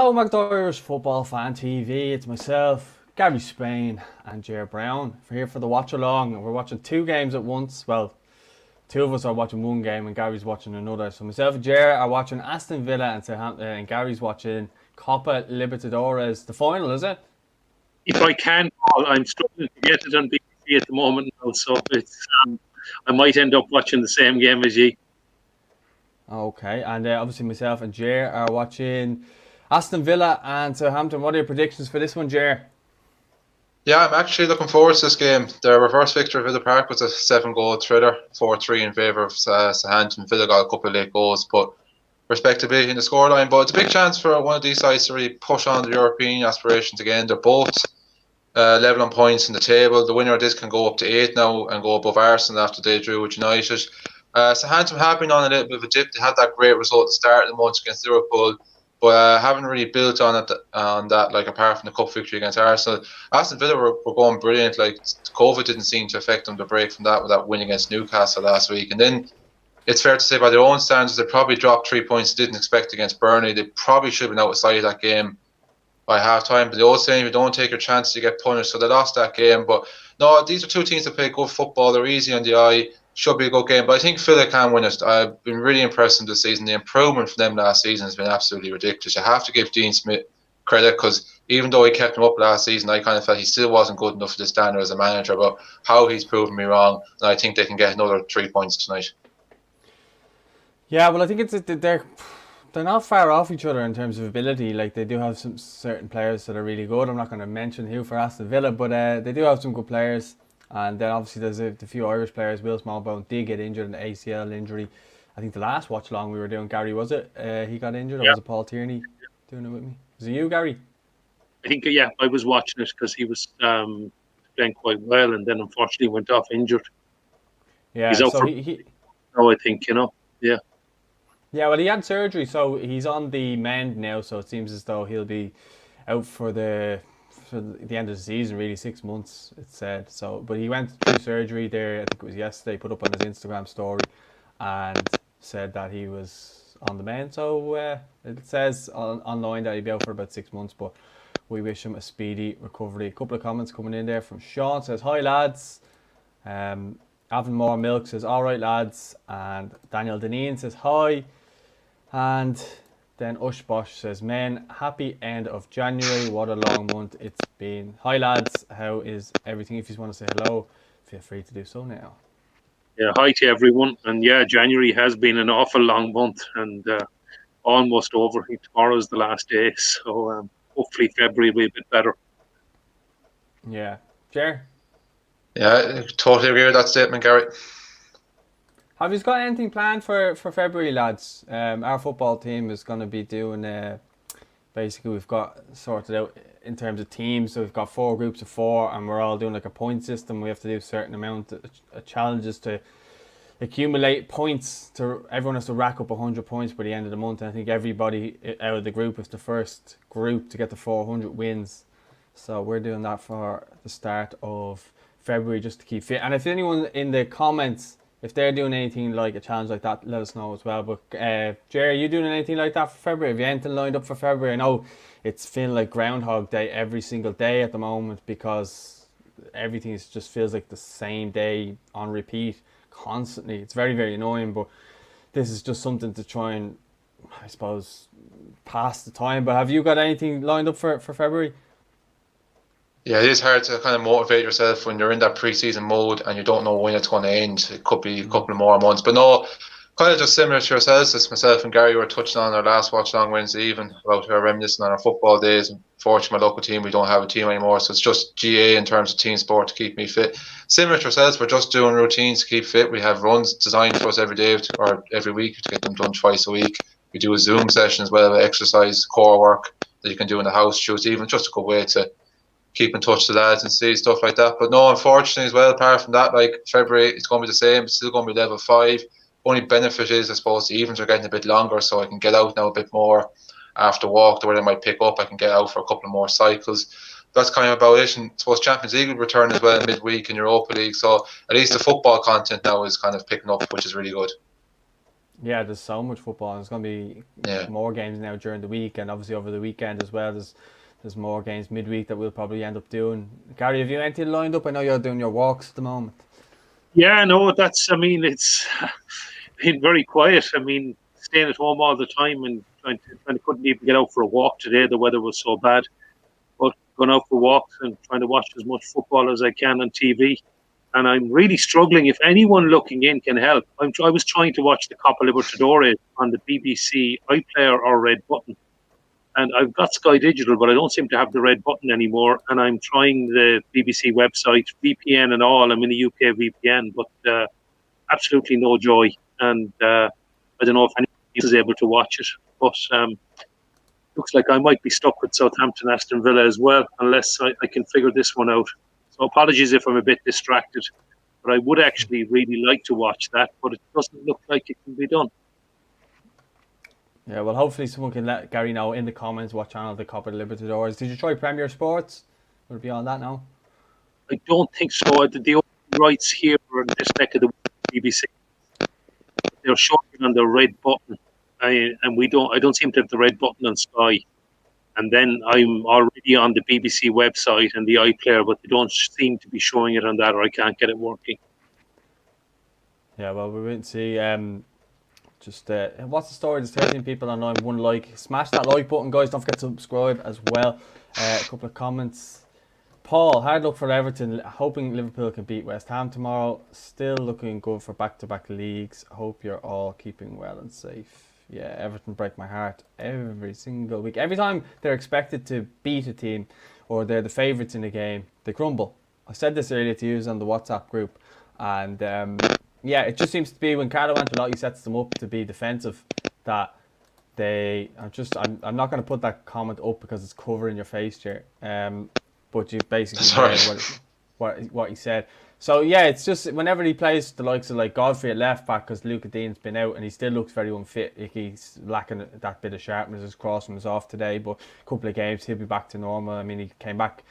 Hello, McDoyers Football Fan TV. It's myself, Gary Spain, and Jer Brown. We're here for the watch along. We're watching two games at once. Well, two of us are watching one game, and Gary's watching another. So myself and Jer are watching Aston Villa and Southampton, and Gary's watching Copa Libertadores. The final, is it? If I can, I'm struggling to get it on BBC at the moment now, so it's I might end up watching the same game as you. Okay, and obviously myself and Jer are watching Aston Villa and Southampton. What are your predictions for this one, Jer? Yeah, I'm actually looking forward to this game. The reverse victory of Villa Park was a 7-goal thriller, 4-3 in favour of Southampton. Villa got a couple of late goals, but respectively in the scoreline. But it's a big chance for one of these sides to really push on the European aspirations again. They're both level on points in the table. The winner of this can go up to 8 now and go above Arsenal after they drew with United. Southampton have been on a little bit of a dip. They had that great result at the start of the month against Liverpool, but haven't really built on that, like, apart from the cup victory against Arsenal. Aston Villa were going brilliant. Like, COVID didn't seem to affect them to break from that with that win against Newcastle last week. And then it's fair to say, by their own standards, they probably dropped 3 points they didn't expect against Burnley. They probably should have been outside that game by half time. But the old saying, if you don't take your chances, you get punished. So they lost that game. But no, these are two teams that play good football. They're easy on the eye. Should be a good game, but I think Villa can win it. I've been really impressed in this season. The improvement from them last season has been absolutely ridiculous. You have to give Dean Smith credit, because even though he kept him up last season, I kind of felt he still wasn't good enough for the standard as a manager. But how he's proven me wrong, and I think they can get another 3 points tonight. Yeah, well, I think they're not far off each other in terms of ability. Like, they do have some certain players that are really good. I'm not going to mention who for Aston Villa, but they do have some good players. And then obviously there's a few Irish players. Will Smallbone did get injured in the ACL injury. I think the last watch along we were doing, Gary, was it? He got injured, or was it Paul Tierney doing it with me? Was it you, Gary? I think, yeah, I was watching it because he was playing quite well, and then unfortunately went off injured. Yeah, he's out so for now, I think, yeah. Yeah, well, he had surgery, so he's on the mend now, so it seems as though he'll be out for the end of the season, really, 6 months, it said. So, but he went through surgery there, I think it was yesterday, put up on his Instagram story and said that he was on the mend. So it says online that he'll be out for about 6 months, but we wish him a speedy recovery. A couple of comments coming in there from Sean. Says, hi lads. Avonmore Milk says, alright lads. And Daniel Deneen says, hi. And then Ushbosh says, men, happy end of January. What a long month it's been. Hi lads, how is everything? If you just want to say hello, feel free to do so now. Yeah, hi to everyone. And yeah, January has been an awful long month, and almost over. I think tomorrow's the last day, so hopefully February will be a bit better. Yeah. Jer? Yeah, I totally agree with that statement, Gary. Have you got anything planned for February, lads? Our football team is going to be doing, basically we've got sorted out in terms of teams. So we've got 4 groups of 4, and we're all doing like a point system. We have to do a certain amount of challenges to accumulate points. Everyone has to rack up 100 points by the end of the month. And I think everybody out of the group is the first group to get the 400 wins. So we're doing that for the start of February, just to keep fit. And if anyone in the comments, if they're doing anything like a challenge like that, let us know as well. But Jerry, are you doing anything like that for February? Have you anything lined up for February? I know it's feeling like Groundhog Day every single day at the moment, because everything just feels like the same day on repeat constantly. It's very, very annoying, but this is just something to try and, I suppose, pass the time. But have you got anything lined up for February? Yeah, it is hard to kind of motivate yourself when you're in that pre-season mode and you don't know when it's going to end. It could be a couple of more months. But no, kind of just similar to yourselves, as myself and Gary were touching on our last watch long Wednesday evening about our reminiscing on our football days. Unfortunately, my local team, we don't have a team anymore, so it's just GA in terms of team sport to keep me fit. Similar to ourselves, we're just doing routines to keep fit. We have runs designed for us every day or every week to get them done twice a week. We do a Zoom session as well, exercise, core work that you can do in the house. Choose even just a good way to keep in touch with the lads and see stuff like that. But no, unfortunately as well, apart from that, like February, it's going to be the same. It's still going to be level 5. Only benefit is, I suppose, the evenings are getting a bit longer, so I can get out now a bit more after walk. The weather might pick up. I can get out for a couple of more cycles. That's kind of about it. And I suppose Champions League will return as well midweek in Europa League. So at least the football content now is kind of picking up, which is really good. Yeah, there's so much football, and there's going to be more games now during the week, and obviously over the weekend as well. There's more games midweek that we'll probably end up doing. Gary, have you anything lined up? I know you're doing your walks at the moment. Yeah, no, it's been very quiet. I mean, staying at home all the time and couldn't even get out for a walk today. The weather was so bad. But going out for walks and trying to watch as much football as I can on TV. And I'm really struggling. If anyone looking in can help, I was trying to watch the Copa Libertadores on the BBC iPlayer or Red Button. And I've got Sky Digital, but I don't seem to have the red button anymore. And I'm trying the BBC website, VPN and all. I'm in the UK VPN, but absolutely no joy. And I don't know if anyone is able to watch it. But looks like I might be stuck with Southampton, Aston Villa as well, unless I can figure this one out. So apologies if I'm a bit distracted. But I would actually really like to watch that, but it doesn't look like it can be done. Yeah, well, hopefully someone can let Gary know in the comments what channel the Copa Libertadores. Did you try Premier Sports? Will it be on that now? I don't think so. The only rights here are in this neck of the BBC. They're showing on the red button, and I don't seem to have the red button on Sky. And then I'm already on the BBC website and the iPlayer, but they don't seem to be showing it on that, or I can't get it working. Yeah, well, we won't see. What's the story? There's 13 people online, 1 like. Smash that like button, guys. Don't forget to subscribe as well. A couple of comments. Paul, hard luck for Everton. Hoping Liverpool can beat West Ham tomorrow. Still looking good for back-to-back leagues. Hope you're all keeping well and safe. Yeah, Everton break my heart every single week. Every time they're expected to beat a team or they're the favourites in a game, they crumble. I said this earlier to you on the WhatsApp group, and yeah, it just seems to be when Carlo Ancelotti sets them up to be defensive that I'm not going to put that comment up because it's covering your face here. But you basically said what he said. So yeah, it's just whenever he plays the likes of like Godfrey at left back, because Luca Dean's been out and he still looks very unfit. He's lacking that bit of sharpness. His crossing was off today, but a couple of games he'll be back to normal. I mean, he came back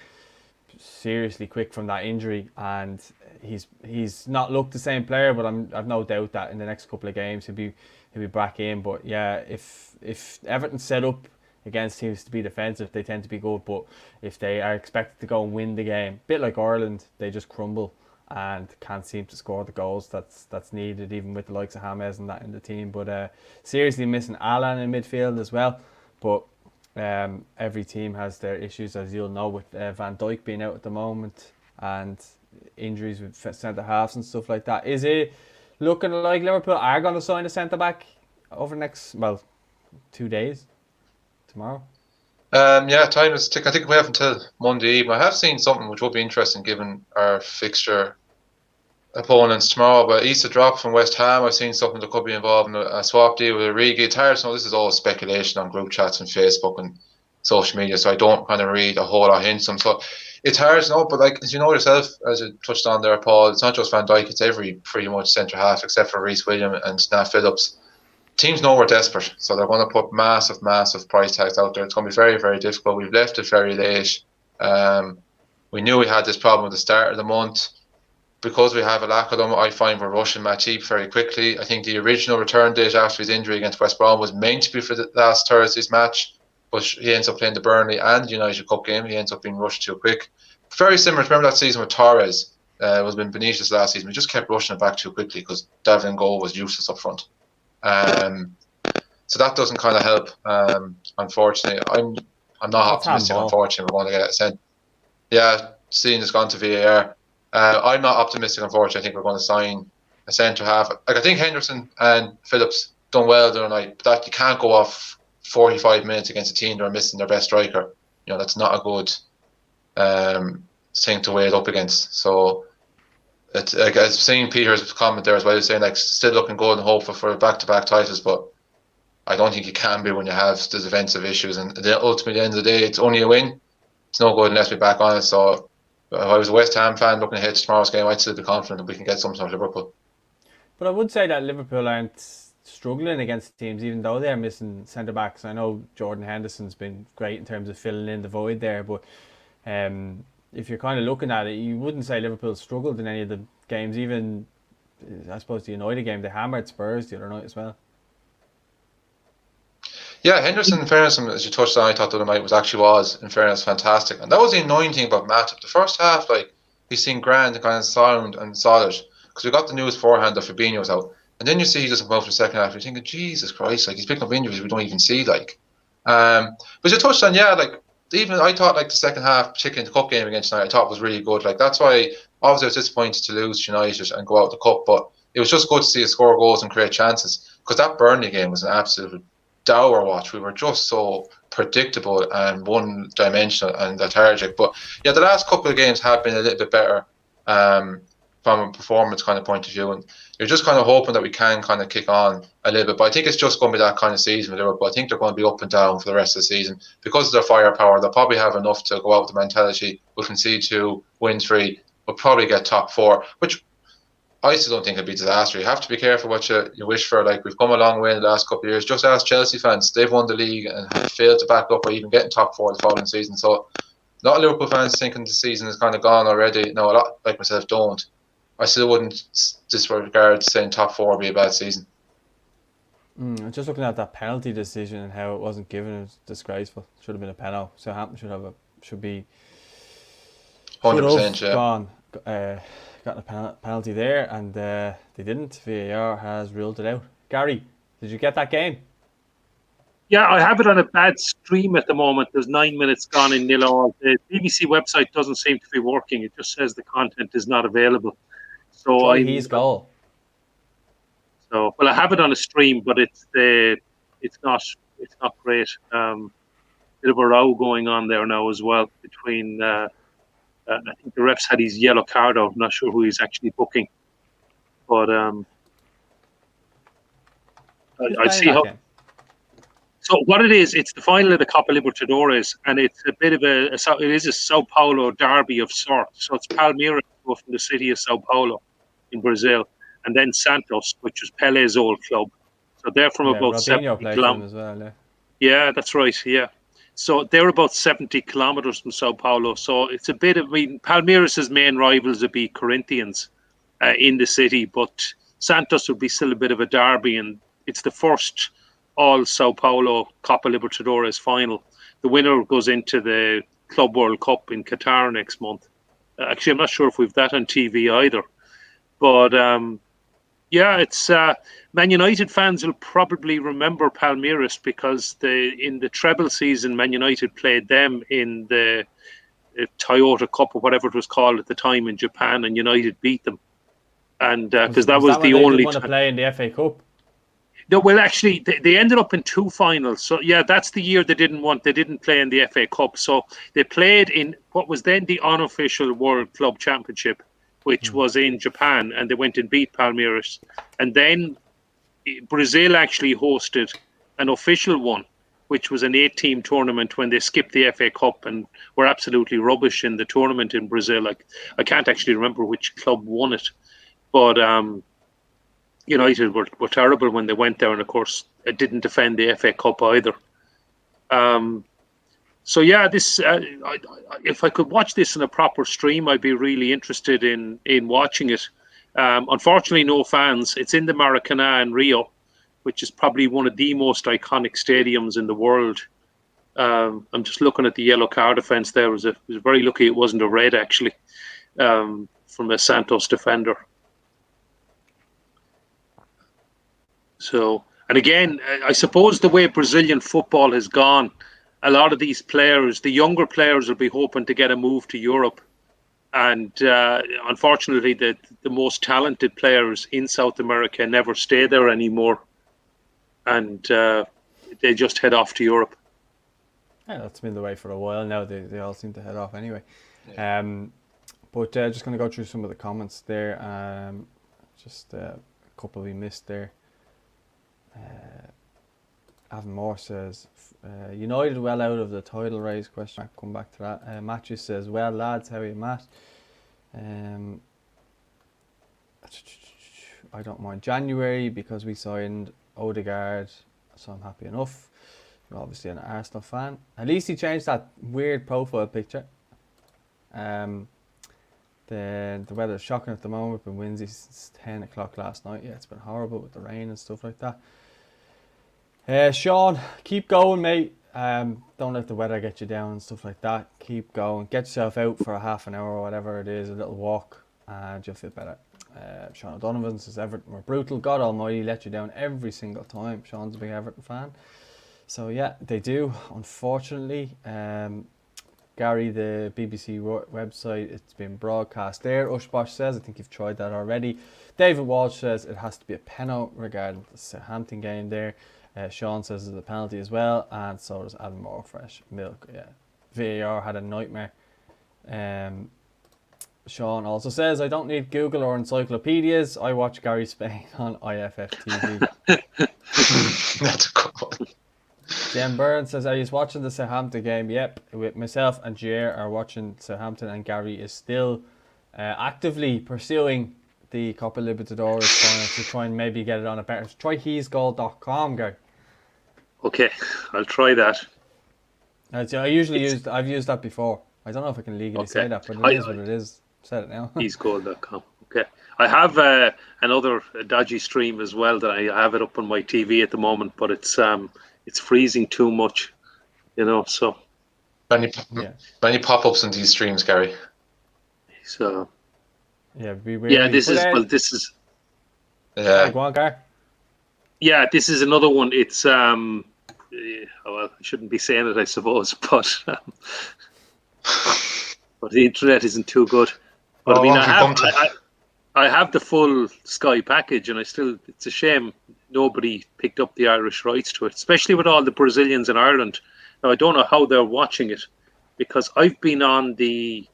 seriously quick from that injury, and he's not looked the same player. But I've no doubt that in the next couple of games he'll be back in. But yeah, if Everton's set up against teams to be defensive, they tend to be good. But if they are expected to go and win the game, a bit like Ireland, they just crumble and can't seem to score the goals that's needed, even with the likes of James and that in the team. But seriously missing Alan in midfield as well. But every team has their issues, as you'll know, with Van Dijk being out at the moment and injuries with centre halves and stuff like that. Is it looking like Liverpool are going to sign a centre back over the next 2 days? Tomorrow? Yeah, time is ticking. I think we have until Monday evening. I have seen something which would be interesting given our fixture opponents tomorrow, but Issa drop from West Ham. I've seen something that could be involved in a swap deal with Origi. It's hard to know. This is all speculation on group chats and Facebook and social media, so I don't kind of read a whole lot into them. So it's hard to know, but like as you know yourself, as you touched on there, Paul, it's not just Van Dijk, it's every pretty much centre half except for Reece Williams and Nat Phillips. Teams know we're desperate, so they're going to put massive price tags out there. It's going to be very, very difficult. We've left it very late. We knew we had this problem at the start of the month. Because we have a lack of them, I find we're rushing Matip very quickly. I think the original return date after his injury against West Brom was meant to be for the last Thursday's match, but he ends up playing the Burnley and United Cup game. He ends up being rushed too quick. Very similar. Remember that season with Torres? It was been Benitez last season. We just kept rushing it back too quickly because Davin Goal was useless up front. So that doesn't kind of help. Unfortunately, I'm not optimistic. Unfortunately, we're going to get it sent. Yeah, seeing it's gone to VAR. I'm not optimistic. Unfortunately, I think we're going to sign a centre half. Like I think Henderson and Phillips done well the other night, but that you can't go off 45 minutes against a team that are missing their best striker. You know, that's not a good thing to weigh it up against. So. It's like I've seen Peter's comment there as well, saying like still looking good and hopeful for back-to-back titles, but I don't think you can be when you have the defensive issues. And ultimately, at the end of the day, it's only a win. It's no good unless we're back on it. So if I was a West Ham fan looking ahead to tomorrow's game, I'd still be confident that we can get something out of Liverpool. But I would say that Liverpool aren't struggling against teams, even though they're missing centre backs. I know Jordan Henderson's been great in terms of filling in the void there, but if you're kind of looking at it, you wouldn't say Liverpool struggled in any of the games. Even, I suppose, the United game, they hammered Spurs the other night as well. Yeah, Henderson, in fairness, as you touched on, I thought the other night was, in fairness, fantastic. And that was the annoying thing about Matip. The first half, like, he seemed grand and kind of sound and solid. Because we got the news beforehand that Fabinho was out. And then you see he doesn't come out for the second half. You're thinking, Jesus Christ, like, he's picking up injuries we don't even see, like. But you touched on, yeah, like, even I thought, like, the second half, particularly in the cup game against United, I thought was really good. Like, that's why, obviously, I was disappointed to lose to United and go out the cup. But it was just good to see us score goals and create chances. Because that Burnley game was an absolute dour watch. We were just so predictable and one-dimensional and lethargic. But yeah, the last couple of games have been a little bit better from a performance kind of point of view, and you're just kind of hoping that we can kind of kick on a little bit. But I think it's just going to be that kind of season with Liverpool. I think they're going to be up and down for the rest of the season because of their firepower. They'll probably have enough to go out with the mentality. We'll concede 2, win 3. We'll probably get top 4, which I still don't think it'd be disaster. You have to be careful what you wish for. Like, we've come a long way in the last couple of years. Just ask Chelsea fans. They've won the league and have failed to back up or even getting top 4 the following season. So a lot of Liverpool fans thinking the season is kind of gone already. No, a lot like myself don't. I still wouldn't disregard saying top 4 would be a bad season. Just looking at that penalty decision and how it wasn't given, it was disgraceful. Should have been a penalty. Southampton should be 100%, yeah. Gone. Got a penalty there, and they didn't. VAR has ruled it out. Gary, did you get that game? Yeah, I have it on a bad stream at the moment. There's 9 minutes gone in 0-all. The BBC website doesn't seem to be working. It just says the content is not available. So his goal. So, well, I have it on a stream, but it's not great. Bit of a row going on there now as well between. I think the refs had his yellow card out. I'm not sure who he's actually booking, but I see how. Game? So what it is, it's the final of the Copa Libertadores, and it's a bit of it is a Sao Paulo derby of sorts. So it's Palmeiras from the city of Sao Paulo in Brazil, and then Santos, which was Pele's old club. So they're from about 70 kilometers. Well, yeah, that's right. Yeah. So they're about 70 kilometres from Sao Paulo. So it's a bit of, Palmeiras' main rivals would be Corinthians in the city, but Santos would be still a bit of a derby, and it's the first all Sao Paulo Copa Libertadores final. The winner goes into the Club World Cup in Qatar next month. Actually, I'm not sure if we've that on TV either. But yeah, it's Man United fans will probably remember Palmeiras because in the treble season, Man United played them in the Toyota Cup or whatever it was called at the time in Japan, and United beat them. And because that was the only time to play in the FA Cup. No, well, actually, they ended up in 2 finals. So yeah, that's the year they didn't play in the FA Cup. So they played in what was then the unofficial World Club Championship, which was in Japan, and they went and beat Palmeiras. And then Brazil actually hosted an official one, which was an 8-team tournament when they skipped the FA Cup and were absolutely rubbish in the tournament in Brazil. Like, I can't actually remember which club won it, but United were terrible when they went there, and of course it didn't defend the FA Cup either. So yeah, this if I could watch this in a proper stream, I'd be really interested in watching it. Unfortunately, no fans. It's in the Maracanã in Rio, which is probably one of the most iconic stadiums in the world. I'm just looking at the yellow card offence there. I was very lucky it wasn't a red, actually, from a Santos defender. So, and again, I suppose the way Brazilian football has gone, a lot of these players, the younger players, will be hoping to get a move to Europe. And unfortunately, the most talented players in South America never stay there anymore. And they just head off to Europe. Yeah, that's been the way for a while now. They all seem to head off anyway. Yeah. But just going to go through some of the comments there. Just a couple we missed there. Avon Moore says, United well out of the title race, question. I'll come back to that. Matthew says, well lads, how are you, Matt? I don't mind January because we signed Odegaard, so I'm happy enough. You're obviously an Arsenal fan. At least he changed that weird profile picture. The weather's shocking at the moment. It's been windy since 10 o'clock last night. Yeah, it's been horrible with the rain and stuff like that. Sean, keep going, mate. Don't let the weather get you down and stuff like that. Keep going. Get yourself out for a half an hour or whatever it is, a little walk, and you'll feel better. Sean O'Donovan says Everton were brutal. God Almighty let you down every single time. Sean's a big Everton fan. So yeah, they do, unfortunately. Gary, the BBC website, it's been broadcast there. Ushbosh says, I think you've tried that already. David Walsh says it has to be a penalty regarding the Southampton game there. Sean says it's a penalty as well, and so does Adam Moore Fresh Milk. Yeah, VAR had a nightmare. Sean also says, I don't need Google or encyclopedias. I watch Gary Spain on IFF TV. That's a good one. Jen Byrne says, are you watching the Southampton game? Yep, with myself and Jair are watching Southampton, and Gary is still actively pursuing the Copa Libertadores final to try and maybe get it on a better. Try he'sgoal.com, Gary. Okay, I'll try that. I've used that before. I don't know if I can legally say that, but it is what it is. Said it now. He'sgoal.com. Okay. I have another dodgy stream as well that I have it up on my TV at the moment, but it's freezing too much, so. Many pop-ups in these streams, Gary. So. Yeah, be weird. Yeah, this is. Yeah. Go on, Gar. Yeah, this is another one. It's well, I shouldn't be saying it, I suppose, but the internet isn't too good. But I mean, I have the full Sky package, and it's a shame nobody picked up the Irish rights to it, especially with all the Brazilians in Ireland. Now, I don't know how they're watching it, because I've tried it on the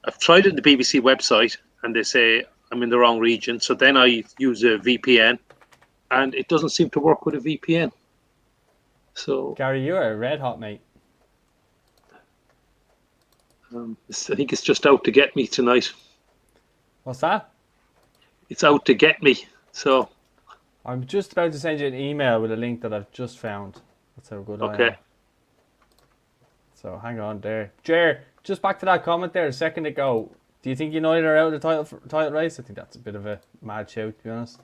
BBC website, and they say I'm in the wrong region. So then I use a VPN, and it doesn't seem to work with a VPN. So, Gary, you're a red hot, mate. I think it's just out to get me tonight. What's that? It's out to get me. So I'm just about to send you an email with a link that I've just found. That's how good I am. So hang on there. Jer, just back to that comment there a second ago. Do you think United are out of the title race? I think that's a bit of a mad shout, to be honest.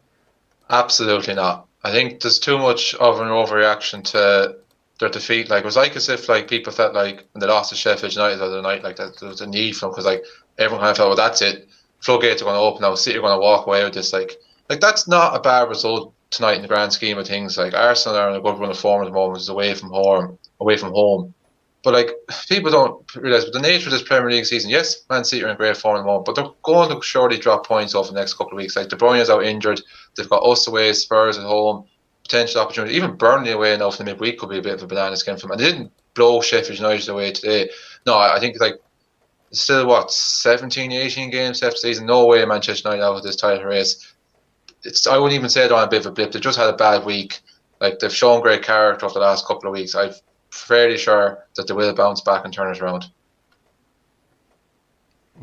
Absolutely not. I think there's too much of an overreaction to their defeat. Like, it was like as if people felt like when they lost to Sheffield United the other night, that there was a need for them, because everyone kind of felt, well, that's it. Floodgates are going to open now. City are going to walk away with this. Like that's not a bad result tonight in the grand scheme of things. Arsenal are in a good run of form at the moment, is away from home. But people don't realise with the nature of this Premier League season, yes, Man City are in great form at the moment, but they're going to surely drop points off the next couple of weeks. De Bruyne is out injured. They've got us away, Spurs at home, potential opportunity. Even Burnley away now for the midweek could be a bit of a banana skin for them. And they didn't blow Sheffield United away today. No, I think it's still 17, 18 games left season. No way Manchester United out of this title race. I wouldn't even say they're on a bit of a blip. They just had a bad week. They've shown great character over the last couple of weeks. I'm fairly sure that they will bounce back and turn it around.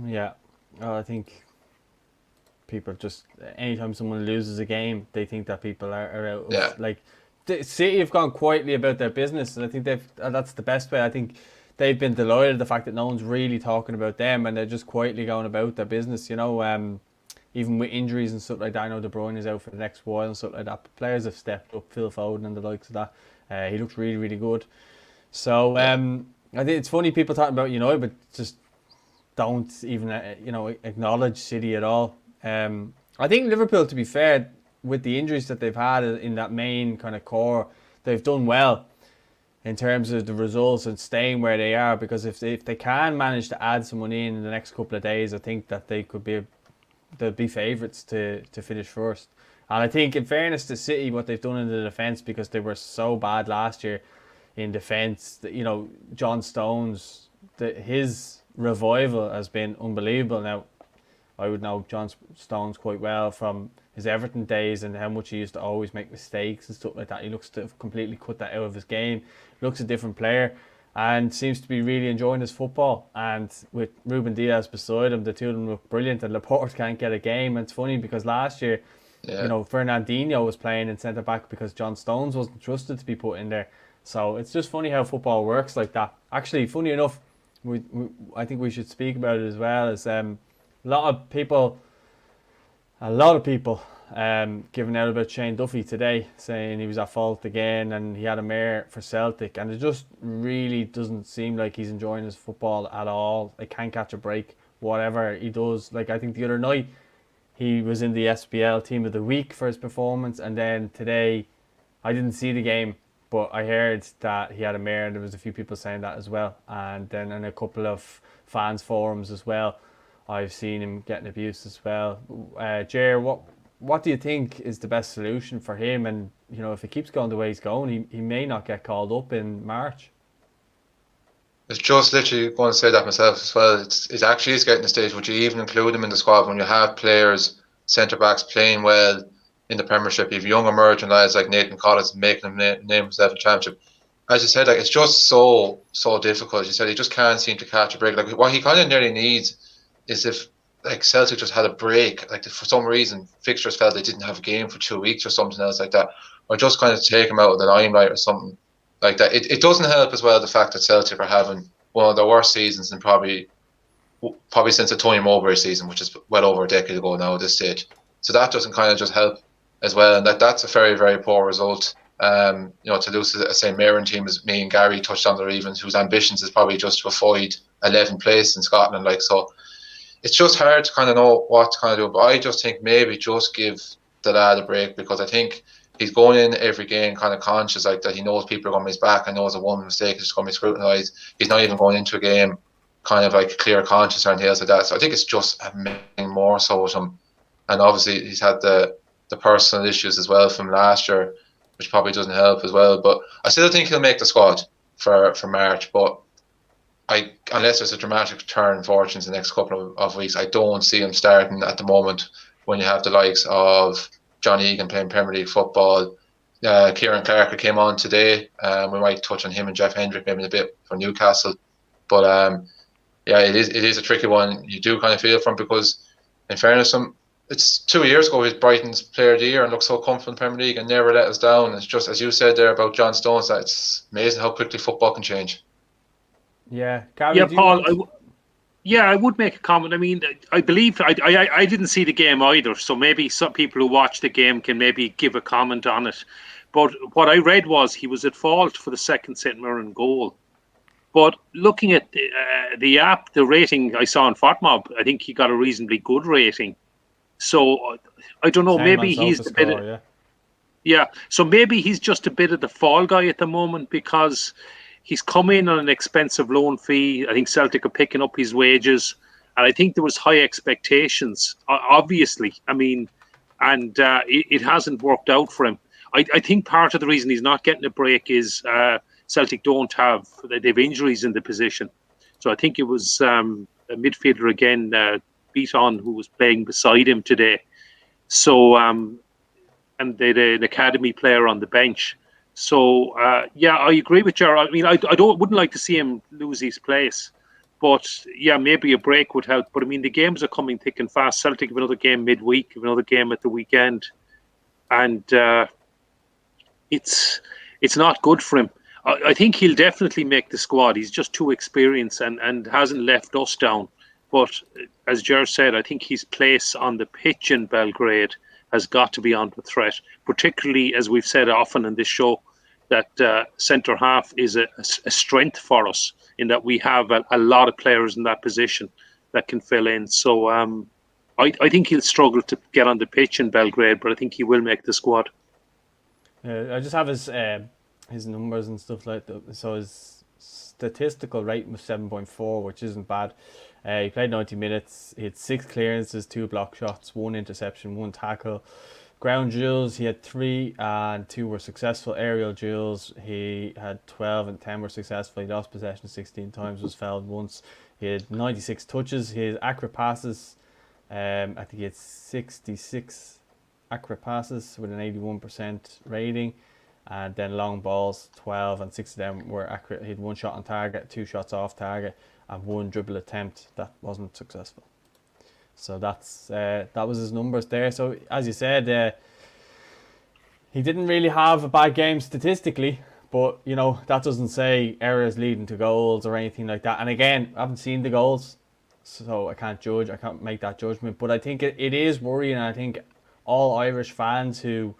Yeah, I think people just, anytime someone loses a game, they think that people are out. Yeah. The City have gone quietly about their business, and I think that's the best way. I think they've been delighted at the fact that no one's really talking about them, and they're just quietly going about their business. Even with injuries and stuff like that. I know De Bruyne is out for the next while and stuff like that. But players have stepped up, Phil Foden and the likes of that. He looks really, really good. So I think it's funny people talking about United, but just don't even acknowledge City at all. I think Liverpool, to be fair, with the injuries that they've had in that main kind of core, they've done well in terms of the results and staying where they are. Because if they can manage to add someone in the next couple of days, I think that they'll be favourites to finish first. And I think, in fairness to City, what they've done in the defence, because they were so bad last year in defence, John Stones, his revival has been unbelievable. Now, I would know John Stones quite well from his Everton days and how much he used to always make mistakes and stuff like that. He looks to have completely cut that out of his game. Looks a different player and seems to be really enjoying his football. And with Ruben Diaz beside him, the two of them look brilliant, and Laporte can't get a game. And it's funny because last year, Fernandinho was playing in centre-back because John Stones wasn't trusted to be put in there. So it's just funny how football works like that. Actually, funny enough, I think we should speak about it as well, as a lot of people giving out about Shane Duffy today, saying he was at fault again and he had a mare for Celtic, and it just really doesn't seem like he's enjoying his football at all. He can't catch a break, whatever he does. Like, I think the other night he was in the SPL Team of the Week for his performance, and then today, I didn't see the game, but I heard that he had a mare, and there was a few people saying that as well. And then in a couple of fans forums as well, I've seen him getting abuse as well. Jer, what do you think is the best solution for him? And, you know, if he keeps going the way he's going, he may not get called up in March. It's just literally going to say that myself as well. It actually is getting to the stage would you even include him in the squad when you have players, centre backs playing well in the Premiership. You have young emerging lads like Nathan Collins making him name himself in the Championship. As you said, like, it's just so difficult. As you said, he just can't seem to catch a break. Like, what he kind of nearly needs is if, like, Celtic just had a break, like, for some reason fixtures felt they didn't have a game for 2 weeks or something else like that, or just kind of take him out of the limelight or something like that. It doesn't help as well the fact that Celtic are having one of their worst seasons in probably since the Tony Mowbray season, which is well over a decade ago now at this stage. So that doesn't kind of just help as well, and that's a very, very poor result. You know, to lose to a St Mirren team, as me and Gary touched on there, even whose ambitions is probably just to avoid 11th place in Scotland. Like, so it's just hard to kind of know what to kind of do. But I just think maybe just give the lad a break, because I think he's going in every game kind of conscious, like, that he knows people are going to be his back. I know it's a one mistake, it's going to be scrutinised. He's not even going into a game kind of like clear conscious or anything else like that. So I think it's just making more so with him. And obviously he's had the personal issues as well from last year, which probably doesn't help as well. But I still think he'll make the squad for March. But unless there's a dramatic turn in fortunes in the next couple of weeks, I don't see him starting at the moment when you have the likes of John Egan playing Premier League football. Kieran Clark came on today. We might touch on him and Jeff Hendrick maybe in a bit for Newcastle. But yeah, it is a tricky one. You do kind of feel for him, because in fairness, it's 2 years ago he was Brighton's Player of the Year and looked so comfortable in the Premier League and never let us down. It's just, as you said there about John Stones, that it's amazing how quickly football can change. Yeah, Gary, yeah, Paul. I would make a comment. I mean, I believe I didn't see the game either, so maybe some people who watched the game can maybe give a comment on it. But what I read was he was at fault for the second St Mirren goal. But looking at the app, the rating I saw on FOTMob, I think he got a reasonably good rating. So I don't know. Maybe he's the bit. Yeah. So maybe he's just a bit of the fall guy at the moment, because he's come in on an expensive loan fee. I think Celtic are picking up his wages, and I think there was high expectations. Obviously, I mean, and it hasn't worked out for him. I think part of the reason he's not getting a break is Celtic they've injuries in the position. So I think it was a midfielder again, Beaton, who was playing beside him today. So and they had an academy player on the bench. So yeah, I agree with Gerard. I mean, I wouldn't like to see him lose his place, but yeah, maybe a break would help. But I mean, the games are coming thick and fast. Celtic have another game midweek, have another game at the weekend, and it's not good for him. I think he'll definitely make the squad. He's just too experienced and hasn't left us down. But as Gerard said, I think his place on the pitch in Belgrade has got to be under threat, particularly, as we've said often in this show, that centre half is a strength for us, in that we have a lot of players in that position that can fill in. So I think he'll struggle to get on the pitch in Belgrade, but I think he will make the squad. I just have his numbers and stuff like that. So his statistical rating was 7.4, which isn't bad. He played 90 minutes. He had 6 clearances, 2 block shots, 1 interception, 1 tackle. Ground duels, he had 3 and 2 were successful. Aerial duels, he had 12 and 10 were successful. He lost possession 16 times, was fouled once. He had 96 touches. His accurate passes, I think he had 66 accurate passes with an 81% rating. And then long balls, 12, and 6 of them were accurate. He had 1 shot on target, 2 shots off target, and 1 dribble attempt that wasn't successful. So that was his numbers there. So as you said, he didn't really have a bad game statistically, but you know that doesn't say errors leading to goals or anything like that. And again, I haven't seen the goals, so I can't judge. I can't make that judgment. But I think it is worrying. I think all Irish fans who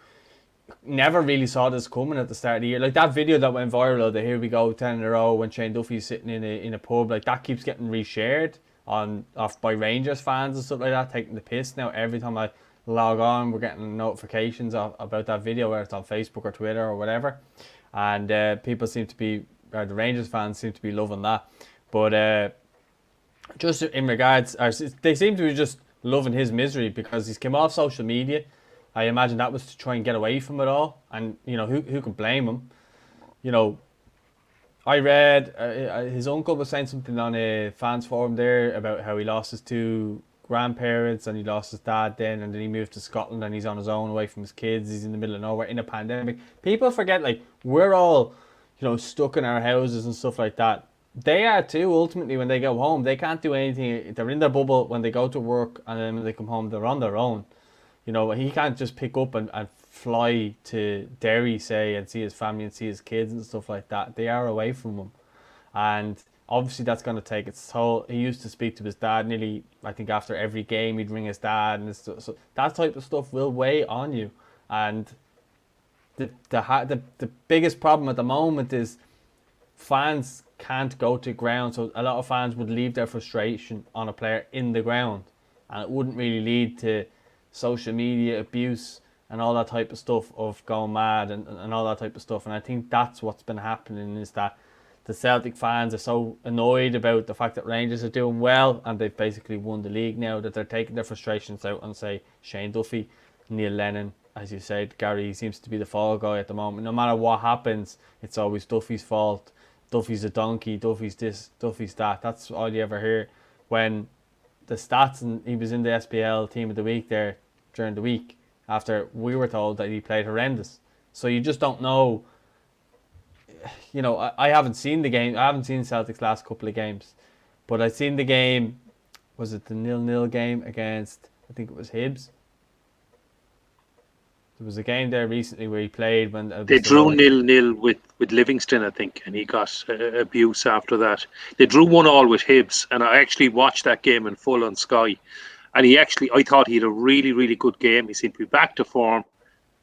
never really saw this coming at the start of the year. Like that video that went viral, the "Here we go 10 in a row" when Shane Duffy's sitting in a pub, like that keeps getting reshared off by Rangers fans and stuff like that, taking the piss now. Every time I log on, we're getting notifications about that video, whether it's on Facebook or Twitter or whatever, and people seem to be, or the Rangers fans seem to be loving that. But just in regards, they seem to be just loving his misery because he's come off social media. I imagine that was to try and get away from it all, and who can blame him? I read his uncle was saying something on a fans forum there about how he lost his two grandparents and he lost his dad then, and then he moved to Scotland and he's on his own away from his kids. He's in the middle of nowhere in a pandemic. People forget, like, we're all stuck in our houses and stuff like that. They are too. Ultimately, when they go home, they can't do anything. They're in their bubble when they go to work, and then when they come home, they're on their own. He can't just pick up and fly to Derry, say, and see his family and see his kids and stuff like that. They are away from him. And obviously that's going to take its toll. He used to speak to his dad nearly, I think, after every game. He'd ring his dad. And so that type of stuff will weigh on you. And the biggest problem at the moment is fans can't go to ground. So a lot of fans would leave their frustration on a player in the ground. And it wouldn't really lead to social media abuse and all that type of stuff of going mad and all that type of stuff. And I think that's what's been happening, is that the Celtic fans are so annoyed about the fact that Rangers are doing well and they've basically won the league now, that they're taking their frustrations out on, say, Shane Duffy, Neil Lennon. As you said, Gary seems to be the fall guy at the moment. No matter what happens, it's always Duffy's fault. Duffy's a donkey, Duffy's this, Duffy's that. That's all you ever hear. When the stats, and he was in the SPL team of the week there during the week, after we were told that he played horrendous. So you just don't know. I haven't seen the game. I haven't seen Celtic's last couple of games. But I've seen the game, was it the 0-0 game against, I think it was Hibs? There was a game there recently where he played when they drew 0-0 with Livingston, I think, and he got abuse after that. They drew 1-1 with Hibs, and I actually watched that game in full on Sky. And I thought he had a really, really good game. He seemed to be back to form.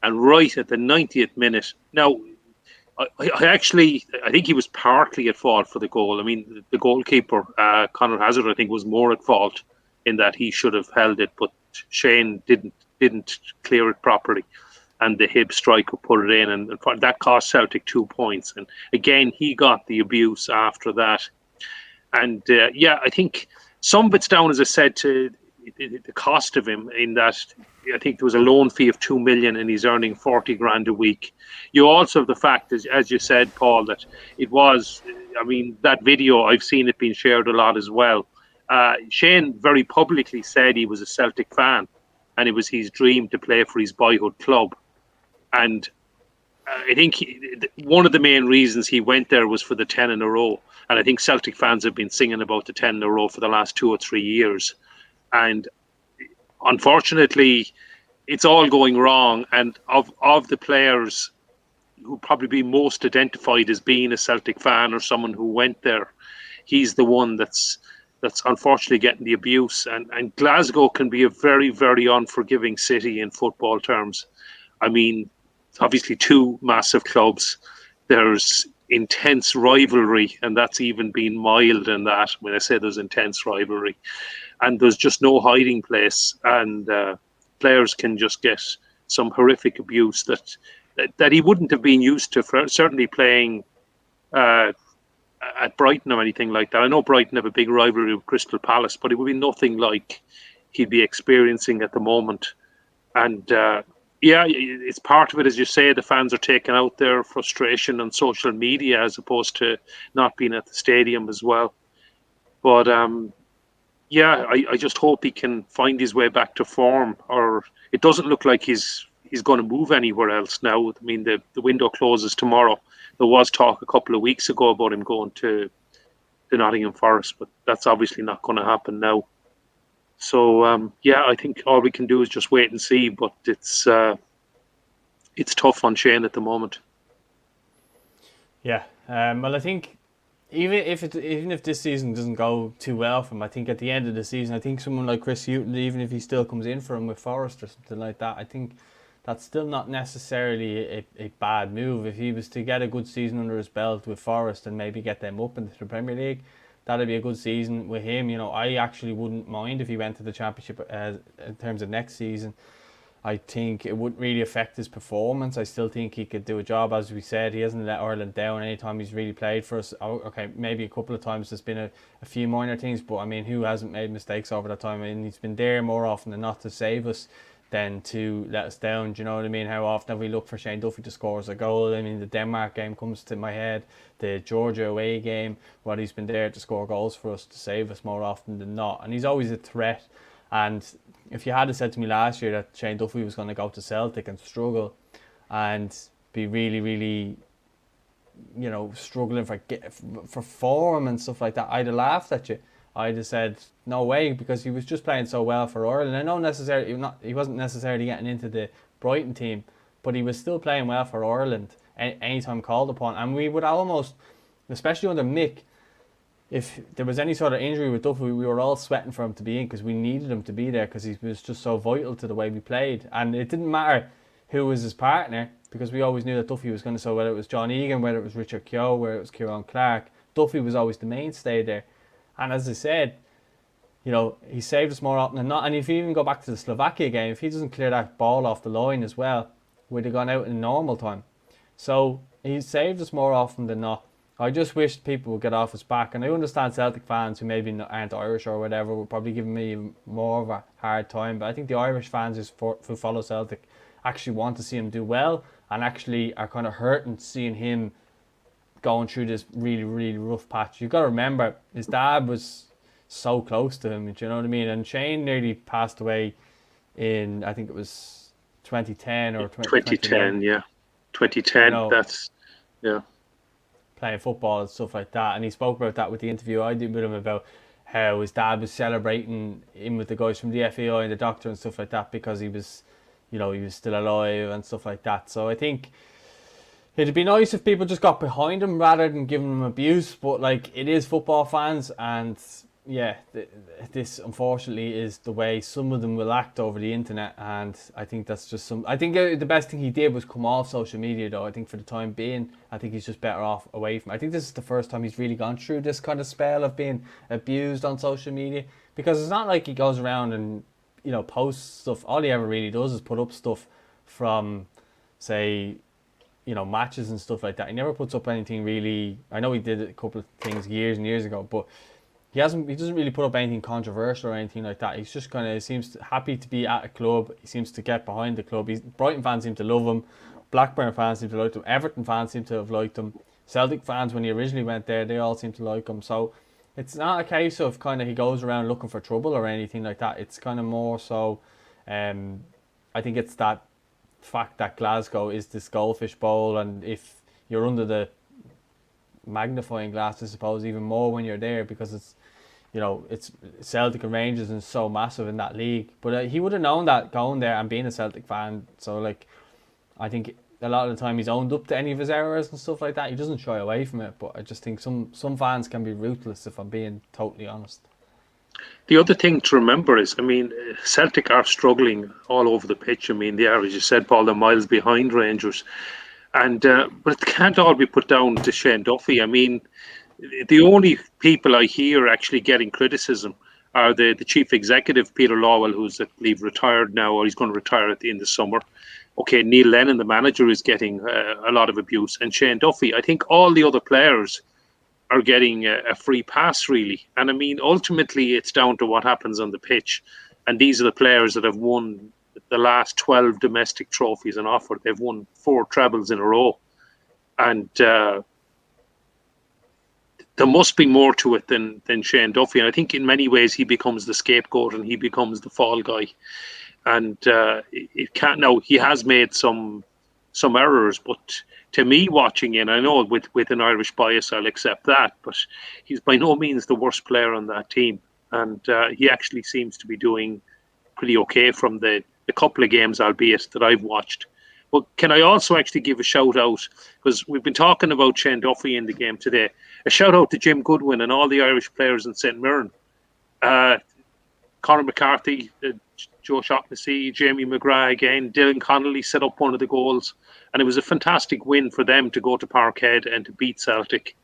And right at the 90th minute, now, I think he was partly at fault for the goal. I mean, the goalkeeper, Conor Hourihane, I think, was more at fault in that he should have held it, but Shane didn't clear it properly. And the Hibs striker put it in, and that cost Celtic 2 points. And again, he got the abuse after that. And I think some of it's down, as I said, to the cost of him, in that I think there was a loan fee of 2 million and he's earning 40 grand a week. You also have the fact, as you said, Paul, that it was, that video, I've seen it being shared a lot as well. Shane very publicly said he was a Celtic fan and it was his dream to play for his boyhood club. And I think one of the main reasons he went there was for the 10 in a row. And I think Celtic fans have been singing about the 10 in a row for the last 2 or 3 years. And unfortunately, it's all going wrong. And of the players who probably be most identified as being a Celtic fan or someone who went there, he's the one that's unfortunately getting the abuse. And Glasgow can be a very, very unforgiving city in football terms. I mean, it's obviously two massive clubs. There's intense rivalry, and that's even been mild in that when I say there's intense rivalry. And there's just no hiding place, and players can just get some horrific abuse that he wouldn't have been used to, for certainly playing at Brighton or anything like that. I know Brighton have a big rivalry with Crystal Palace, but it would be nothing like he'd be experiencing at the moment. And it's part of it, as you say, the fans are taking out their frustration on social media as opposed to not being at the stadium as well. But I just hope he can find his way back to form, or it doesn't look like he's going to move anywhere else now. I mean, the window closes tomorrow. There was talk a couple of weeks ago about him going to Nottingham Forest, but that's obviously not going to happen now. So, I think all we can do is just wait and see, but it's tough on Shane at the moment. Yeah, well, I think even if this season doesn't go too well for him, I think at the end of the season, I think someone like Chris Hughton, even if he still comes in for him with Forest or something like that, I think that's still not necessarily a bad move. If he was to get a good season under his belt with Forest and maybe get them up into the Premier League, that'd be a good season with him. You know, I actually wouldn't mind if he went to the Championship in terms of next season. I think it wouldn't really affect his performance. I still think he could do a job. As we said, he hasn't let Ireland down anytime he's really played for us. Okay, maybe a couple of times there's been a few minor things, but I mean, who hasn't made mistakes over that time? I mean, he's been there more often than not to save us than to let us down. Do you know what I mean? How often have we looked for Shane Duffy to score as a goal? I mean, the Denmark game comes to my head, the Georgia away game, where he's been there to score goals for us, to save us more often than not. And he's always a threat. And if you had said to me last year that Shane Duffy was going to go to Celtic and struggle and be really, really, you know, struggling for form and stuff like that, I'd have laughed at you. I'd have said no way, because he was just playing so well for Ireland. I know he wasn't necessarily getting into the Brighton team, but he was still playing well for Ireland anytime called upon. And we would almost, especially under Mick, if there was any sort of injury with Duffy, we were all sweating for him to be in, because we needed him to be there, because he was just so vital to the way we played. And it didn't matter who was his partner, because we always knew that Duffy was going to. So whether it was John Egan, whether it was Richard Keogh, whether it was Kieran Clark, Duffy was always the mainstay there. And as I said, you know, he saved us more often than not. And if you even go back to the Slovakia game, if he doesn't clear that ball off the line as well, we'd have gone out in normal time. So he saved us more often than not. I just wish people would get off his back. And I understand Celtic fans who maybe aren't Irish or whatever would probably give me more of a hard time. But I think the Irish fans who follow Celtic actually want to see him do well, and actually are kind of hurting seeing him going through this really, really rough patch. You've got to remember, his dad was so close to him, do you know what I mean? And Shane nearly passed away in, I think it was 2010 or 2010, yeah. 2010, you know, that's, yeah. Playing football and stuff like that. And he spoke about that with the interview I did with him, about how his dad was celebrating him with the guys from the FAI and the doctor and stuff like that, because he was, you know, he was still alive and stuff like that. So I think it'd be nice if people just got behind him rather than giving him abuse. But like, it is football fans, and yeah, this unfortunately is the way some of them will act over the internet. And I think that's just I think the best thing he did was come off social media, though. I think for the time being, I think he's just better off away from it. I think this is the first time he's really gone through this kind of spell of being abused on social media, because it's not like he goes around and, you know, posts stuff. All he ever really does is put up stuff from, say, you know, matches and stuff like that. He never puts up anything really. I know he did a couple of things years and years ago, but he doesn't really put up anything controversial or anything like that. He's just kind of seems happy to be at a club. He seems to get behind the club. Brighton fans seem to love him. Blackburn fans seem to like him. Everton fans seem to have liked him. Celtic fans, when he originally went there, they all seem to like him. So it's not a case of kind of he goes around looking for trouble or anything like that. It's kind of more so, I think it's that fact that Glasgow is this goldfish bowl, and if you're under the magnifying glass, I suppose, even more when you're there, because it's, you know, it's Celtic and Rangers and so massive in that league. But he would have known that going there and being a Celtic fan. So like, I think a lot of the time he's owned up to any of his errors and stuff like that. He doesn't shy away from it. But I just think some fans can be ruthless, if I'm being totally honest. The other thing to remember is, I mean, Celtic are struggling all over the pitch. I mean, they are, as you said, Paul, they're miles behind Rangers. And but it can't all be put down to Shane Duffy. I mean, the only people I hear actually getting criticism are the chief executive, Peter Lawwell, who's, I believe, retired now, or he's going to retire at the end of summer. Okay, Neil Lennon, the manager, is getting a lot of abuse. And Shane Duffy, I think all the other players are getting a free pass, really. And I mean, ultimately, it's down to what happens on the pitch. And these are the players that have won the last 12 domestic trophies on offer. They've won 4 trebles in a row. And there must be more to it than Shane Duffy. And I think in many ways he becomes the scapegoat and he becomes the fall guy. And it can't. Now, he has made some errors, but to me, watching in, I know with an Irish bias, I'll accept that, but he's by no means the worst player on that team. And he actually seems to be doing pretty okay from the couple of games, albeit, that I've watched. But can I also actually give a shout out, because we've been talking about Shane Duffy in the game today, a shout out to Jim Goodwin and all the Irish players in St Mirren. Conor McCarthy, Joe Shaughnessy, Jamie McGrath again, Dylan Connolly set up one of the goals, and it was a fantastic win for them to go to Parkhead and to beat Celtic.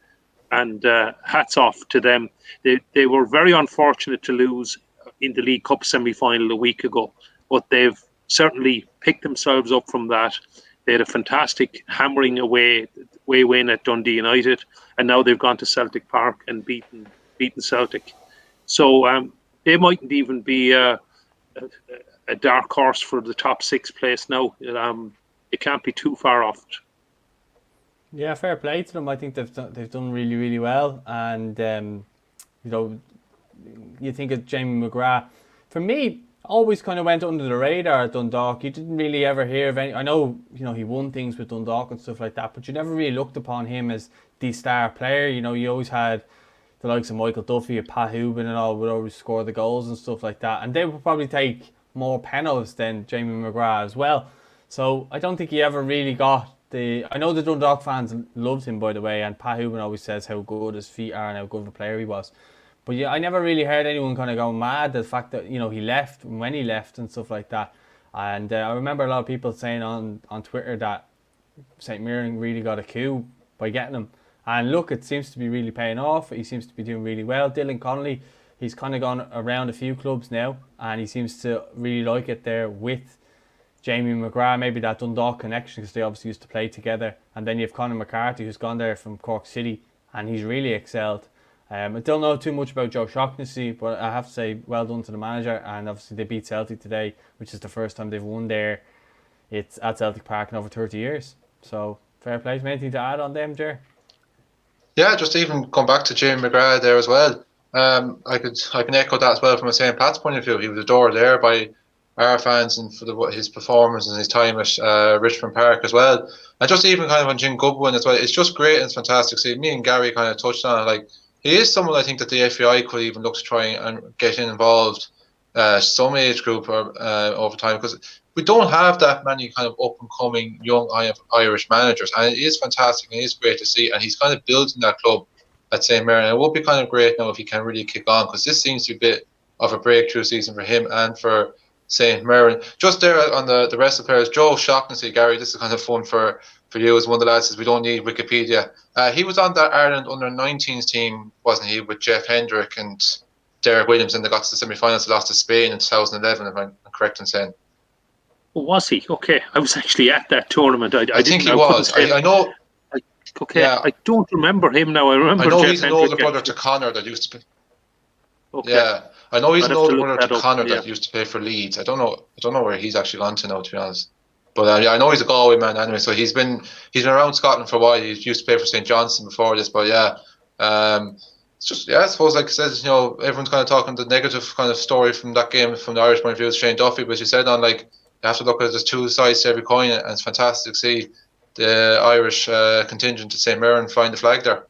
And hats off to them. They were very unfortunate to lose in the League Cup semi-final a week ago, but they've certainly picked themselves up from that. They had a fantastic hammering away win at Dundee United, and now they've gone to Celtic Park and beaten Celtic. So they mightn't even be a dark horse for the top 6 place now. It can't be too far off it. Yeah, fair play to them. I think they've done really, really well. And, you think of Jamie McGrath. For me, always kind of went under the radar at Dundalk. You didn't really ever hear of any... I know, he won things with Dundalk and stuff like that, but you never really looked upon him as the star player. You always had the likes of Michael Duffy and Pat Hubin and all would always score the goals and stuff like that. And they would probably take more penalties than Jamie McGrath as well. So I don't think he ever really got... I know the Dundalk fans loved him, by the way, and Pat Hubin always says how good his feet are and how good of a player he was. But yeah, I never really heard anyone kind of go mad at the fact that, he left, when he left and stuff like that. And I remember a lot of people saying on Twitter that St Mirren really got a coup by getting him. And look, it seems to be really paying off. He seems to be doing really well. Dylan Connolly, he's kind of gone around a few clubs now, and he seems to really like it there with Jamie McGrath, maybe that Dundalk connection, because they obviously used to play together. And then you have Conor McCarthy, who's gone there from Cork City, and he's really excelled. I don't know too much about Joe Shaughnessy, but I have to say well done to the manager. And obviously they beat Celtic today, which is the first time they've won there. It's at Celtic Park in over 30 years. So fair play. Anything to add on them, Jer? Yeah, just even come back to Jamie McGrath there as well. I can echo that as well from a St. Pat's point of view. He was adored there by our fans and for his performance and his time at Richmond Park as well. And just even kind of on Jim Goodwin as well, it's just great and it's fantastic. See, me and Gary kind of touched on it. Like, he is someone I think that the FAI could even look to try and get involved some age group over time, because we don't have that many kind of up and coming young Irish managers, and it is fantastic and it is great to see. And he's kind of building that club at St Mirren. And it would be kind of great now if he can really kick on, because this seems to be a bit of a breakthrough season for him and for St Mirren. Just there on the rest of the players, Joe Shaughnessy, Gary, this is kind of fun for you as one of the lads, says we don't need Wikipedia. He was on that Ireland under-19s team, wasn't he, with Jeff Hendrick and Derek Williams, and they got to the semi-finals, lost to Spain in 2011, if I'm correct in saying. Oh, was he? Okay, I was actually at that tournament. I think he was. I know. Okay, yeah. I don't remember him now. I know Jeff he's an older brother to Conor that used to play. Okay. Yeah, I know he's an older brother to Conor that used to play for Leeds. I don't know where he's actually gone to now, to be honest. But I know he's a Galway man anyway. So he's been around Scotland for a while. He used to play for St Johnstone before this. But yeah, it's just I suppose like it says, everyone's kind of talking the negative kind of story from that game from the Irish point of view is Shane Duffy. But as you said, you have to look at there's two sides to every coin, and it's fantastic to see the Irish contingent to St Mirren flying the flag there.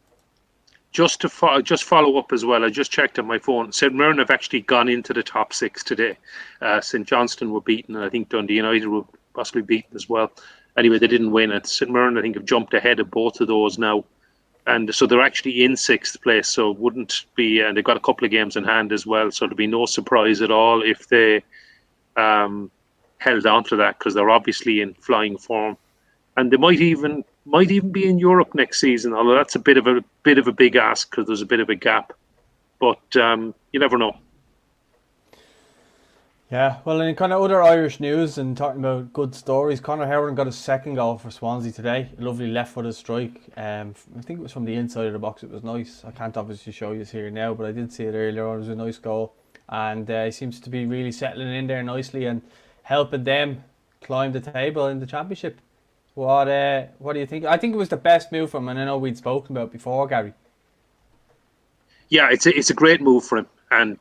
Just to follow up as well, I just checked on my phone. St Mirren have actually gone into the top 6 today. St Johnstone were beaten, and I think Dundee United were possibly beaten as well. Anyway, they didn't win it. St Mirren, I think, have jumped ahead of both of those now. And so they're actually in 6th place, so it wouldn't be... And they've got a couple of games in hand as well, so there'd be no surprise at all if they held on to that, because they're obviously in flying form. And they might even be in Europe next season, although that's a bit of a big ask because there's a bit of a gap. But you never know. Yeah, well, in kind of other Irish news and talking about good stories, Conor Hourihane got his second goal for Swansea today. A lovely left-footed strike. I think it was from the inside of the box. It was nice. I can't obviously show you here now, but I did see it earlier on. It was a nice goal. And he seems to be really settling in there nicely and helping them climb the table in the Championship. What do you think? I think it was the best move for him, and I know we'd spoken about it before, Gary. Yeah, it's a great move for him, and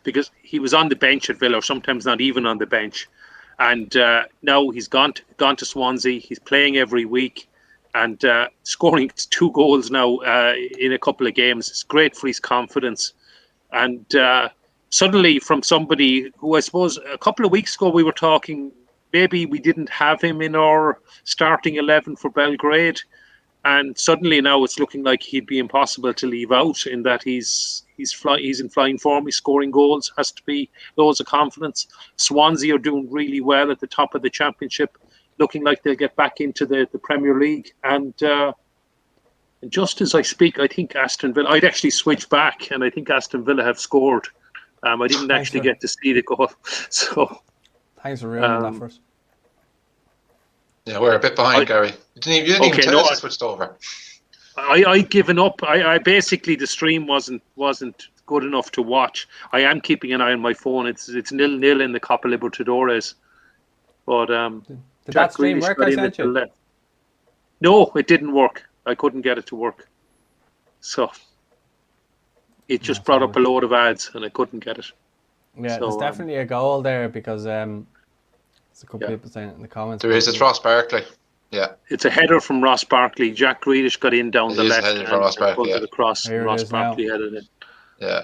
because he was on the bench at Villa, or sometimes not even on the bench, and now he's gone to Swansea. He's playing every week and scoring 2 goals now in a couple of games. It's great for his confidence, and suddenly from somebody who I suppose a couple of weeks ago we were talking maybe we didn't have him in our starting 11 for Belgrade, and suddenly now it's looking like he'd be impossible to leave out. In that he's in flying form, he's scoring goals, has to be loads of confidence. Swansea are doing really well at the top of the Championship, looking like they'll get back into the Premier League. And just as I speak, I think Aston Villa. I'd actually switched back, and I think Aston Villa have scored. I didn't actually get to see the goal, so. Thanks for ruining that for us. Yeah, we're a bit behind, Gary. You didn't even tell us to switched over. I'd given up. I basically, the stream wasn't good enough to watch. I am keeping an eye on my phone. It's 0-0 in the Copa Libertadores. But did that stream work? I sent you. No, it didn't work. I couldn't get it to work. So it just brought up a load of ads, and I couldn't get it. Yeah, there's definitely a goal there because there's a couple of people saying it in the comments. There is. It's Ross Barkley. Yeah, it's a header from Ross Barkley. Jack Grealish got in down the left and Ross Barkley, the cross. And Ross Barkley headed it. Yeah.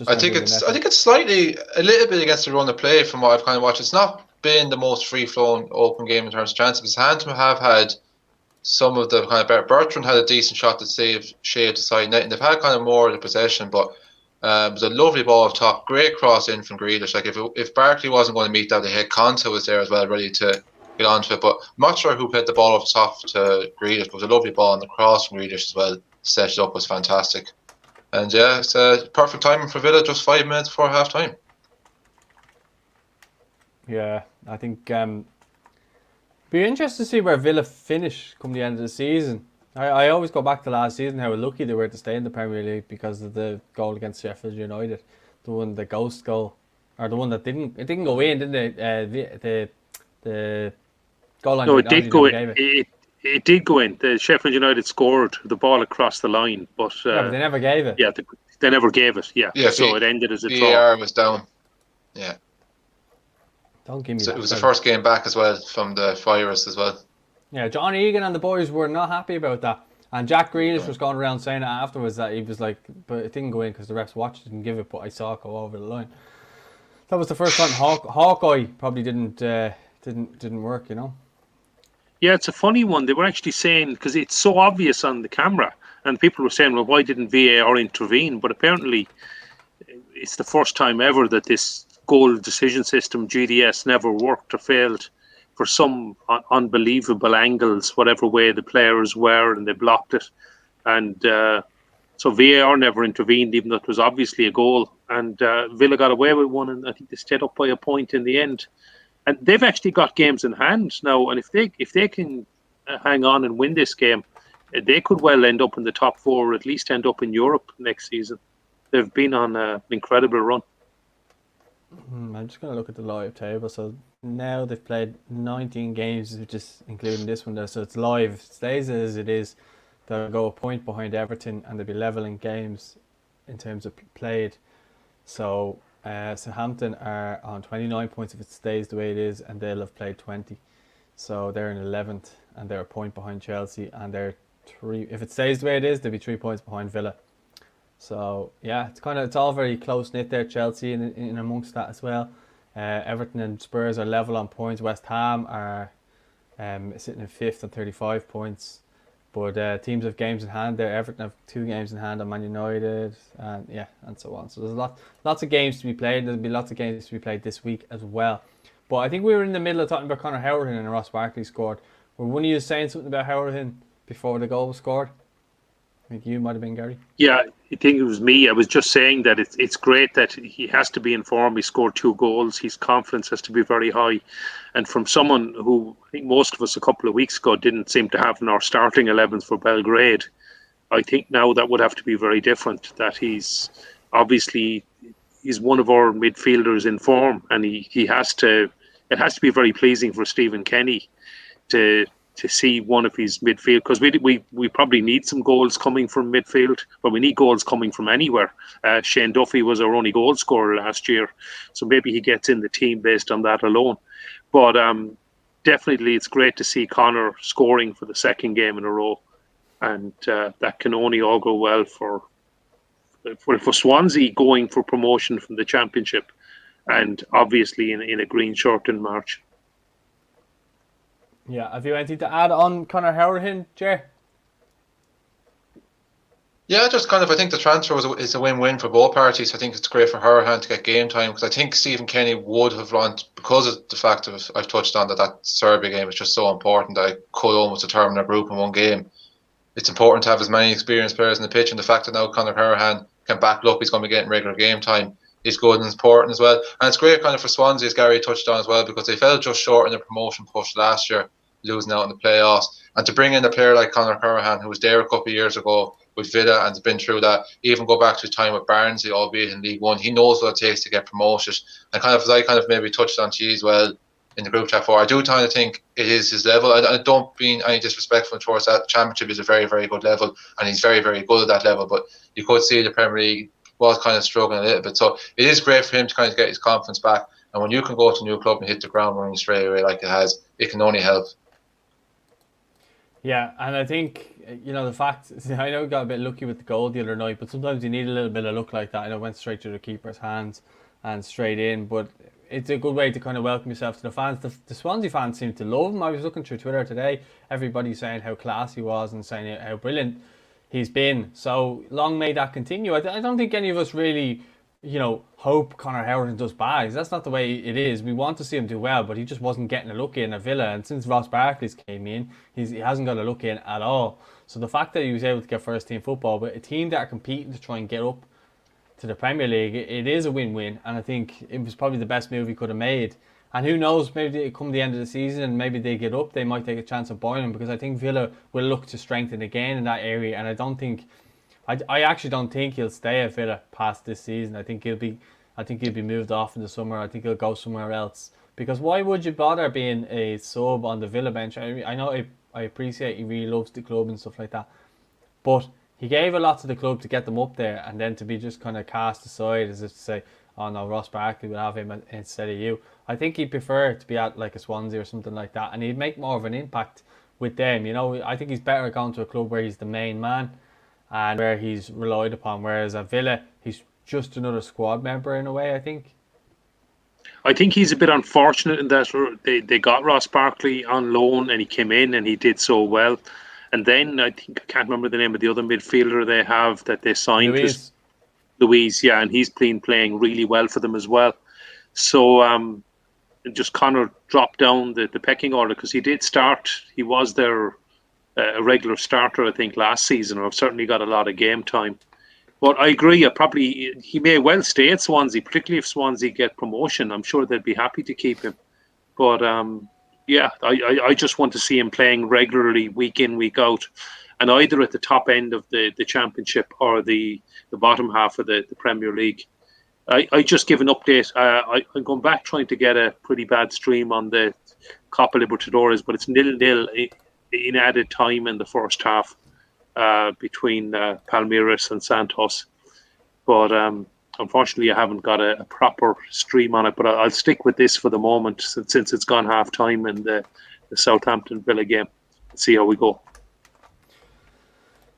I think it's slightly a little bit against the run of play from what I've kind of watched. It's not been the most free-flowing open game in terms of chances. Because Southampton have had some of the kind of Bertrand had a decent shot that saved Shea to side net, and they've had kind of more of the possession, but it was a lovely ball up top, great cross in from Grealish. Like if Barkley wasn't going to meet that, they had Conte was there as well, ready to get onto it. But I'm not sure who put the ball off the top to Grealish, but it was a lovely ball, and the cross from Grealish as well, set it up, was fantastic. And yeah, it's a perfect timing for Villa, just 5 minutes before half time. Yeah, I think be interested to see where Villa finish come the end of the season. I always go back to last season, how lucky they were to stay in the Premier League because of the goal against Sheffield United, the ghost goal, or the one that didn't go in, didn't it? The goal line. No, it did go in. It did go in. The Sheffield United scored the ball across the line, but but they never gave it. Yeah, they never gave it. Yeah, so it ended as a draw. VAR was down. Yeah. Don't give me so that. It was the first game back as well from the virus as well. Yeah, John Egan and the boys were not happy about that. And Jack Grealish was going around saying it afterwards that he was like, but it didn't go in because the refs watched it and give it, but I saw it go over the line. That was the first time Hawkeye probably didn't work, you know. Yeah, it's a funny one. They were actually saying, because it's so obvious on the camera, and people were saying, well, why didn't VAR intervene? But apparently it's the first time ever that this goal decision system, GDS, never worked or failed for some unbelievable angles, whatever way the players were, and they blocked it. And so VAR never intervened, even though it was obviously a goal. And Villa got away with one, and I think they stayed up by a point in the end. And they've actually got games in hand now, and if they can hang on and win this game, they could well end up in the top four, or at least end up in Europe next season. They've been on an incredible run. I'm just going to look at the live table. So now they've played 19 games, which is including this one there. So it's live. It stays as it is. They'll go a point behind Everton, and they'll be leveling games in terms of played. So Southampton are on 29 points if it stays the way it is, and they'll have played 20. So they're in 11th, and they're a point behind Chelsea, and they're 3. If it stays the way it is, they'll be 3 points behind Villa. So yeah, it's all very close knit there. Chelsea in amongst that as well. Everton and Spurs are level on points. West Ham are sitting in 5th on 35 points. But teams have games in hand there. Everton have 2 games in hand on Man United, and so on. So there's lots of games to be played. There'll be lots of games to be played this week as well. But I think we were in the middle of talking about Conor Hourihane, and Ross Barkley scored. Were one of you saying something about Hourihane before the goal was scored? I think you might have been, Gary. Yeah, I think it was me. I was just saying that it's great that he has to be in form. He scored 2 goals. His confidence has to be very high. And from someone who I think most of us a couple of weeks ago didn't seem to have in our starting 11s for Belgrade, I think now that would have to be very different. That he's one of our midfielders in form, and he has to. It has to be very pleasing for Stephen Kenny to see one of his midfield, because we probably need some goals coming from midfield, but we need goals coming from anywhere. Shane Duffy was our only goal scorer last year, so maybe he gets in the team based on that alone. But definitely it's great to see Conor scoring for the 2nd game in a row, and that can only all go well for Swansea going for promotion from the Championship, and obviously in a green shirt in March. Yeah, have you anything to add on Conor Hourihane, Jer? Yeah, just kind of, I think the transfer is a win-win for both parties. I think it's great for Hourihane to get game time, because I think Stephen Kenny would have run, because of the fact of I've touched on that Serbia game is just so important that it could almost determine a group in one game. It's important to have as many experienced players in the pitch, and the fact that now Conor Hourihane can back up, he's going to be getting regular game time, is good and important as well. And it's great kind of for Swansea, as Gary touched on as well, because they fell just short in the promotion push last year, losing out in the playoffs. And to bring in a player like Conor Hourihane, who was there a couple of years ago with Villa and has been through that, even go back to his time with Barnsley, albeit in League One, he knows what it takes to get promoted. And kind of, as I kind of maybe touched on to you as well in the group chat for, I do kind of think it is his level. I don't mean any disrespectful towards that. Championship is a very, very good level, and he's very, very good at that level. But you could see the Premier League was kind of struggling a little bit. So it is great for him to kind of get his confidence back. And when you can go to a new club and hit the ground running straight away like it has, it can only help. Yeah, and I think, the fact, I know we got a bit lucky with the goal the other night, but sometimes you need a little bit of luck like that. I know it went straight to the keeper's hands and straight in, but it's a good way to kind of welcome yourself to the fans. The Swansea fans seem to love him. I was looking through Twitter today, everybody saying how class he was and saying how brilliant he's been. So long may that continue. I don't think any of us really, hope Conor Hourihane does bad. That's not the way it is. We want to see him do well, but he just wasn't getting a look in at Villa. And since Ross Barkley's came in, he hasn't got a look in at all. So the fact that he was able to get first team football, but a team that are competing to try and get up to the Premier League, it is a win-win. And I think it was probably the best move he could have made. And who knows, maybe come the end of the season and maybe they get up, they might take a chance of buying him, because I think Villa will look to strengthen again in that area. And I actually don't think he'll stay at Villa past this season. I think he'll be moved off in the summer. I think he'll go somewhere else. Because why would you bother being a sub on the Villa bench? I know I appreciate he really loves the club and stuff like that, but he gave a lot to the club to get them up there, and then to be just kind of cast aside as if to say, oh no, Ross Barkley will have him instead of you. I think he'd prefer to be at like a Swansea or something like that, and he'd make more of an impact with them. I think he's better going to a club where he's the main man and where he's relied upon, whereas at Villa he's just another squad member in a way, I think. I think he's a bit unfortunate in that they got Ross Barkley on loan and he came in and he did so well. And then I can't remember the name of the other midfielder they have that they signed. Louise, yeah, and he's been playing really well for them as well. So just Conor dropped down the pecking order, because he did start. He was their a regular starter, I think, last season, or certainly got a lot of game time. But I agree, he may well stay at Swansea, particularly if Swansea get promotion. I'm sure they'd be happy to keep him. But I just want to see him playing regularly, week in, week out, and either at the top end of the Championship or the bottom half of the Premier League. I just give an update. I'm going back trying to get a pretty bad stream on the Copa Libertadores, but it's 0-0 in added time in the first half. Between Palmeiras and Santos, but unfortunately I haven't got a proper stream on it, but I'll stick with this for the moment since it's gone half time in the Southampton Villa game. Let's see how we go.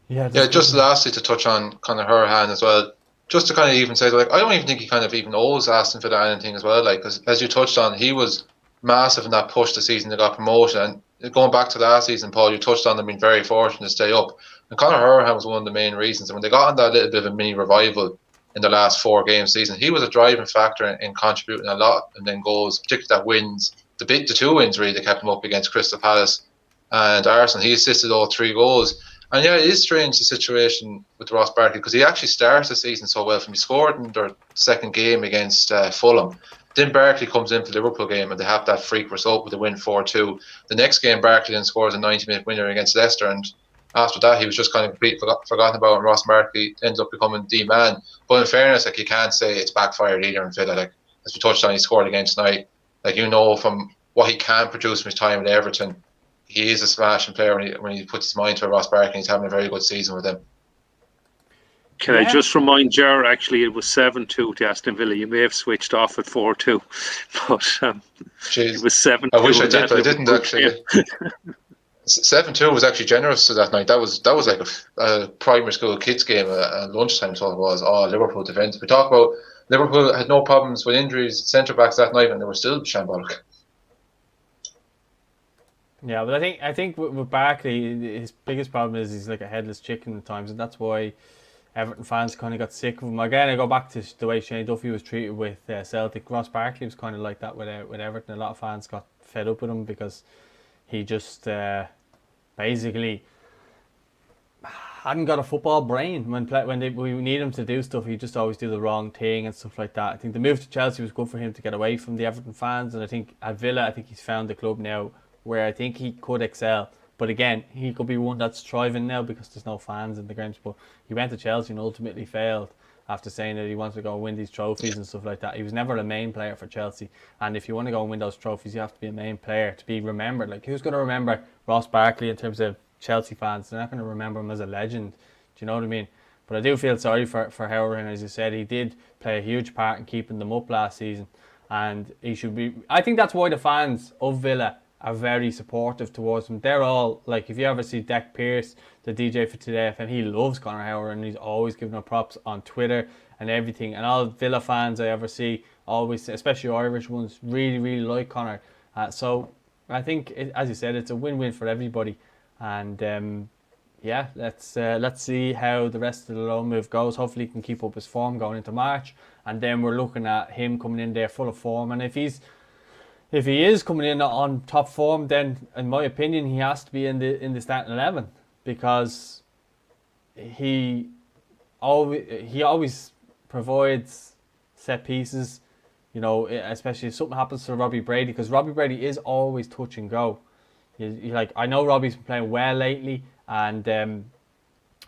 Yeah, just lastly to touch on Conor Hourihane as well, just to kind of even say, like, I don't even think he kind of even owes Aston for that anything as well, like, because as you touched on, he was massive in that push the season they got promotion. And going back to last season, Paul, you touched on them being very fortunate to stay up. And Conor Hourihane was one of the main reasons. And when they got on that little bit of a mini revival in the last 4 game season, he was a driving factor in contributing a lot and then goals, particularly that wins. The 2 wins really that kept him up against Crystal Palace and Arsenal. He assisted all 3 goals. And yeah, it is strange the situation with Ross Barkley, because he actually started the season so well. From he scored in their second game against Fulham. Then Barkley comes in for the Liverpool game and they have that freak result with the win 4-2. The next game, Barkley then scores a 90-minute winner against Leicester, and after that he was just kind of completely forgotten about, and Ross Barkley ends up becoming the man. But in fairness, like, you can't say it's backfired either in Villa. Like, as we touched on, he scored again tonight. Like, from what he can produce from his time at Everton, he is a smashing player when he puts his mind to it. Ross Barkley, he's having a very good season with him. Can I just remind Jar, actually, it was 7-2 to Aston Villa. You may have switched off at 4-2, but it was 7-2. I wish I did, but I didn't actually. 7-2 was actually generous to that night. That was like a primary school kids game at lunchtime, so it was. Liverpool defence. We talk about Liverpool had no problems with injuries, centre backs that night, and they were still shambolic. Yeah, but I think with Barkley, his biggest problem is he's like a headless chicken at times, and that's why Everton fans kind of got sick of him. Again, I go back to the way Shane Duffy was treated with Celtic. Ross Barkley was kind of like that with Everton. A lot of fans got fed up with him because he just basically hadn't got a football brain. We need him to do stuff, he just always do the wrong thing and stuff like that. I think the move to Chelsea was good for him to get away from the Everton fans, and I think at Villa, I think he's found the club now where I think he could excel. But again, he could be one that's thriving now because there's no fans in the grounds. But he went to Chelsea and ultimately failed after saying that he wanted to go win these trophies and stuff like that. He was never a main player for Chelsea. And if you want to go and win those trophies, you have to be a main player to be remembered. Like, who's going to remember Ross Barkley in terms of Chelsea fans? They're not going to remember him as a legend. Do you know what I mean? But I do feel sorry for Hourihane. As you said, he did play a huge part in keeping them up last season. And he should be... I think that's why the fans of Villa are very supportive towards him. They're all, like, if you ever see Deck Pearce, the DJ for Today FM, he loves Conor Hourihane and he's always giving him props on Twitter and everything. And all Villa fans I ever see, always, especially Irish ones, really, really like Conor. So I think, as you said, it's a win-win for everybody. And yeah, let's see how the rest of the loan move goes. Hopefully he can keep up his form going into March. And then we're looking at him coming in there full of form. And if he is coming in on top form, then in my opinion he has to be in the starting 11, because he always provides set pieces, you know, especially if something happens to Robbie Brady, because Robbie Brady is always touch and go. Like, I know Robbie's been playing well lately, and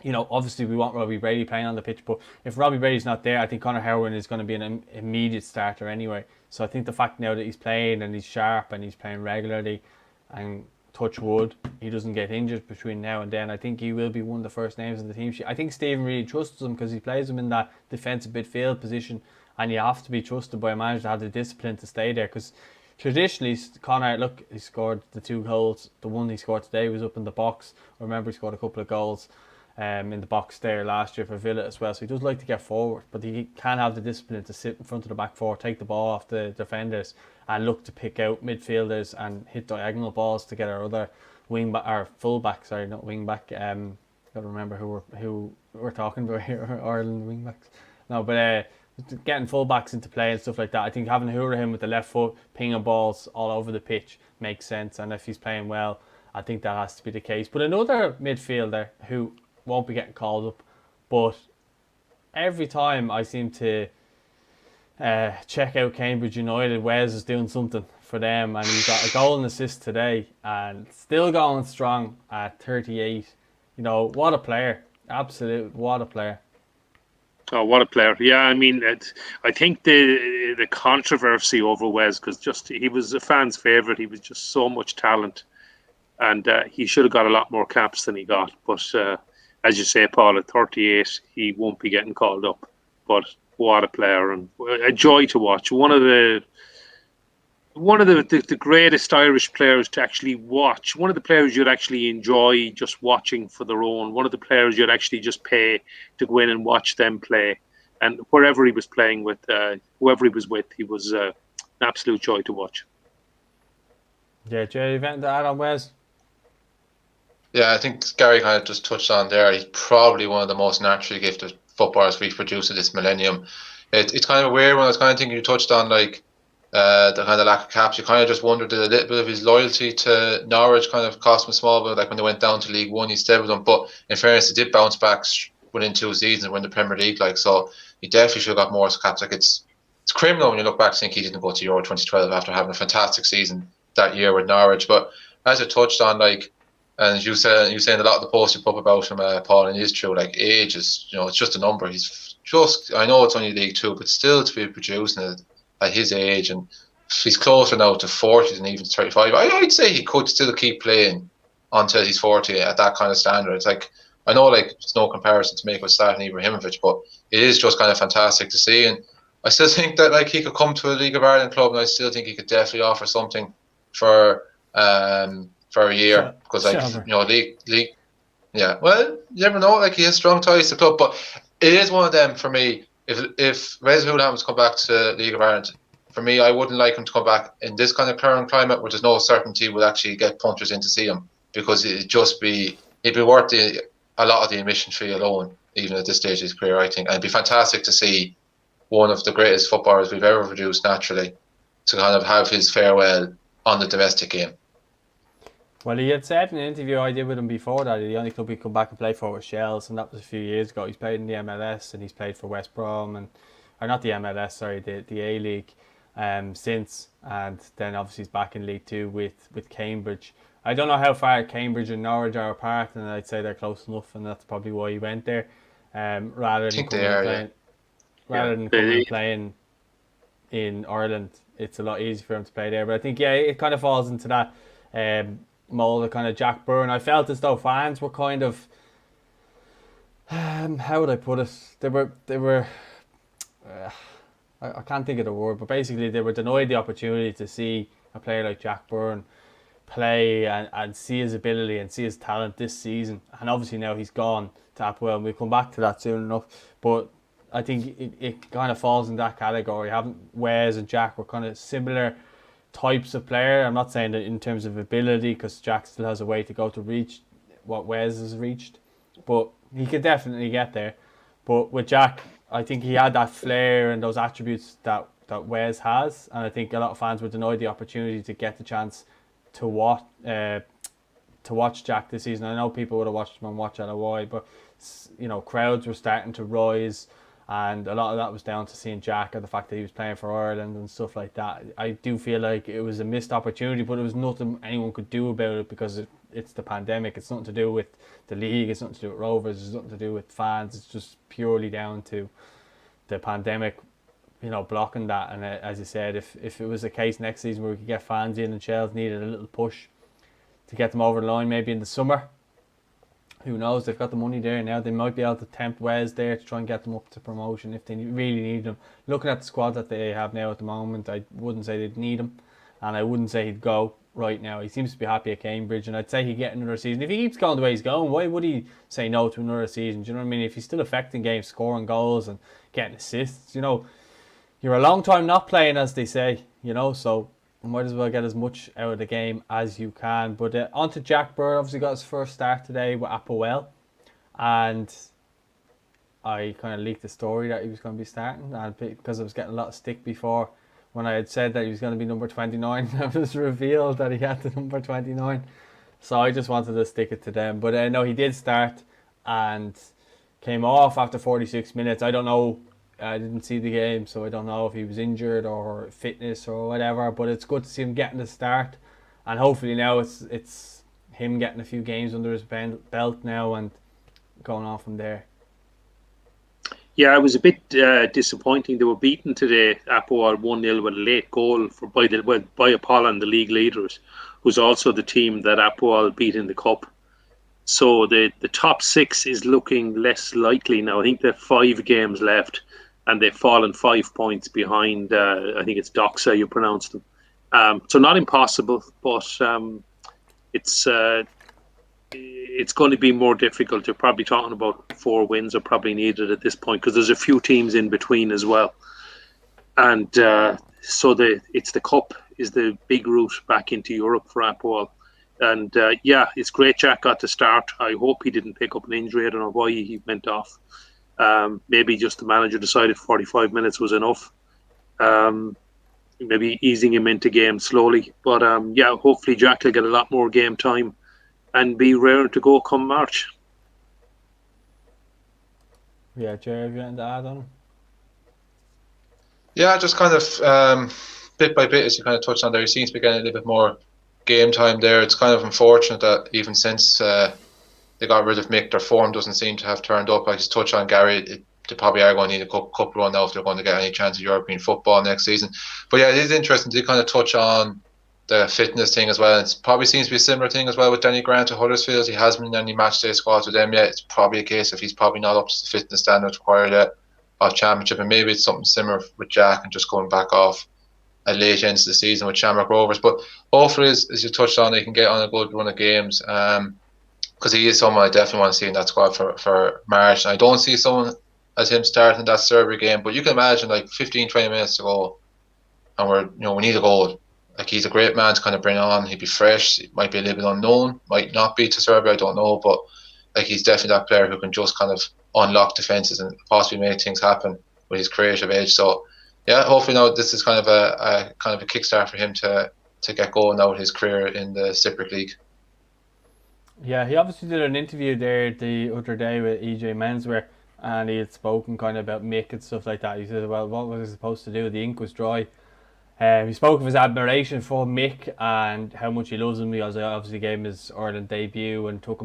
you know, obviously we want Robbie Brady playing on the pitch, but if Robbie Brady's not there, I think Conor Hourihane is going to be an immediate starter anyway. So I think the fact now that he's playing and he's sharp and he's playing regularly, and touch wood, he doesn't get injured between now and then, I think he will be one of the first names in the team sheet. I think Stephen really trusts him because he plays him in that defensive midfield position, and you have to be trusted by a manager to have the discipline to stay there, because traditionally Conor, look, he scored the 2 goals. The one he scored today was up in the box. I remember he scored a couple of goals in the box there last year for Villa as well. So he does like to get forward, but he can have the discipline to sit in front of the back four, take the ball off the defenders, and look to pick out midfielders and hit diagonal balls to get our other full back. Sorry, not wing back. Got to remember who we're talking about here. Ireland wing backs. No, but getting full backs into play and stuff like that. I think having Hourihane with the left foot pinging balls all over the pitch makes sense, and if he's playing well, I think that has to be the case. But another midfielder who won't be getting called up, but every time I seem to check out Cambridge United, Wes is doing something for them, and he got a goal and assist today, and still going strong at 38. You know, what a player. What a player. Oh, what a player. Yeah, I mean, I think the controversy over Wes, because just he was a fan's favourite. He was just so much talent, and he should have got a lot more caps than he got. But as you say, Paul, at 38, he won't be getting called up. But what a player, and a joy to watch. One of the greatest Irish players to actually watch. One of the players you'd actually enjoy just watching for their own. One of the players you'd actually just pay to go in and watch them play. And wherever he was playing with, whoever he was with, he was an absolute joy to watch. Yeah, Jay, you want to add on Wes? Yeah, I think Gary kind of just touched on there. He's probably one of the most naturally gifted footballers we've produced in this millennium. It's kind of a weird one. I was kind of thinking you touched on, like, the kind of lack of caps. You kind of just wondered, did a little bit of his loyalty to Norwich kind of cost him a small bit, like when they went down to League One, he stayed with them. But in fairness, they did bounce back within 2 seasons and win the Premier League. Like, so he definitely should have got more caps. Like, it's criminal when you look back to think he didn't go to Euro 2012 after having a fantastic season that year with Norwich. But as I touched on, like, and you saying a lot of the posts you put up about him, Paul, and it is true. Like, age is, you know, it's just a number. He's just, I know it's only League Two, but still to be producing it at his age, and he's closer now to 40 than even 35. I'd say he could still keep playing until he's 40 at that kind of standard. It's like, I know, like, there's no comparison to make with Zlatan Ibrahimovic, but it is just kind of fantastic to see. And I still think that, like, he could come to a League of Ireland club, and I still think he could definitely offer something for a year, because, like, you know, league, yeah. Well, you never know. Like, he has strong ties to the club, but it is one of them for me. If Wes Hoolahan was to come back to League of Ireland for me, I wouldn't like him to come back in this kind of current climate where there's no certainty we'll actually get punters in to see him, because he'd be worth a lot of the admission fee alone, even at this stage of his career, I think. And it'd be fantastic to see one of the greatest footballers we've ever produced naturally to kind of have his farewell on the domestic game. Well, he had said in an interview I did with him before that the only club he'd come back and play for was Shells, and that was a few years ago. He's played in the MLS and he's played for West Brom, or not the MLS, sorry, the A-League since, and then obviously he's back in League 2 with Cambridge. I don't know how far Cambridge and Norwich are apart, and I'd say they're close enough, and that's probably why he went there, rather than coming and playing in Ireland. It's a lot easier for him to play there. But I think, it kind of falls into that mould of kind of Jack Byrne. I felt as though fans were kind of, how would I put it? They were. I can't think of the word, but basically they were denied the opportunity to see a player like Jack Byrne play and see his ability and see his talent this season. And obviously now he's gone to Applewell, and we'll come back to that soon enough. But I think it kind of falls in that category. Wes and Jack were kind of similar types of player. I'm not saying that in terms of ability, because Jack still has a way to go to reach what Wes has reached, but he could definitely get there. But with Jack, I think he had that flair and those attributes that Wes has, and I think a lot of fans were denied the opportunity to get the chance to watch Jack this season. I know people would have watched him on Watch LOI, but crowds were starting to rise, and a lot of that was down to seeing Jack and the fact that he was playing for Ireland and stuff like that. I do feel like it was a missed opportunity, but it was nothing anyone could do about it, because it's the pandemic. It's nothing to do with the league, it's nothing to do with Rovers, it's nothing to do with fans. It's just purely down to the pandemic, blocking that. And as you said, if it was a case next season where we could get fans in and Shells needed a little push to get them over the line, maybe in the summer, who knows? They've got the money there now. They might be able to tempt Wes there to try and get them up to promotion if they really need them. Looking at the squad that they have now at the moment, I wouldn't say they'd need him, and I wouldn't say he'd go right now. He seems to be happy at Cambridge, and I'd say he'd get another season. If he keeps going the way he's going, why would he say no to another season? Do you know what I mean? If he's still affecting games, scoring goals and getting assists, you're a long time not playing, as they say, so you might as well get as much out of the game as you can. But on to Jack Byrne. Obviously got his first start today with Applewell, and I kind of leaked the story that he was going to be starting, and because I was getting a lot of stick before when I had said that he was going to be number 29, it was revealed that he had the number 29. So I just wanted to stick it to them. But no, he did start and came off after 46 minutes. I don't know. I didn't see the game, so I don't know if he was injured or fitness or whatever. But it's good to see him getting the start, and hopefully now it's him getting a few games under his belt now and going on from there. Yeah, it was a bit disappointing. They were beaten today, Applewell 1-0 with a late goal by Apollon, the league leaders, who's also the team that Applewell beat in the Cup. So the top six is looking less likely now. I think they have 5 games left, and they've fallen 5 points behind, I think it's Doxa, you pronounced them. So not impossible, but it's going to be more difficult. You're probably talking about 4 wins are probably needed at this point, because there's a few teams in between as well. And so it's the Cup is the big route back into Europe for Applewell. And it's great Jack got to start. I hope he didn't pick up an injury. I don't know why he went off. Maybe just the manager decided 45 minutes was enough. Maybe easing him into game slowly. But hopefully Jack will get a lot more game time and be raring to go come March. Yeah, Jerry, have you anything to add on? Yeah, just kind of bit by bit, as you kind of touched on there, he seems to be getting a little bit more game time there. It's kind of unfortunate that even since they got rid of Mick, their form doesn't seem to have turned up. Like you touched on, Gary, they probably are going to need a cup run now if they're going to get any chance of European football next season. But yeah, it is interesting to kind of touch on the fitness thing as well. It probably seems to be a similar thing as well with Danny Grant at Huddersfield. He hasn't been in any match day squads with them yet. It's probably a case of he's probably not up to the fitness standards required yet of Championship, and maybe it's something similar with Jack and just going back off at late into the season with Shamrock Rovers. But hopefully, as you touched on, he can get on a good run of games, because he is someone I definitely want to see in that squad for March. And I don't see someone as him starting that Serbia game, but you can imagine like 15-20 minutes to go, and we need a goal. Like, he's a great man to kind of bring on. He'd be fresh. He might be a little bit unknown, might not be to Serbia, I don't know, but like, he's definitely that player who can just kind of unlock defenses and possibly make things happen with his creative edge. So yeah, hopefully now this is kind of a kickstart for him to get going now with his career in the Cypriot League. Yeah, he obviously did an interview there the other day with EJ Menswear, and he had spoken kind of about Mick and stuff like that. He said, well, what was he supposed to do? The ink was dry. He spoke of his admiration for Mick and how much he loves him, because I obviously gave him his Ireland debut and took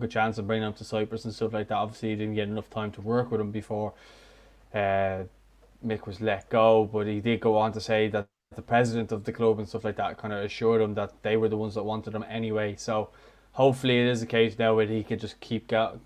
a chance of bringing him to Cyprus and stuff like that. Obviously, he didn't get enough time to work with him before Mick was let go, but he did go on to say that the president of the club and stuff like that kind of assured him that they were the ones that wanted him anyway. So hopefully it is a case now where he can just keep going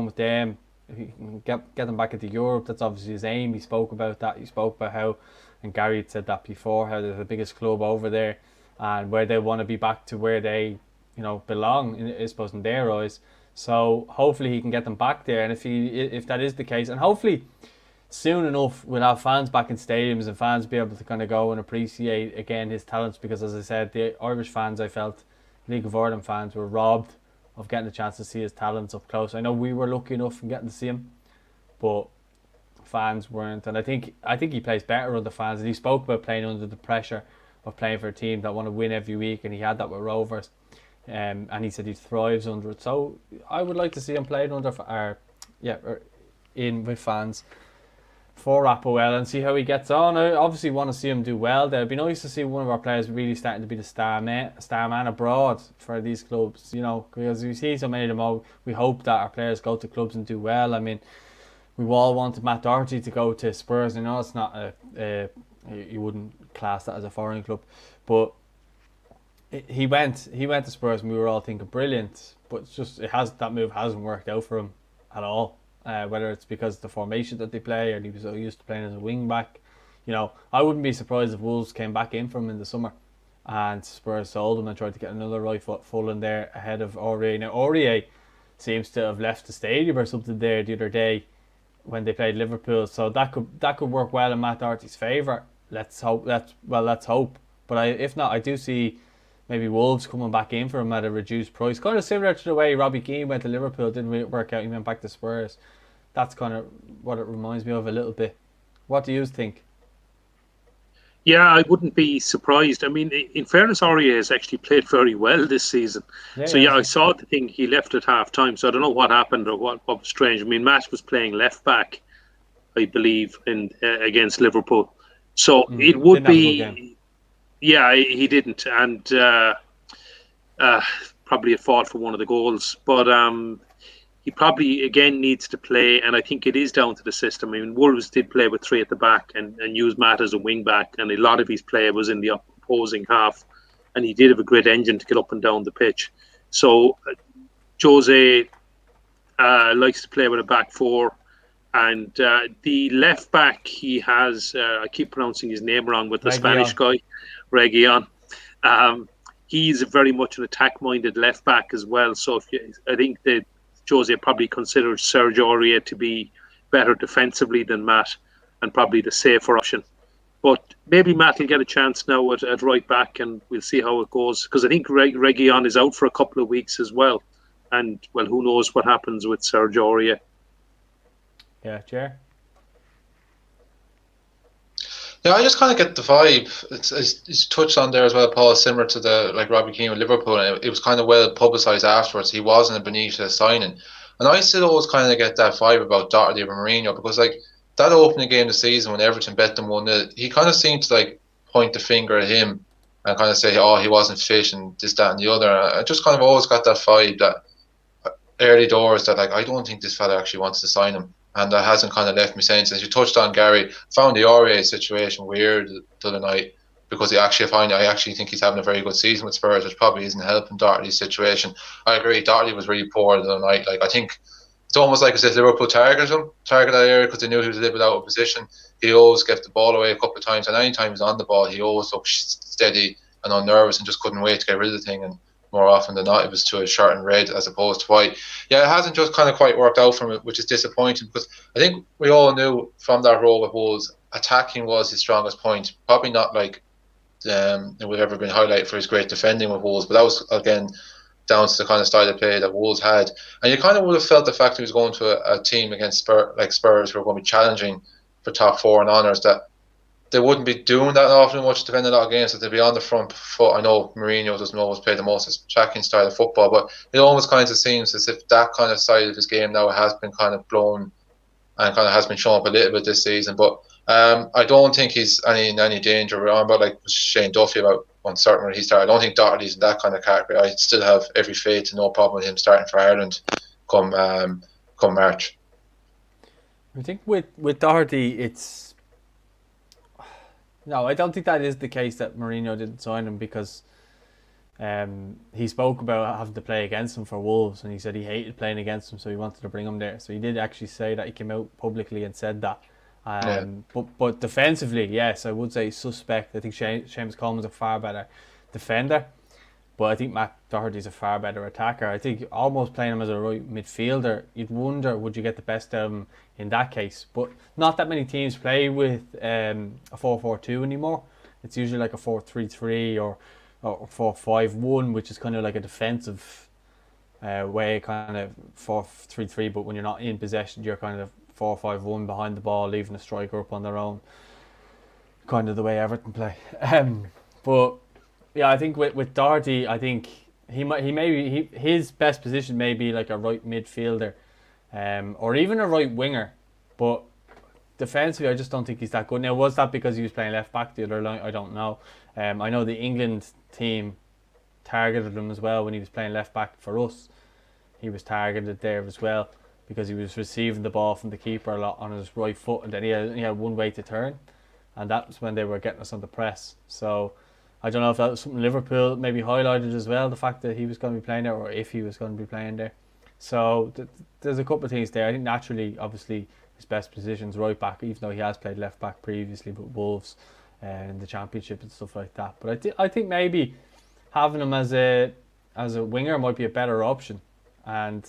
with them. If he can get them back into Europe, that's obviously his aim. He spoke about that. He spoke about how, and Gary had said that before, how they're the biggest club over there and where they want to be back to where they belong, I suppose, in their eyes. So hopefully he can get them back there, and if that is the case, and hopefully soon enough we'll have fans back in stadiums and fans be able to kind of go and appreciate again his talents, because as I said, the Irish fans, I felt League of Ireland fans, were robbed of getting a chance to see his talents up close. I know we were lucky enough in getting to see him, but fans weren't, and I think he plays better under fans, and he spoke about playing under the pressure of playing for a team that want to win every week, and he had that with Rovers, and he said he thrives under it. So I would like to see him playing with fans for Raphael and see how he gets on. I obviously want to see him do well there. It'd be nice to see one of our players really starting to be the star man abroad for these clubs, because we see so many of them. We hope that our players go to clubs and do well. I mean, we all wanted Matt Doherty to go to Spurs. I know it's not you wouldn't class that as a foreign club, but he went to Spurs and we were all thinking brilliant, but it's just that move hasn't worked out for him at all. Whether it's because of the formation that they play, and he was so used to playing as a wing back. I wouldn't be surprised if Wolves came back in for him in the summer and Spurs sold him and tried to get another right foot full in there ahead of Aurier. Now Aurier seems to have left the stadium or something there the other day when they played Liverpool, so that could work well in Matt Doherty's favour. Let's hope. But if not, I do see maybe Wolves coming back in for him at a reduced price, kind of similar to the way Robbie Keane went to Liverpool. Didn't really work out. He went back to Spurs. That's kind of what it reminds me of a little bit. What do you think? Yeah, I wouldn't be surprised. I mean, in fairness, Aurier has actually played very well this season. I saw the thing, he left at half time, so I don't know what happened or what was strange. I mean, Matt was playing left back, I believe, against Liverpool. So it would be... Yeah, he didn't, and probably at fault for one of the goals. But he probably, again, needs to play, and I think it is down to the system. I mean, Wolves did play with three at the back and use Matt as a wing-back, and a lot of his play was in the opposing half, and he did have a great engine to get up and down the pitch. So Jose likes to play with a back four, and the left-back he has, I keep pronouncing his name wrong with the Spanish guy, Reguilon. He's very much an attack-minded left-back as well, so I think that Jose probably considers Serge Aurier to be better defensively than Matt, and probably the safer option. But maybe Matt will get a chance now at right back, and we'll see how it goes. Because I think Reguilon is out for a couple of weeks as well. And, well, who knows what happens with Serge Aurier. Yeah, Jer? Yeah, I just kind of get the vibe. It's touched on there as well, Paul, similar to the Robbie Keane with Liverpool. And it was kind of well publicised afterwards. He wasn't a Benitez signing. And I still always kind of get that vibe about Doherty and Mourinho, because that opening game of the season when Everton bet them 1-0, he kind of seemed to point the finger at him and kind of say, oh, he wasn't fit and this, that and the other. And I just kind of always got that vibe that early doors that I don't think this fella actually wants to sign him. And that hasn't kind of left me since. As you touched on, Gary, found the Aurier situation weird the other night, because I actually think he's having a very good season with Spurs, which probably isn't helping Doherty's situation. I agree, Doherty was really poor the other night. I think it's almost like as if Liverpool targeted that area because they knew he was a little bit out of position. He always gave the ball away a couple of times, and any time he was on the ball, he always looked steady and unnervous and just couldn't wait to get rid of the thing. And more often than not, it was to a shirt in red as opposed to white. Yeah, it hasn't just kind of quite worked out for him, which is disappointing, because I think we all knew from that role with Wolves attacking was his strongest point. Probably not like it would ever been highlighted for his great defending with Wolves, but that was again down to the kind of style of play that Wolves had. And you kind of would have felt the fact he was going to a team against Spurs who are going to be challenging for top four and honours, that they wouldn't be doing that often much, defending a lot of games, that they'd be on the front foot. I know Mourinho doesn't always play the most attacking style of football, but it almost kind of seems as if that kind of side of his game now has been kind of blown and kind of has been shown up a little bit this season. But I don't think he's in any danger. We're on about like Shane Duffy about uncertain when he started. I don't think Doherty's in that kind of category. I still have every faith and no problem with him starting for Ireland come March. I think with Doherty, it's no. I don't think that is the case that Mourinho didn't sign him, because he spoke about having to play against him for Wolves, and he said he hated playing against him, so he wanted to bring him there. So he did actually say that. He came out publicly and said that. But defensively, yes, I would say suspect. I think Seamus Coleman's a far better defender, but I think Matt Doherty's a far better attacker. I think almost playing him as a right midfielder, you'd wonder, would you get the best out of him in that case? But not that many teams play with a 4-4-2 anymore. It's usually like a 4-3-3 or 4-5-1, which is kind of like a defensive way, kind of 4-3-3, but when you're not in possession, you're kind of 4-5-1 behind the ball, leaving a striker up on their own, kind of the way Everton play. But yeah, I think with Doherty, I think his best position may be like a right midfielder, or even a right winger. But defensively, I just don't think he's that good. Now, was that because he was playing left back the other line? I don't know. I know the England team targeted him as well when he was playing left back for us. He was targeted there as well, because he was receiving the ball from the keeper a lot on his right foot, and then he had one way to turn, and that was when they were getting us on the press. So I don't know if that was something Liverpool maybe highlighted as well, the fact that he was going to be playing there, or if he was going to be playing there. So there's a couple of things there. I think naturally, obviously, his best position's right back, even though he has played left back previously with Wolves in the Championship and stuff like that. But I think maybe having him as a winger might be a better option. And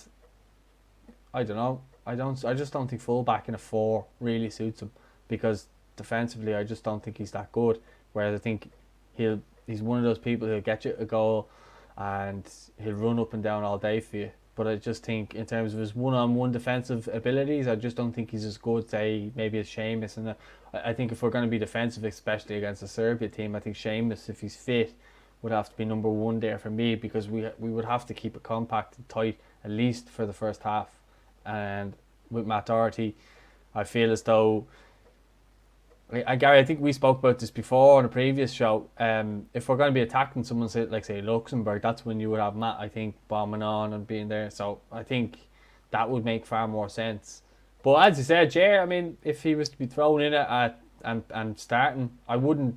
I don't know. I just don't think fullback in a 4 really suits him, because defensively I just don't think he's that good. Whereas I think he's one of those people who'll get you a goal and he'll run up and down all day for you. But I just think in terms of his one-on-one defensive abilities, I just don't think he's as good, say, maybe as Seamus. And I think if we're going to be defensive, especially against the Serbia team, I think Seamus, if he's fit, would have to be number 1 there for me, because we would have to keep it compact and tight, at least for the first half. And with Matt Doherty, I feel as though, Gary, I think we spoke about this before on a previous show. If we're going to be attacking someone, say Luxembourg, that's when you would have Matt, I think, bombing on and being there. So I think that would make far more sense. But as you said, Jay, I mean, if he was to be thrown in it and starting, I wouldn't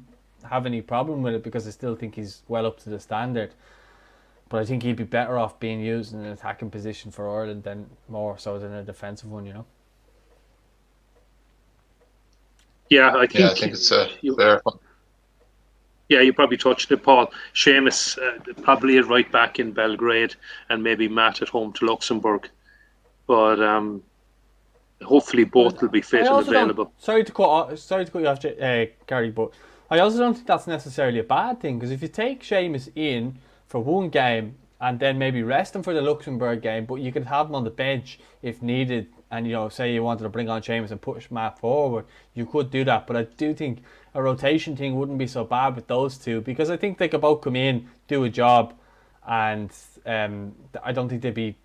have any problem with it, because I still think he's well up to the standard. But I think he'd be better off being used in an attacking position for Ireland than more so than a defensive one, you know. Yeah, I think it's fair. Yeah, you probably touched it, Paul. Seamus probably at right back in Belgrade, and maybe Matt at home to Luxembourg. But hopefully both will be fit and available. Sorry to cut you off, Gary, but I also don't think that's necessarily a bad thing, because if you take Seamus in for one game and then maybe rest him for the Luxembourg game, but you could have him on the bench if needed, and say you wanted to bring on Seamus and push Matt forward, you could do that. But I do think a rotation thing wouldn't be so bad with those two, because I think they could both come in, do a job, and I don't think they'd be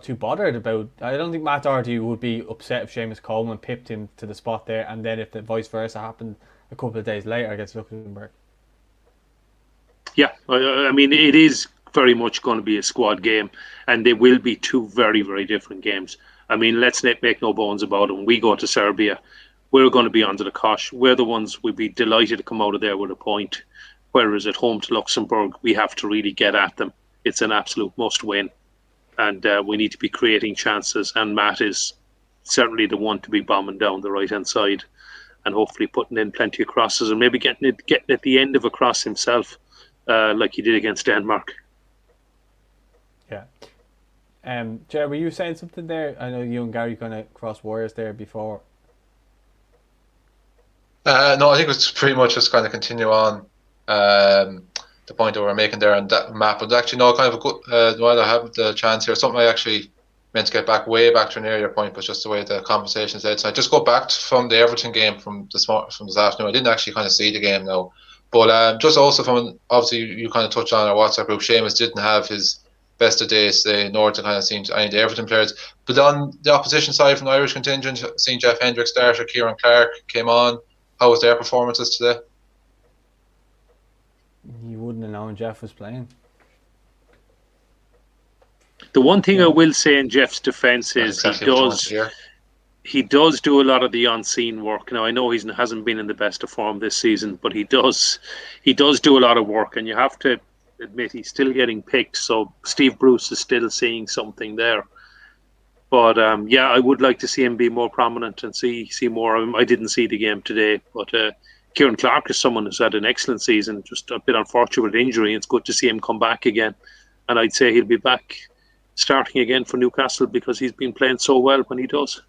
too bothered about. I don't think Matt Doherty would be upset if Seamus Coleman pipped him to the spot there, and then if the vice versa happened a couple of days later against Luxembourg. Yeah, I mean, it is very much going to be a squad game, and they will be 2 very, very different games. I mean, let's make no bones about it. When we go to Serbia, we're going to be under the cosh. We're the ones we'd be delighted to come out of there with a point. Whereas at home to Luxembourg, we have to really get at them. It's an absolute must-win, and we need to be creating chances. And Matt is certainly the one to be bombing down the right-hand side, and hopefully putting in plenty of crosses, and maybe getting at the end of a cross himself, like he did against Denmark. Yeah. Jay, were you saying something there? I know you and Gary kind of crossed wires there before. No, I think it's pretty much just kind of continue on the point that we're making there on that map. But actually, no, kind of a good. While I have the chance here, something I actually meant to get way back to an earlier point, but just the way the conversation said. So I just go back from the Everton game from this afternoon. I didn't actually kind of see the game now, but just also from obviously you kind of touched on our WhatsApp group. Seamus didn't have his best of days today, nor to kind of seem any of the Everton players. But on the opposition side from the Irish contingent, seeing Jeff Hendrick started, Kieran Clark came on. How was their performances today? You wouldn't have known Jeff was playing. The one thing I will say in Jeff's defence is he does do a lot of the unseen work. Now I know he hasn't been in the best of form this season, but he does do a lot of work, and you have to admit he's still getting picked. So Steve Bruce is still seeing something there. But yeah, I would like to see him be more prominent and see more of him. I didn't see the game today, but Kieran Clark is someone who's had an excellent season. Just a bit unfortunate with injury. It's good to see him come back again, and I'd say he'll be back starting again for Newcastle because he's been playing so well when he does.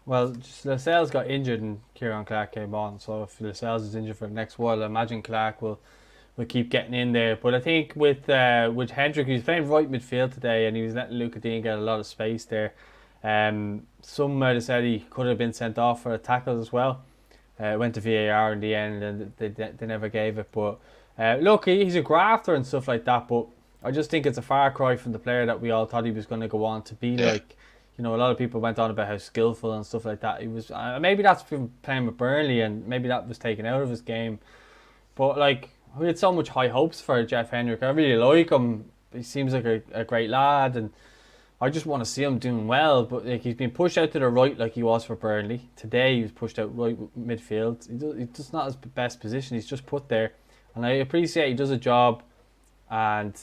Well, Lascelles got injured and Kieran Clark came on. So if Lascelles is injured for the next while, I imagine Clark will keep getting in there. But I think with Hendrick, he was playing right midfield today and he was letting Luca Dean get a lot of space there. Some might have said he could have been sent off for a tackle as well. Went to VAR in the end and they never gave it. But look, he's a grafter and stuff like that. But I just think it's a far cry from the player that we all thought he was going to go on to be like. You know, a lot of people went on about how skillful and stuff like that. He was maybe that's from playing with Burnley and maybe that was taken out of his game. But like, we had so much high hopes for Jeff Hendrick. I really like him. He seems like a great lad, and I just want to see him doing well. But like, he's been pushed out to the right like he was for Burnley. Today he was pushed out right midfield. He's just not his best position. He's just put there, and I appreciate he does a job, and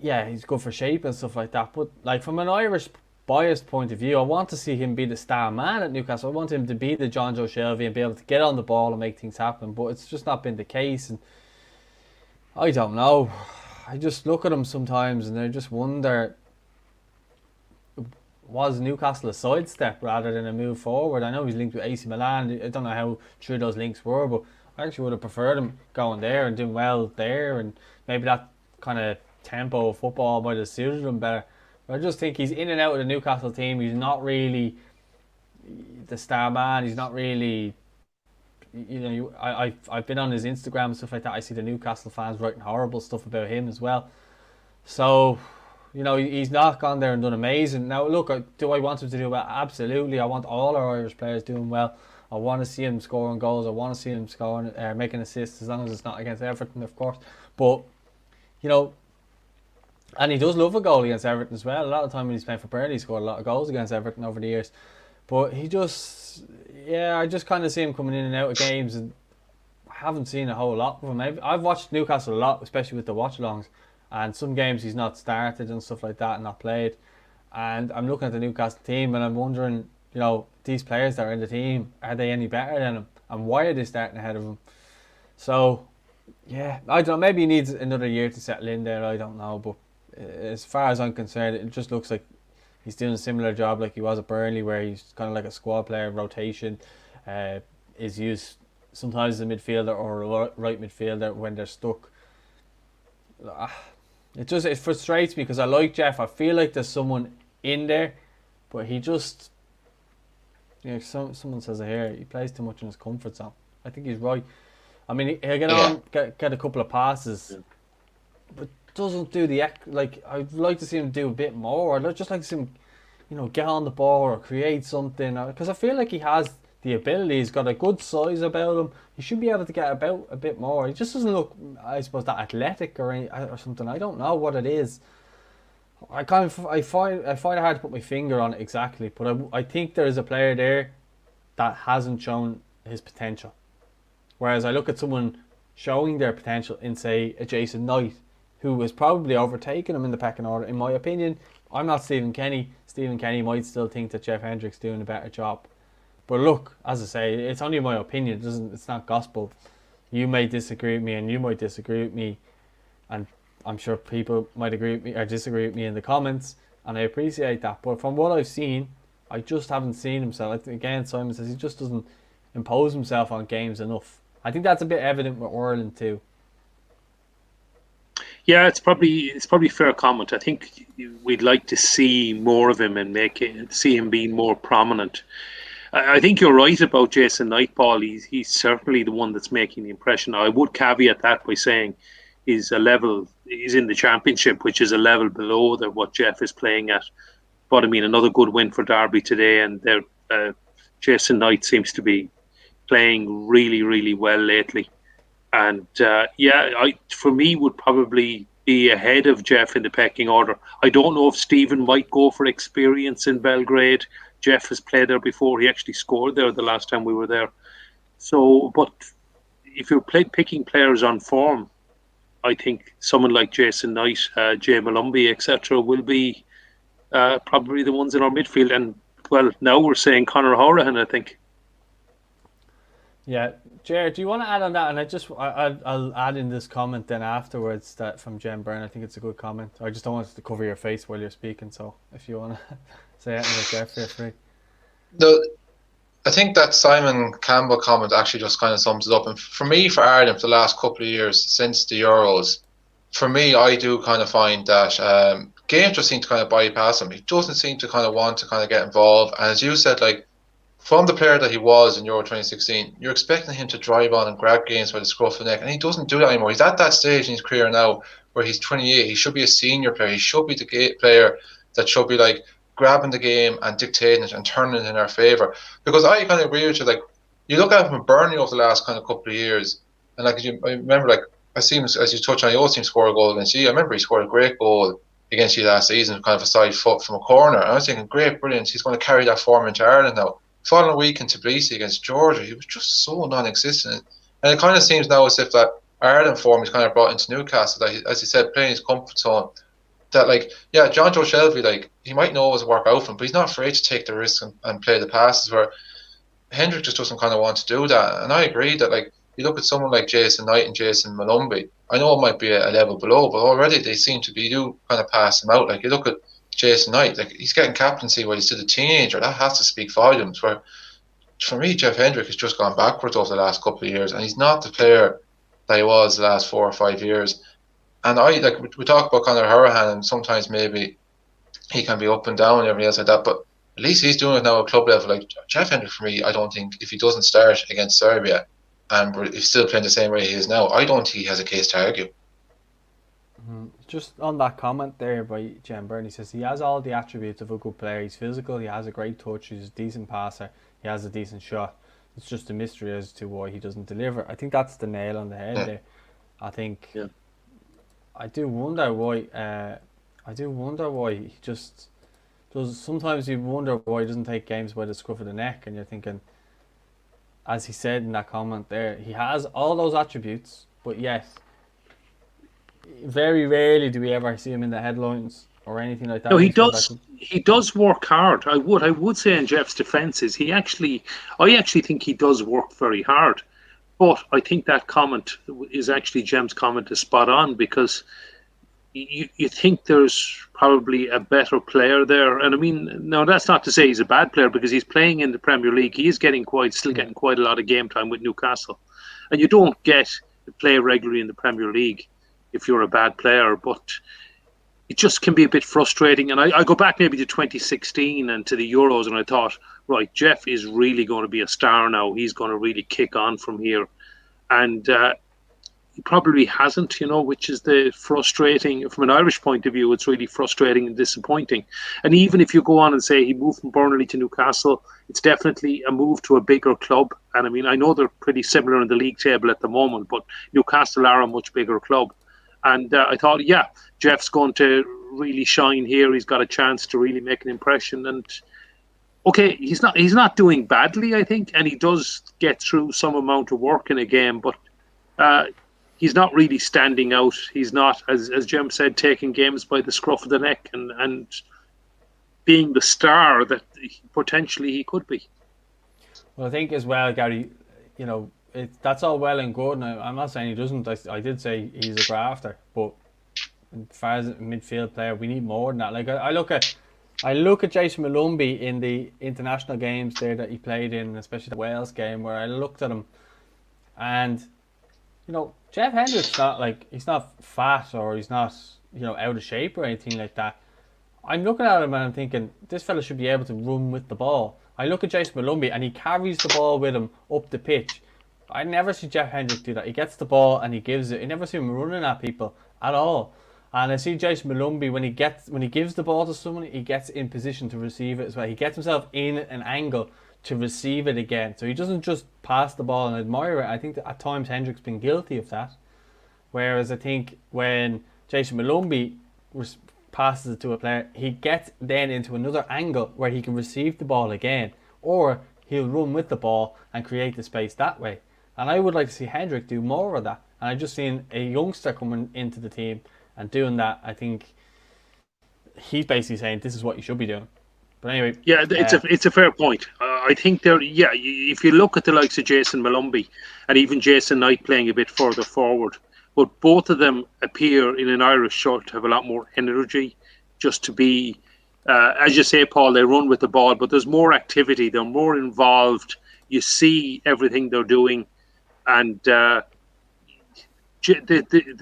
yeah, he's good for shape and stuff like that. But like from an Irish biased point of view, I want to see him be the star man at Newcastle. I want him to be the John Joe Shelby and be able to get on the ball and make things happen. But it's just not been the case. And I don't know. I just look at him sometimes and I just wonder, was Newcastle a sidestep rather than a move forward? I know he's linked with AC Milan. I don't know how true those links were, but I actually would have preferred him going there and doing well there. And maybe that kind of tempo of football might have suited him better. But I just think he's in and out of the Newcastle team. He's not really the star man. He's not really, you know, I've been on his Instagram and stuff like that. I see the Newcastle fans writing horrible stuff about him as well. So, you know, he's not gone there and done amazing. Now, look, do I want him to do well? Absolutely. I want all our Irish players doing well. I want to see him scoring goals. I want to see him scoring, making assists, as long as it's not against Everton, of course. But, you know, and he does love a goal against Everton as well. A lot of time when he's playing for Burnley, he scored a lot of goals against Everton over the years. But he just, I just kind of see him coming in and out of games, and I haven't seen a whole lot of him. I've watched Newcastle a lot, especially with the watch-alongs, and some games he's not started and stuff like that and not played. And I'm looking at the Newcastle team and I'm wondering, you know, these players that are in the team, are they any better than him? And why are they starting ahead of him? So, yeah, I don't know. Maybe he needs another year to settle in there. I don't know, but as far as I'm concerned, it just looks like he's doing a similar job like he was at Burnley, where he's kind of like a squad player, rotation, is used sometimes as a midfielder or a right midfielder when they're stuck. It frustrates me because I like Jeff. I feel like there's someone in there, but he just, you know, someone says it here, he plays too much in his comfort zone. I think he's right. I mean, he'll get on, get a couple of passes, but doesn't do the like. I'd like to see him do a bit more. I'd just like to see him, you know, get on the ball or create something. Because I feel like he has the ability. He's got a good size about him. He should be able to get about a bit more. He just doesn't look, I suppose, that athletic or something. I don't know what it is. I find it hard to put my finger on it exactly. But I think there is a player there that hasn't shown his potential. Whereas I look at someone showing their potential in, say, a Jason Knight, who was probably overtaking him in the pecking order, in my opinion. I'm not Stephen Kenny. Stephen Kenny might still think that Jeff Hendrick's doing a better job. But look, as I say, it's only my opinion. It's not gospel. You may disagree with me and you might disagree with me. And I'm sure people might agree with me or disagree with me in the comments. And I appreciate that. But from what I've seen, I just haven't seen him. So again, Simon says he just doesn't impose himself on games enough. I think that's a bit evident with Ireland too. Yeah, it's probably a fair comment. I think we'd like to see more of him and see him being more prominent. I think you're right about Jason Knight, Paul. He's certainly the one that's making the impression. I would caveat that by saying he's in the championship, which is a level below what Jeff is playing at. But I mean, another good win for Derby today, and Jason Knight seems to be playing really, really well lately. And for me, would probably be ahead of Jeff in the pecking order. I don't know if Stephen might go for experience in Belgrade. Jeff has played there before. He actually scored there the last time we were there. So, but if you're picking players on form, I think someone like Jason Knight, Jay Malumbi, etc., will be probably the ones in our midfield. And, well, now we're saying Conor Hourihane, I think. Yeah, Jared, do you want to add on that? And I'll add in this comment then afterwards that from Jen Byrne. I think it's a good comment. I just don't want to cover your face while you're speaking. So if you want to say anything like that, feel free. No, I think that Simon Campbell comment actually just kind of sums it up. And for me, for Ireland, for the last couple of years since the Euros, for me, I do kind of find that games just seem to kind of bypass him. He doesn't seem to kind of want to kind of get involved. And as you said, like, from the player that he was in Euro 2016, you're expecting him to drive on and grab games by the scruff of the neck, and he doesn't do that anymore. He's at that stage in his career now where he's 28. He should be a senior player. He should be the player that should be like grabbing the game and dictating it and turning it in our favour. Because I kind of agree with you. Like, you look at him from Burnley over the last kind of couple of years, and like I remember, like, I see him, as you touched on, he always seems to score a goal against you. I remember he scored a great goal against you last season, kind of a side foot from a corner. And I was thinking, great, brilliant. He's going to carry that form into Ireland now. Following a week in Tbilisi against Georgia, he was just so non-existent. And it kind of seems now as if that Ireland form is kind of brought into Newcastle, that as he said, playing his comfort zone. That, like, yeah, John Joe Shelby, like, he might not always work out for him, but he's not afraid to take the risk and play the passes, where Hendrick just doesn't kind of want to do that. And I agree that, like, you look at someone like Jason Knight and Jason Malumbi, I know it might be a level below, but already they seem to be kind of pass him out. Like, you look at Jason Knight, like, he's getting captaincy while he's still a teenager. That has to speak volumes. Where, for me, Jeff Hendrick has just gone backwards over the last couple of years, and he's not the player that he was the last 4 or 5 years. And we talk about Conor Hourihane, and sometimes maybe he can be up and down and everything else like that, but at least he's doing it now at club level. Like, Jeff Hendrick, for me, I don't think, if he doesn't start against Serbia and he's still playing the same way he is now, I don't think he has a case to argue. Just on that comment there by Jen Byrne, he says he has all the attributes of a good player. He's physical, he has a great touch, he's a decent passer, he has a decent shot. It's just a mystery as to why he doesn't deliver. I think that's the nail on the head there. I think I do wonder why he just does. Sometimes you wonder why he doesn't take games by the scruff of the neck, and you're thinking, as he said in that comment there, he has all those attributes, but yet very rarely do we ever see him in the headlines or anything like that. No, he does. He does work hard. I would say in Jeff's defence is I actually think he does work very hard. But I think that comment is actually Jem's comment is spot on, because you think there's probably a better player there. And I mean, now that's not to say he's a bad player, because he's playing in the Premier League. He is still getting quite a lot of game time with Newcastle. And you don't get to play regularly in the Premier League if you're a bad player, but it just can be a bit frustrating. And I go back maybe to 2016 and to the Euros, and I thought, right, Jeff is really going to be a star now. He's going to really kick on from here. And he probably hasn't, which is the frustrating, from an Irish point of view, it's really frustrating and disappointing. And even if you go on and say he moved from Burnley to Newcastle, it's definitely a move to a bigger club. And I mean, I know they're pretty similar in the league table at the moment, but Newcastle are a much bigger club. And I thought, yeah, Jeff's going to really shine here. He's got a chance to really make an impression. And okay, he's not doing badly, I think, and he does get through some amount of work in a game, but he's not really standing out. He's not, as Jem said, taking games by the scruff of the neck and being the star that potentially he could be. Well, I think as well, Gary, that's all well and good, and I'm not saying he doesn't. I did say he's a grafter, but as far as a midfield player, we need more than that. Like, I look at I look at Jason Malumbi in the international games there that he played in, especially the Wales game, where I looked at him, and Jeff Hendrick's not like, he's not fat or he's not out of shape or anything like that. I'm looking at him and I'm thinking this fella should be able to run with the ball. I look at Jason Malumbi and he carries the ball with him up the pitch. I never see Jeff Hendrick do that. He gets the ball and he gives it. I never see him running at people at all. And I see Jason Malumbi when he gives the ball to someone, he gets in position to receive it as well. He gets himself in an angle to receive it again. So he doesn't just pass the ball and admire it. I think that at times Hendrick's been guilty of that. Whereas I think when Jason Malumbi passes it to a player, he gets then into another angle where he can receive the ball again, or he'll run with the ball and create the space that way. And I would like to see Hendrick do more of that. And I've just seen a youngster coming into the team and doing that. I think he's basically saying this is what you should be doing. But anyway, yeah, it's a fair point. I think if you look at the likes of Jason Malumbi and even Jason Knight playing a bit further forward, but both of them appear in an Irish shirt to have a lot more energy, just to be, as you say, Paul, they run with the ball, but there's more activity, they're more involved, you see everything they're doing, and the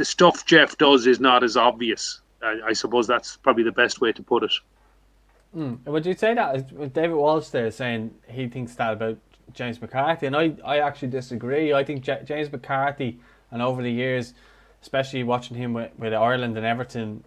stuff Jeff does is not as obvious. I suppose that's probably the best way to put it. Would you say that with David Walsh there saying he thinks that about James McCarthy? And I actually disagree. I think James McCarthy, and over the years, especially watching him with Ireland and Everton,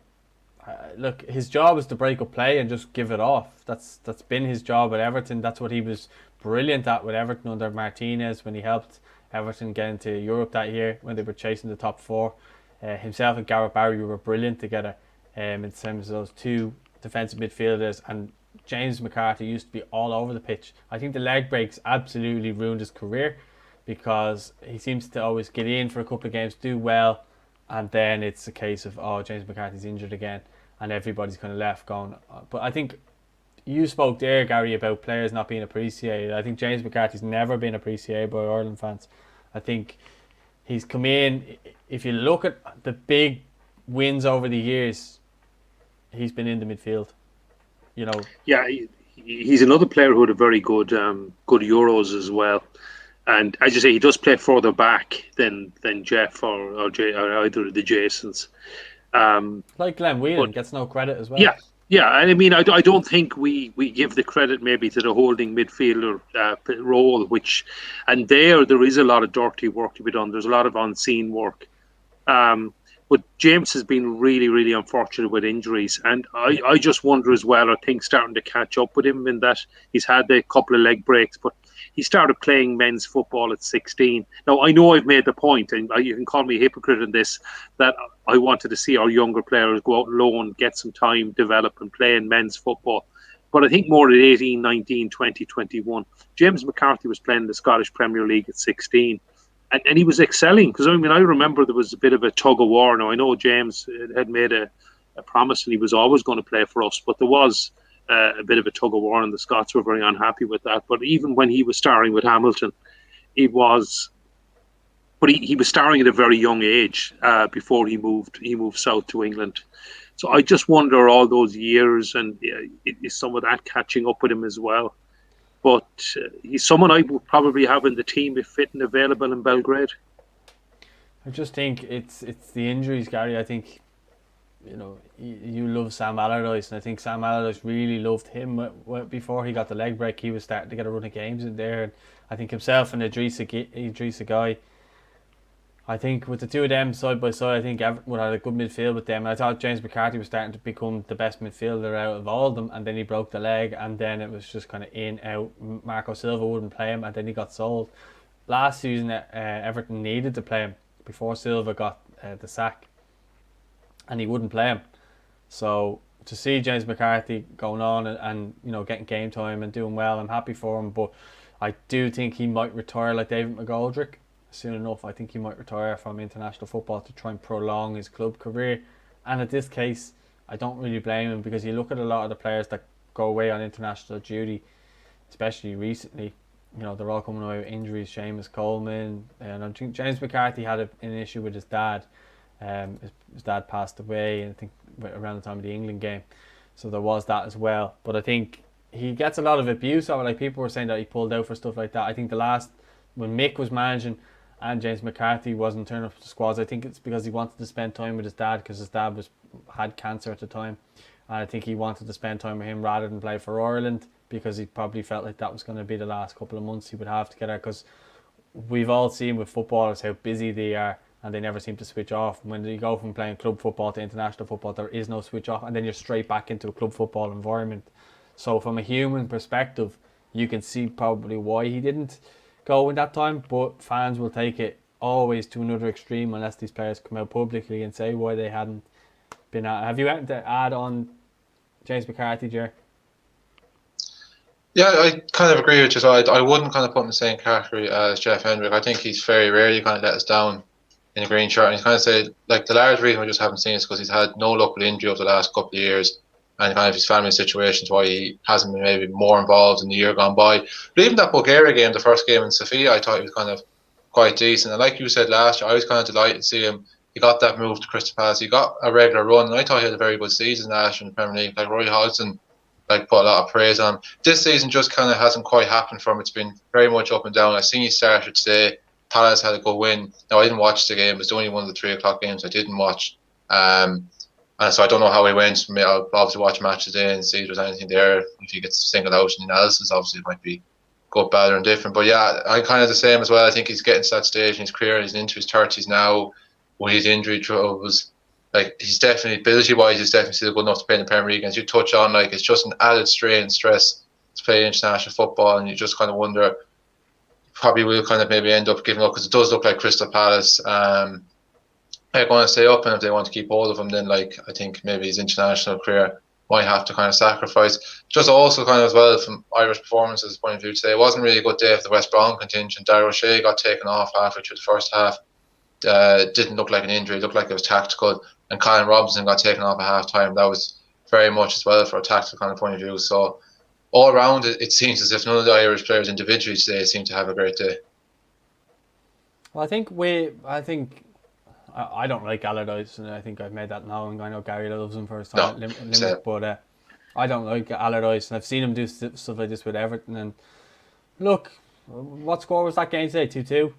look, his job is to break up play and just give it off. That's been his job at Everton. That's what he was brilliant at with Everton under Martinez when he helped Everton get into Europe that year when they were chasing the top four. Himself and Gareth Barry were brilliant together in terms of those two defensive midfielders, and James McCarthy used to be all over the pitch. I think the leg breaks absolutely ruined his career because he seems to always get in for a couple of games, do well, and then it's a case of, oh, James McCarthy's injured again, and everybody's kind of left going. But I think you spoke there, Gary, about players not being appreciated. I think James McCarthy's never been appreciated by Ireland fans. I think he's come in, if you look at the big wins over the years, he's been in the midfield, Yeah, he's another player who had a very good Euros as well. And as you say, he does play further back than Jeff or either of the Jasons. Like Glenn Whelan gets no credit as well. Yeah. I mean, I don't think we give the credit maybe to the holding midfielder role, and there is a lot of dirty work to be done. There's a lot of unseen work. But James has been really, really unfortunate with injuries. And I just wonder as well, are things starting to catch up with him in that he's had a couple of leg breaks, but he started playing men's football at 16. Now, I know I've made the point, and you can call me a hypocrite in this, that I wanted to see our younger players go out on loan, get some time, develop and play in men's football. But I think more at 18, 19, 20, 21. James McCarthy was playing the Scottish Premier League at 16. And he was excelling, because I remember there was a bit of a tug of war. Now, I know James had made a promise and he was always going to play for us, but there was a bit of a tug of war and the Scots were very unhappy with that. But even when he was starring with Hamilton, he was starring at a very young age before he moved south to England. So I just wonder all those years, and is some of that catching up with him as well. But he's someone I would probably have in the team if fit and available in Belgrade. I just think it's the injuries, Gary. I think, you love Sam Allardyce, and I think Sam Allardyce really loved him before he got the leg break. He was starting to get a run of games in there, and I think himself and Idrissa Gueye, I think with the two of them side by side, I think Everton would have a good midfield with them. And I thought James McCarthy was starting to become the best midfielder out of all of them, and then he broke the leg, and then it was just kind of in, out. Marco Silva wouldn't play him, and then he got sold. Last season, Everton needed to play him before Silva got the sack, and he wouldn't play him. So to see James McCarthy going on and getting game time and doing well, I'm happy for him. But I do think he might retire like David McGoldrick soon enough. I think he might retire from international football to try and prolong his club career. And in this case, I don't really blame him, because you look at a lot of the players that go away on international duty, especially recently, they're all coming away with injuries. Seamus Coleman, and I think James McCarthy had an issue with his dad. His dad passed away, I think, around the time of the England game. So there was that as well. But I think he gets a lot of abuse of it. Like, people were saying that he pulled out for stuff like that. I think when Mick was managing and James McCarthy wasn't turning up to squads, I think it's because he wanted to spend time with his dad, because his dad had cancer at the time. And I think he wanted to spend time with him rather than play for Ireland, because he probably felt like that was going to be the last couple of months he would have together, because we've all seen with footballers how busy they are and they never seem to switch off. When you go from playing club football to international football, there is no switch off, and then you're straight back into a club football environment. So from a human perspective, you can see probably why he didn't go in that time, but fans will take it always to another extreme unless these players come out publicly and say why they hadn't been at. Have you anything to add on James McCarthy, Jer? Yeah, I kind of agree with you. So I wouldn't kind of put him in the same category as Jeff Hendrick. I think he's very rarely kind of let us down in a green shirt. And he's kind of said, like, the large reason we just haven't seen is because he's had no luck with injury over the last couple of years, and kind of his family situations why he hasn't been maybe more involved in the year gone by. But even that Bulgaria game, the first game in Sofia, I thought he was kind of quite decent. And like you said last year, I was kind of delighted to see him. He got that move to Crystal Palace. He got a regular run, and I thought he had a very good season last year in the Premier League. Like, Roy Hodgson, like, put a lot of praise on him. This season just kind of hasn't quite happened for him. It's been very much up and down. I seen he started today. Palace had a good win. Now, I didn't watch the game. It was only one of the 3 o'clock games I didn't watch. And so I don't know how he went. I'll obviously watch matches today and see if there's anything there. If he gets singled out in analysis, obviously it might be good, bad, or indifferent. But yeah, I kind of the same as well. I think he's getting to that stage in his career. He's into his 30s now. With his injury troubles, like, he's definitely, ability-wise, he's definitely still good enough to play in the Premier League. As you touch on, like, it's just an added strain and stress to play international football, and you just kind of wonder, probably will kind of maybe end up giving up, because it does look like Crystal Palace they're going to stay up, and if they want to keep hold of him, then, like, I think maybe his international career might have to kind of sacrifice. Just also kind of as well from Irish performances point of view today, it wasn't really a good day for the West Brom contingent. Darragh O'Shea got taken off halfway through the first half. Didn't look like an injury, it looked like it was tactical, and Colin Robinson got taken off at half time. That was very much as well for a tactical kind of point of view. So all around it seems as if none of the Irish players individually today seem to have a great day. Well, I don't like Allardyce, and I think I've made that known. I know Gary loves him for his time at Limerick, but I don't like Allardyce, and I've seen him do stuff like this with Everton. And look, what score was that game today? 2-2.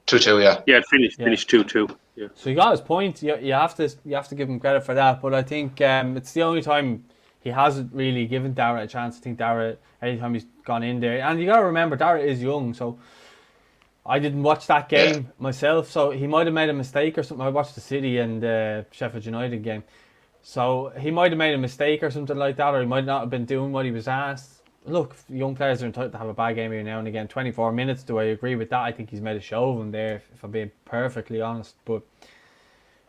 2-2, yeah. Yeah, it finished 2-2. Yeah. So he got his point. You have to give him credit for that. But I think it's the only time he hasn't really given Darragh a chance. I think Darragh, anytime he's gone in there, and you got to remember Darragh is young, so I didn't watch that game myself. So he might have made a mistake or something. I watched the City and Sheffield United game, so he might have made a mistake or something like that, or he might not have been doing what he was asked. Look, young players are entitled to have a bad game here now and again. 24 minutes, do I agree with that? I think he's made a show of him there, if I'm being perfectly honest. But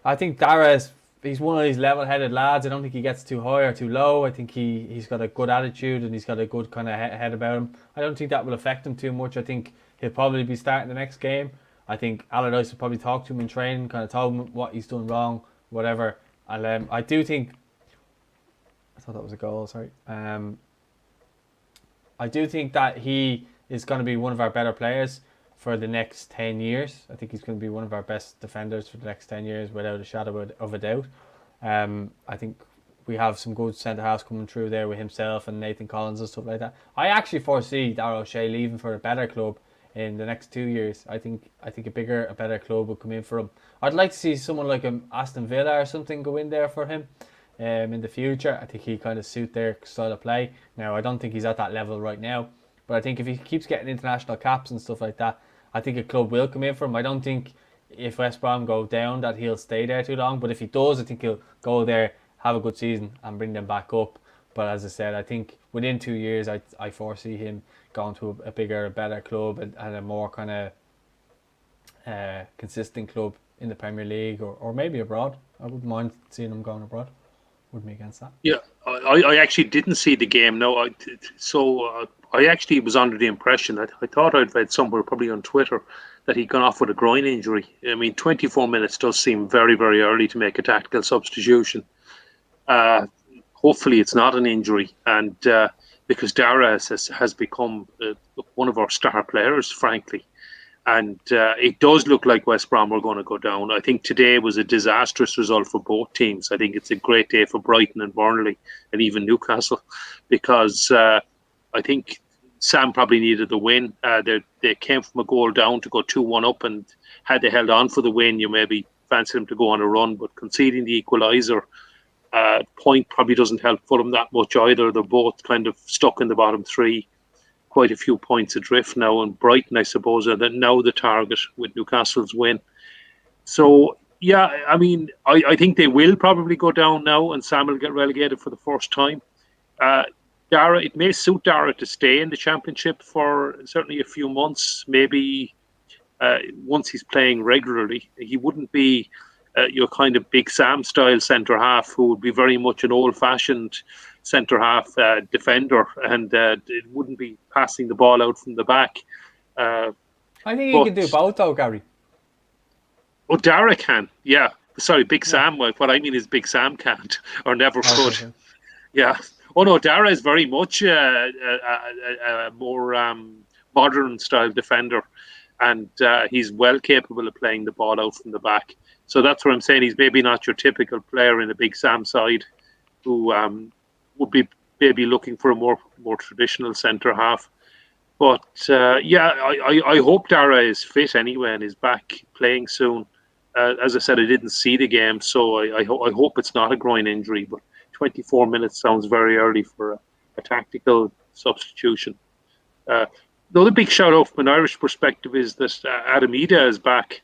I think Darragh, he's one of these level-headed lads. I don't think he gets too high or too low. I think he's got a good attitude and he's got a good kind of head about him. I don't think that will affect him too much. I think he'll probably be starting the next game. I think Allardyce will probably talk to him in training, kind of tell him what he's done wrong, whatever. And I do think... I thought that was a goal, sorry. I do think that he is going to be one of our better players for the next 10 years. I think he's going to be one of our best defenders for the next 10 years without a shadow of a doubt. I think we have some good centre-halves coming through there with himself and Nathan Collins and stuff like that. I actually foresee Darragh O'Shea leaving for a better club in the next 2 years. I think a better club will come in for him. I'd like to see someone like Aston Villa or something go in there for him. In the future, I think he kind of suit their style of play. Now, I don't think he's at that level right now, but I think if he keeps getting international caps and stuff like that, I think a club will come in for him. I don't think if West Brom go down that he'll stay there too long, but if he does, I think he'll go there, have a good season and bring them back up. But as I said, I think within 2 years, I foresee him going to a bigger, better club and a more kind of consistent club in the Premier League or maybe abroad. I wouldn't mind seeing him going abroad. Wouldn't be against that. Yeah, I actually didn't see the game. No, I actually was under the impression that I thought I'd read somewhere, probably on Twitter, that he'd gone off with a groin injury. I mean, 24 minutes does seem very, very early to make a tactical substitution. Hopefully it's not an injury, and because Darragh has become one of our star players, frankly. And it does look like West Brom are going to go down. I think today was a disastrous result for both teams. I think it's a great day for Brighton and Burnley and even Newcastle, because I think Sam probably needed the win. They came from a goal down to go 2-1 up, and had they held on for the win, you maybe fancy them to go on a run. But conceding the equaliser point probably doesn't help Fulham that much either. They're both kind of stuck in the bottom three, quite a few points adrift now, and Brighton, I suppose, are now the target with Newcastle's win. So, yeah, I mean, I think they will probably go down now, and Sam will get relegated for the first time. Dara, it may suit Dara to stay in the Championship for certainly a few months, maybe once he's playing regularly. He wouldn't be your kind of Big Sam style centre half, who would be very much an old fashioned centre half defender, and it wouldn't be passing the ball out from the back. I think he can do both, though, Gary. Oh, Dara can, yeah. Sorry, Big Sam. What I mean is Big Sam can't or never could. Okay. Yeah. Oh no, Dara is very much a more modern style defender, and he's well capable of playing the ball out from the back. So that's what I'm saying. He's maybe not your typical player in the Big Sam side, who would be maybe looking for a more traditional centre half. But I hope Dara is fit anyway and is back playing soon. As I said, I didn't see the game, so I hope it's not a groin injury. But 24 minutes sounds very early for a tactical substitution. The other big shout out from an Irish perspective is that Adam Ida is back,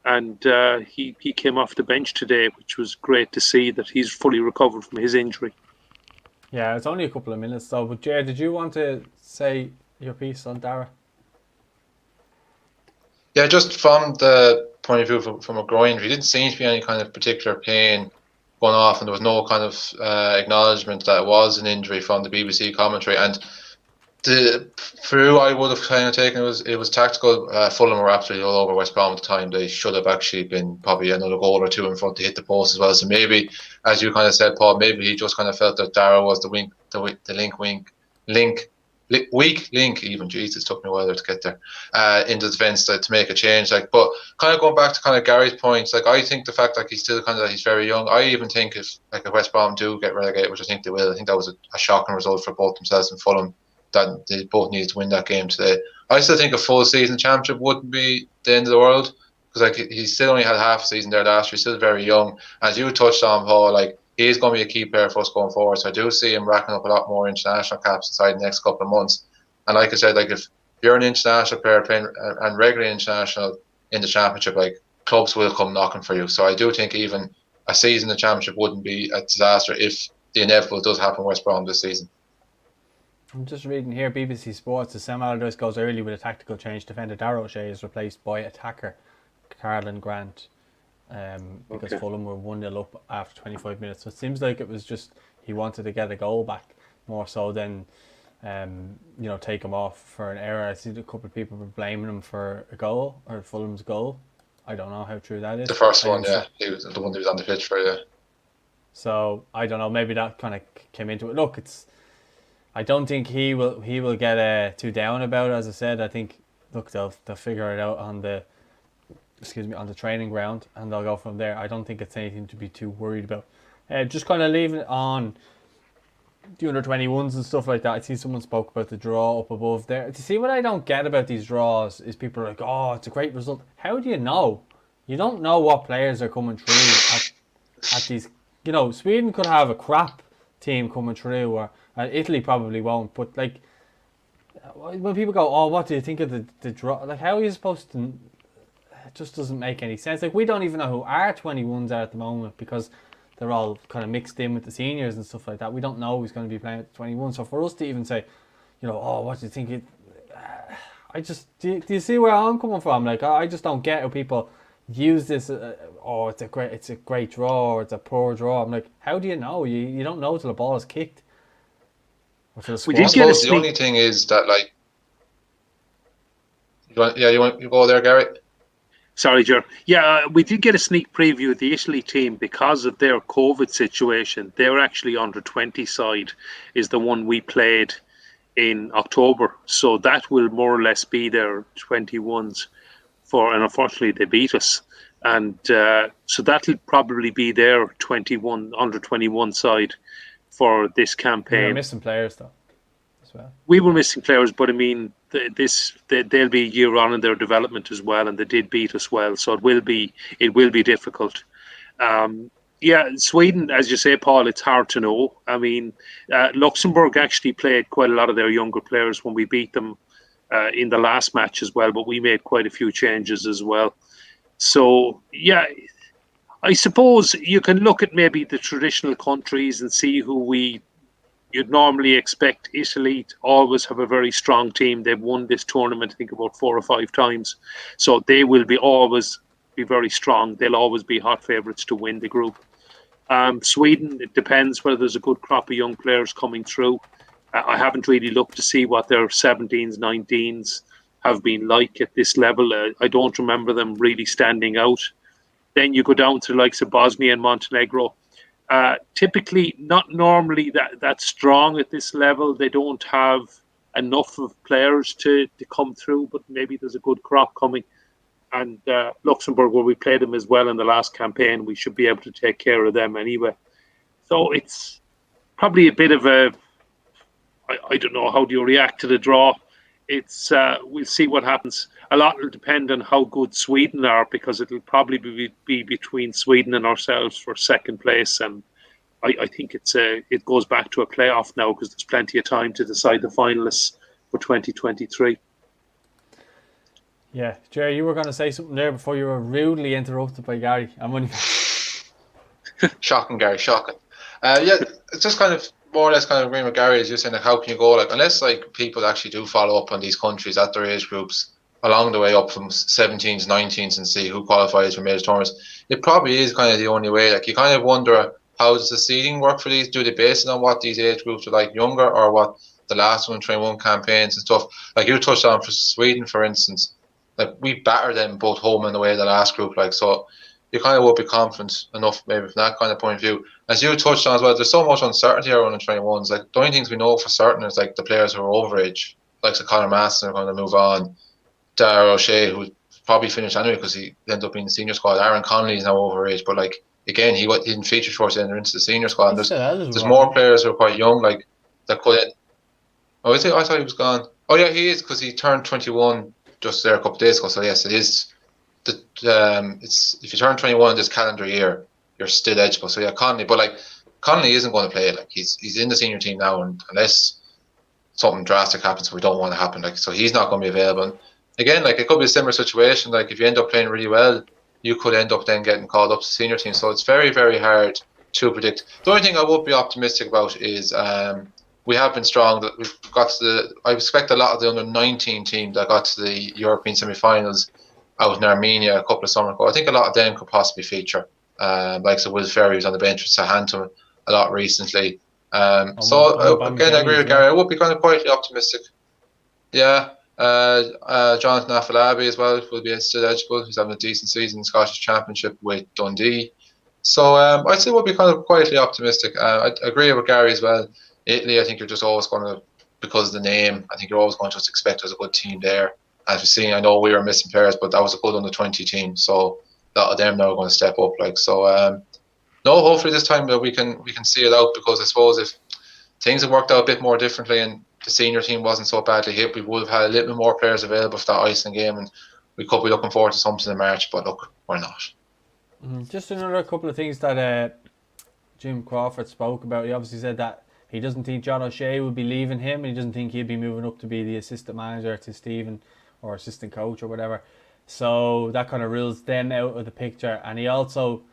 and he came off the bench today, which was great to see that he's fully recovered from his injury. Yeah, it's only a couple of minutes though. But Jared, did you want to say your piece on Dara? Yeah, just from the point of view from a groin injury, didn't seem to be any kind of particular pain going off, and there was no kind of acknowledgement that it was an injury from the BBC commentary. And the through I would have kind of taken it was tactical. Fulham were absolutely all over West Brom at the time. They should have actually been probably another goal or two in front to hit the post as well. So maybe, as you kind of said, Paul, maybe he just kind of felt that Dara was the weak link. Even Jesus, took me a while to get there into the defence to make a change. Like, but kind of going back to kind of Gary's points, like I think the fact that he's still kind of he's very young. I even think if West Brom do get relegated, which I think they will, I think that was a shocking result for both themselves and Fulham, that they both needed to win that game today. I still think a full season championship wouldn't be the end of the world, because like he still only had half a season there last year. He's still very young, as you touched on, Paul. Like, he is going to be a key player for us going forward. So I do see him racking up a lot more international caps inside the next couple of months. And like I said, like if you're an international player playing and regularly international in the championship, like clubs will come knocking for you. So I do think even a season in the championship wouldn't be a disaster if the inevitable does happen West Brom this season. I'm just reading here, BBC Sports, the Sam Allardyce goes early with a tactical change. Defender Darragh O'Shea is replaced by attacker Carlin Grant, because Fulham were 1-0 up after 25 minutes. So it seems like it was just he wanted to get a goal back more so than take him off for an error. I see a couple of people were blaming him for a goal, or Fulham's goal. I don't know how true that is. The first one, yeah. He was the one who was on the pitch for, yeah. So I don't know, maybe that kind of came into it. Look, I don't think he will get too down about it. As I said, I think they'll figure it out on the training ground, and they'll go from there. I don't think it's anything to be too worried about. Just kind of leaving it on the under-21s and stuff like that. I see someone spoke about the draw up above there. To see what I don't get about these draws is people are like, oh, it's a great result. How do you know? You don't know what players are coming through at these. Sweden could have a crap team coming through, or Italy probably won't. But like, when people go, oh, what do you think of the draw? Like, how are you supposed to? It just doesn't make any sense. Like, we don't even know who our 21s are at the moment, because they're all kind of mixed in with the seniors and stuff like that. We don't know who's going to be playing at 21. So for us to even say, oh, what do you think? Do you see where I'm coming from? Like, I just don't get how people use this. It's a great draw, or it's a poor draw. I'm like, how do you know? You don't know till the ball is kicked. The only thing is that, like, you go there, Gary. Sorry, Ger. Yeah, we did get a sneak preview of the Italy team because of their COVID situation. They're actually under 20 side is the one we played in October. So that will more or less be their 21s. and unfortunately they beat us. And so that'll probably be their under 21 side for this campaign. You're missing players though, as well. We were missing players, but I mean, they'll be a year on in their development as well, and they did beat us well, so it will be difficult. Sweden, as you say, Paul, it's hard to know. I mean, Luxembourg actually played quite a lot of their younger players when we beat them in the last match as well, but we made quite a few changes as well. So, yeah, I suppose you can look at maybe the traditional countries and see who you'd normally expect. Italy to always have a very strong team. They've won this tournament, I think, about 4 or 5 times. So they will always be very strong. They'll always be hot favourites to win the group. Sweden, it depends whether there's a good crop of young players coming through. I haven't really looked to see what their 17s, 19s have been like at this level. I don't remember them really standing out. Then you go down to the likes of Bosnia and Montenegro. Typically, not normally that strong at this level. They don't have enough of players to come through, but maybe there's a good crop coming. And Luxembourg, where we played them as well in the last campaign, we should be able to take care of them anyway. So it's probably a bit of I don't know, how do you react to the draw? It's we'll see what happens. A lot will depend on how good Sweden are, because it'll probably be between Sweden and ourselves for second place. And I think it goes back to a playoff now, because there's plenty of time to decide the finalists for 2023. Yeah, Jerry, you were going to say something there before you were rudely interrupted by Gary. I'm only shocking, Gary, shocking. It's just kind of more or less kind of agreeing with Gary, as you're saying, like, how can you go, like, unless like people actually do follow up on these countries at their age groups along the way up from 17s, 19s, and see who qualifies for major tournaments. It probably is kind of the only way. Like, you kind of wonder, how does the seeding work for these? Do they base it on what these age groups are like younger, or what the last 121 campaigns and stuff? Like you touched on for Sweden, for instance, like we battered them both home and away the last group, like, so you kind of would be confident enough maybe from that kind of point of view. As you touched on as well, there's so much uncertainty around the 21s. Like, the only things we know for certain is like the players who are overage, like so Conor Masson are going to move on. Dara O'Shea, who probably finished anyway because he ended up being the senior squad. Aaron Connolly is now overage, but like again, he didn't feature towards the end into the senior squad. And there's more players who are quite young, like that could. Oh, is he? I thought he was gone. Oh yeah, he is, because he turned 21 just there a couple of days ago. So yes, it is. It's if you turn 21 this calendar year, you're still eligible. So yeah, Connolly, but like Connolly isn't going to play. Like he's in the senior team now, and unless something drastic happens, we don't want to happen. Like, so he's not going to be available. And again, like, it could be a similar situation. Like, if you end up playing really well, you could end up then getting called up to the senior team. So it's very, very hard to predict. The only thing I would be optimistic about is we have been strong. That we've got to I expect a lot of the under 19 team that got to the European semi-finals out in Armenia a couple of summers ago. I think a lot of them could possibly feature. Like, so Will Ferry was on the bench with Southampton a lot recently. Again, I agree with Gary. I would be kind of quietly optimistic. Yeah. Jonathan Afolabi as well will be still eligible. He's having a decent season in the Scottish Championship with Dundee. So I'd say we'll be kind of quietly optimistic. I agree with Gary as well. Italy, I think you're just always going to, because of the name, I think you're always going to just expect there's a good team there. As we've seen, I know we were missing players, but that was a good under 20 team. So a lot of them now are going to step up. Like, so, no, hopefully this time that we can see it out, because I suppose if things had worked out a bit more differently and the senior team wasn't so badly hit, we would have had a little bit more players available for that Iceland game, and we could be looking forward to something in March. But look, we're not. Just another couple of things that Jim Crawford spoke about. He obviously said that he doesn't think John O'Shea would be leaving him, and he doesn't think he'd be moving up to be the assistant manager to Stephen, or assistant coach or whatever. So that kind of rules them out of the picture. And he also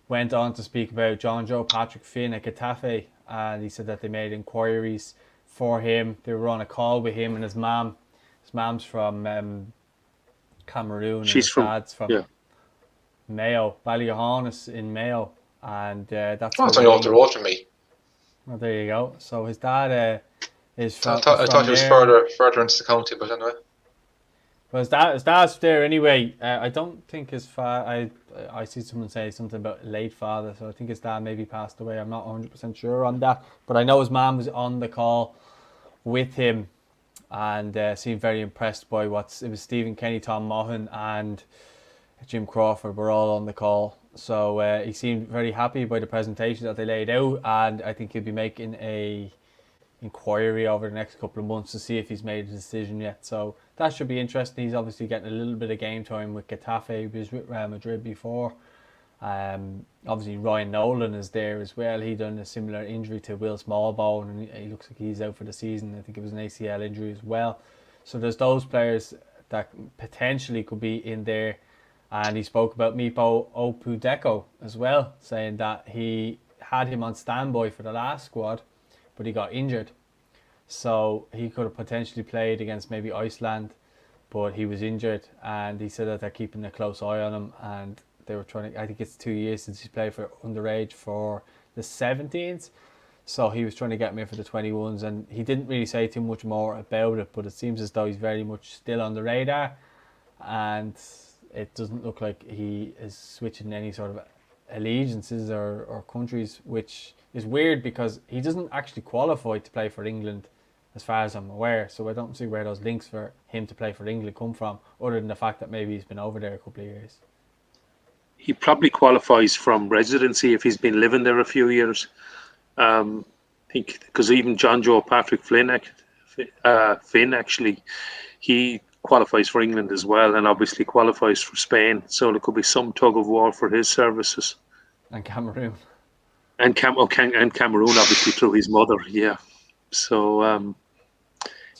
went on to speak about John Joe Patrick Finn at Getafe, and he said that they made inquiries for him. They were on a call with him and his mom. His mom's from Cameroon. She's and his dad's from Mayo, Ballyohannes in Mayo, and that's. Oh, it's only off the road from me. Well, there you go. So his dad is from. I thought he was further into the county, but anyway. Well, his dad's there anyway. I don't think his father. I see someone say something about late father, so I think his dad maybe passed away. I'm not 100% sure on that, but I know his mom was on the call with him, and seemed very impressed by it was Stephen Kenny, Tom Mohan, and Jim Crawford were all on the call. So he seemed very happy by the presentation that they laid out, and I think he'll be making a inquiry over the next couple of months to see if he's made a decision yet. So that should be interesting. He's obviously getting a little bit of game time with Getafe. He was with Real Madrid before. Obviously Ryan Nolan is there as well. He done a similar injury to Will Smallbone, and he looks like he's out for the season. I think it was an ACL injury as well. So there's those players that potentially could be in there. And he spoke about Mipo Opudeko as well, saying that he had him on standby for the last squad, but he got injured. So he could have potentially played against maybe Iceland, but he was injured, and he said that they're keeping a close eye on him, and they were trying to, I think it's 2 years since he's played for underage for the 17s. So he was trying to get me for the 21s, and he didn't really say too much more about it, but it seems as though he's very much still on the radar, and it doesn't look like he is switching any sort of allegiances or countries, which is weird because he doesn't actually qualify to play for England as far as I'm aware. So I don't see where those links for him to play for England come from, other than the fact that maybe he's been over there a couple of years. He probably qualifies from residency if he's been living there a few years. I think because even John Joe Patrick Finn actually, he qualifies for England as well, and obviously qualifies for Spain. So there could be some tug of war for his services. And Cameroon. And Cameroon, obviously, through his mother. Yeah. So,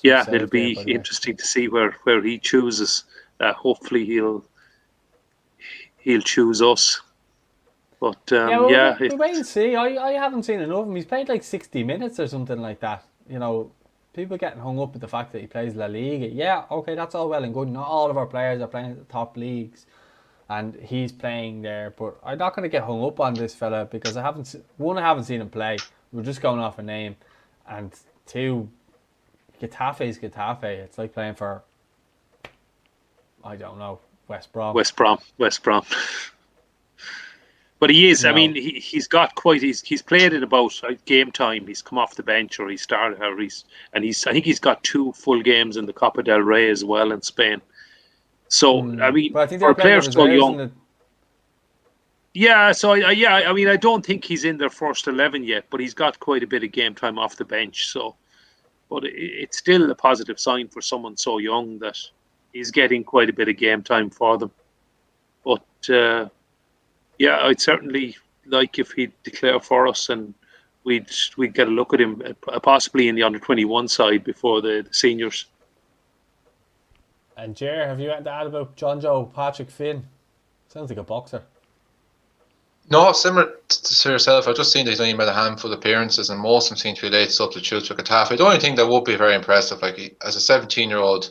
it'll be interesting to see where he chooses. Hopefully, he'll choose us. But we'll wait and see. I haven't seen enough of him. He's played like 60 minutes or something like that. You know, people getting hung up with the fact that he plays La Liga. Yeah, okay, that's all well and good. Not all of our players are playing at the top leagues, and he's playing there. But I'm not going to get hung up on this fella because I haven't seen him play. We're just going off a name, and two, Getafe is Getafe. It's like playing for, I don't know, West Brom. But he is. No. I mean, he's got quite. He's played in about game time. He's come off the bench or he started. I think he's got 2 full games in the Copa del Rey as well in Spain. So I mean, I think for players so young. Yeah. So I mean, I don't think he's in their first 11 yet, but he's got quite a bit of game time off the bench. So, but it's still a positive sign for someone so young that he's getting quite a bit of game time for them. But. I'd certainly like if he'd declare for us and we'd get a look at him, possibly in the under-21 side before the seniors. And Jer, have you had to add about John Joe Patrick Finn? Sounds like a boxer. No, similar to yourself. I've just seen that he's only made a handful of appearances, and most of them seem to be late substitutes for Getafe. The only thing that would be very impressive, like as a 17-year-old,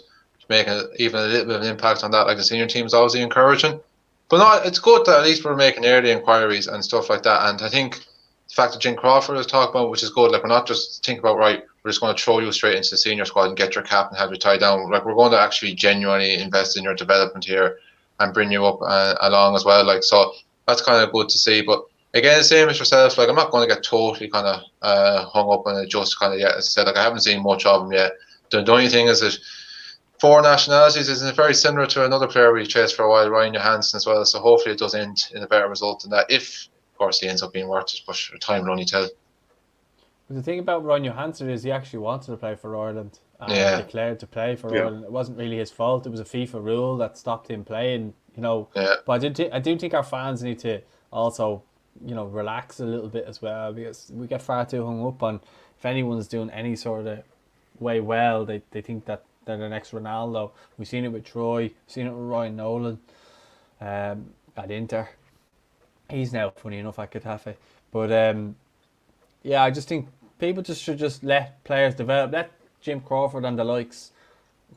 making even a little bit of an impact on that, like the senior team, is obviously encouraging. But no, it's good that at least we're making early inquiries and stuff like that. And I think the fact that Jim Crawford was talking about, which is good, like we're not just thinking about, right, we're just going to throw you straight into the senior squad and get your cap and have you tied down. Like we're going to actually genuinely invest in your development here and bring you up along as well. Like, so that's kind of good to see. But again, the same as yourself, like I'm not going to get totally kind of hung up on it just kind of yet. As I said, like I haven't seen much of him yet. The only thing is that 4 nationalities is very similar to another player we chased for a while, Ryan Johansson as well. So hopefully it does end in a better result than that. If, of course, he ends up being worth it, but time will only tell. But the thing about Ryan Johansson is he actually wanted to play for Ireland and declared to play for Ireland. It wasn't really his fault. It was a FIFA rule that stopped him playing. You know, but I do think our fans need to also, you know, relax a little bit as well, because we get far too hung up on if anyone's doing any sort of way well, they think that they're the next Ronaldo. We've seen it with Troy, we've seen it with Ryan Nolan at Inter. He's now, funny enough, at Getafe. But I just think people should just let players develop. Let Jim Crawford and the likes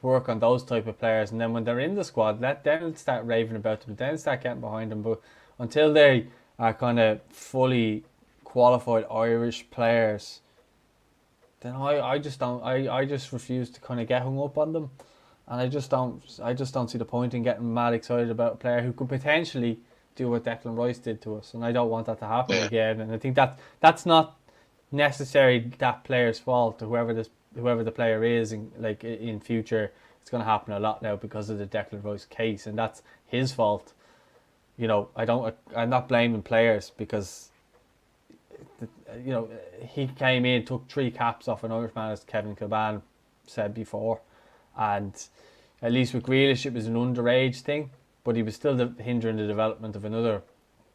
work on those type of players, and then when they're in the squad, let them start raving about them, then start getting behind them. But until they are kind of fully qualified Irish players, then I just refuse to kind of get hung up on them, and I just don't see the point in getting mad excited about a player who could potentially do what Declan Rice did to us, and I don't want that to happen again. And I think that's not necessarily that player's fault, or whoever this whoever the player is, in future, it's going to happen a lot now because of the Declan Rice case, and that's his fault. I'm not blaming players because, he came in, took 3 caps off an Irishman, as Kevin Kilban said before, and at least with Grealish it was an underage thing, but he was still hindering the development of another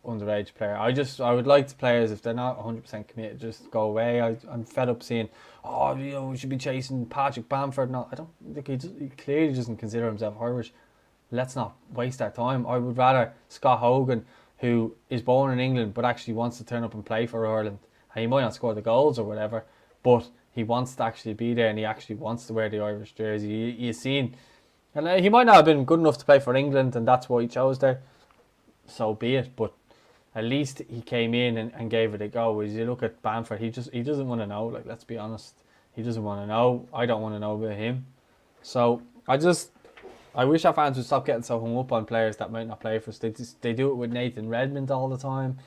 underage player. I would like the players, if they're not 100% committed, just go away. I'm fed up seeing, we should be chasing Patrick Bamford. No, I don't think he clearly doesn't consider himself Irish. Let's not waste our time. I would rather Scott Hogan, who is born in England but actually wants to turn up and play for Ireland, and he might not score the goals or whatever, but he wants to actually be there and he actually wants to wear the Irish jersey. You've seen, and he might not have been good enough to play for England and that's why he chose there, so be it, but at least he came in and gave it a go. As you look at Bamford, he doesn't want to know, let's be honest. He doesn't want to know. I don't want to know about him. So I wish our fans would stop getting so hung up on players that might not play for us. They do it with Nathan Redmond all the time.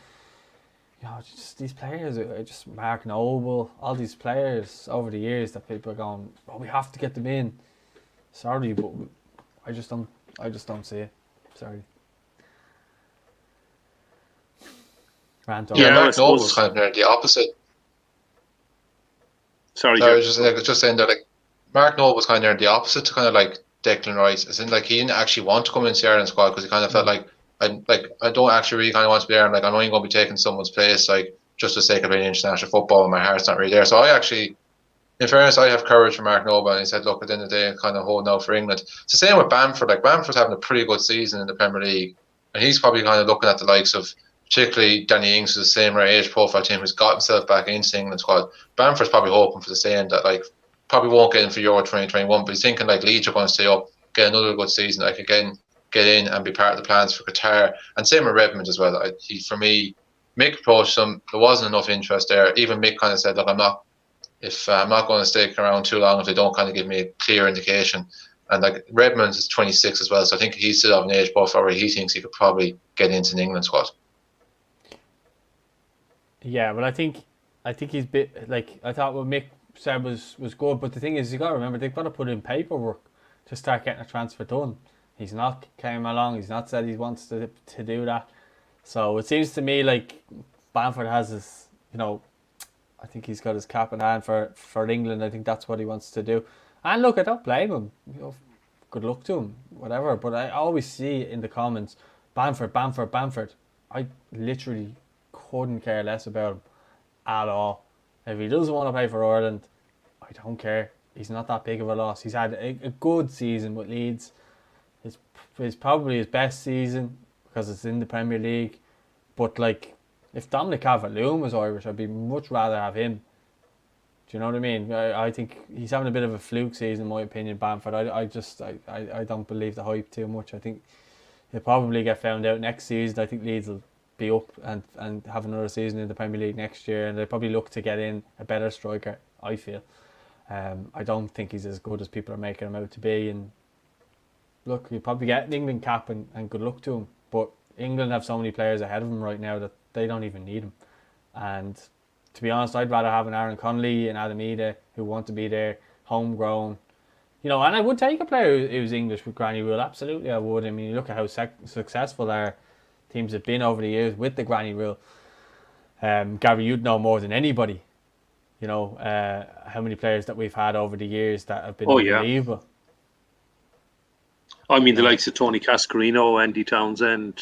Just these players, just Mark Noble, all these players over the years that people are going, we have to get them in. Sorry, but I just don't see it. Sorry. Mark Noble was kind of the opposite. Sorry, I was just saying that Mark Noble was kind of the opposite to kind of Declan Rice. As in, he didn't actually want to come into the Ireland squad because he kind of felt I don't actually really kind of want to be there, and I'm only going to be taking someone's place just for the sake of playing international football, and my heart's not really there. So I actually, in fairness, I have courage for Mark Noble, and he said, look, at the end of the day, I'm kind of holding out for England. It's the same with Bamford. Bamford's having a pretty good season in the Premier League, and he's probably kind of looking at the likes of, particularly Danny Ings, who's the same age profile team, who's got himself back into the England squad. Bamford's probably hoping for the same, that probably won't get in for Euro 2021, but he's thinking Leeds are going to stay up, get another good season, again, get in and be part of the plans for Qatar. And same with Redmond as well. For me, Mick approached him, there wasn't enough interest there. Even Mick kind of said, look, I'm not going to stick around too long if they don't kind of give me a clear indication. And Redmond is 26 as well, so I think he's still of an age profile where he thinks he could probably get into the England squad. Yeah, but I think he's bit I thought what Mick said was good, but the thing is, you got to remember, they've got to put in paperwork to start getting a transfer done. He's not came along. He's not said he wants to do that. So it seems to me like Bamford has his, I think he's got his cap in hand for England. I think that's what he wants to do. And look, I don't blame him. Good luck to him, whatever. But I always see in the comments, Bamford. I literally couldn't care less about him at all. If he doesn't want to play for Ireland, I don't care. He's not that big of a loss. He's had a good season with Leeds. It's probably his best season because it's in the Premier League. But if Dominic Calvert-Lewin was Irish, I'd be much rather have him. Do you know what I mean? I think he's having a bit of a fluke season, in my opinion, Bamford. I don't believe the hype too much. I think he'll probably get found out next season. I think Leeds will be up and have another season in the Premier League next year, and they'll probably look to get in a better striker, I feel. I don't think he's as good as people are making him out to be, and look, he'll probably get an England cap and good luck to him, but England have so many players ahead of him right now that they don't even need him. And to be honest, I'd rather have an Aaron Connolly and Adam Ida who want to be there, homegrown. And I would take a player who's English with Granny Rule, absolutely I would. I mean, you look at how successful our teams have been over the years with the Granny Rule. Gary, you'd know more than anybody, how many players that we've had over the years that have been unbelievable. I mean, the likes of Tony Cascarino, Andy Townsend,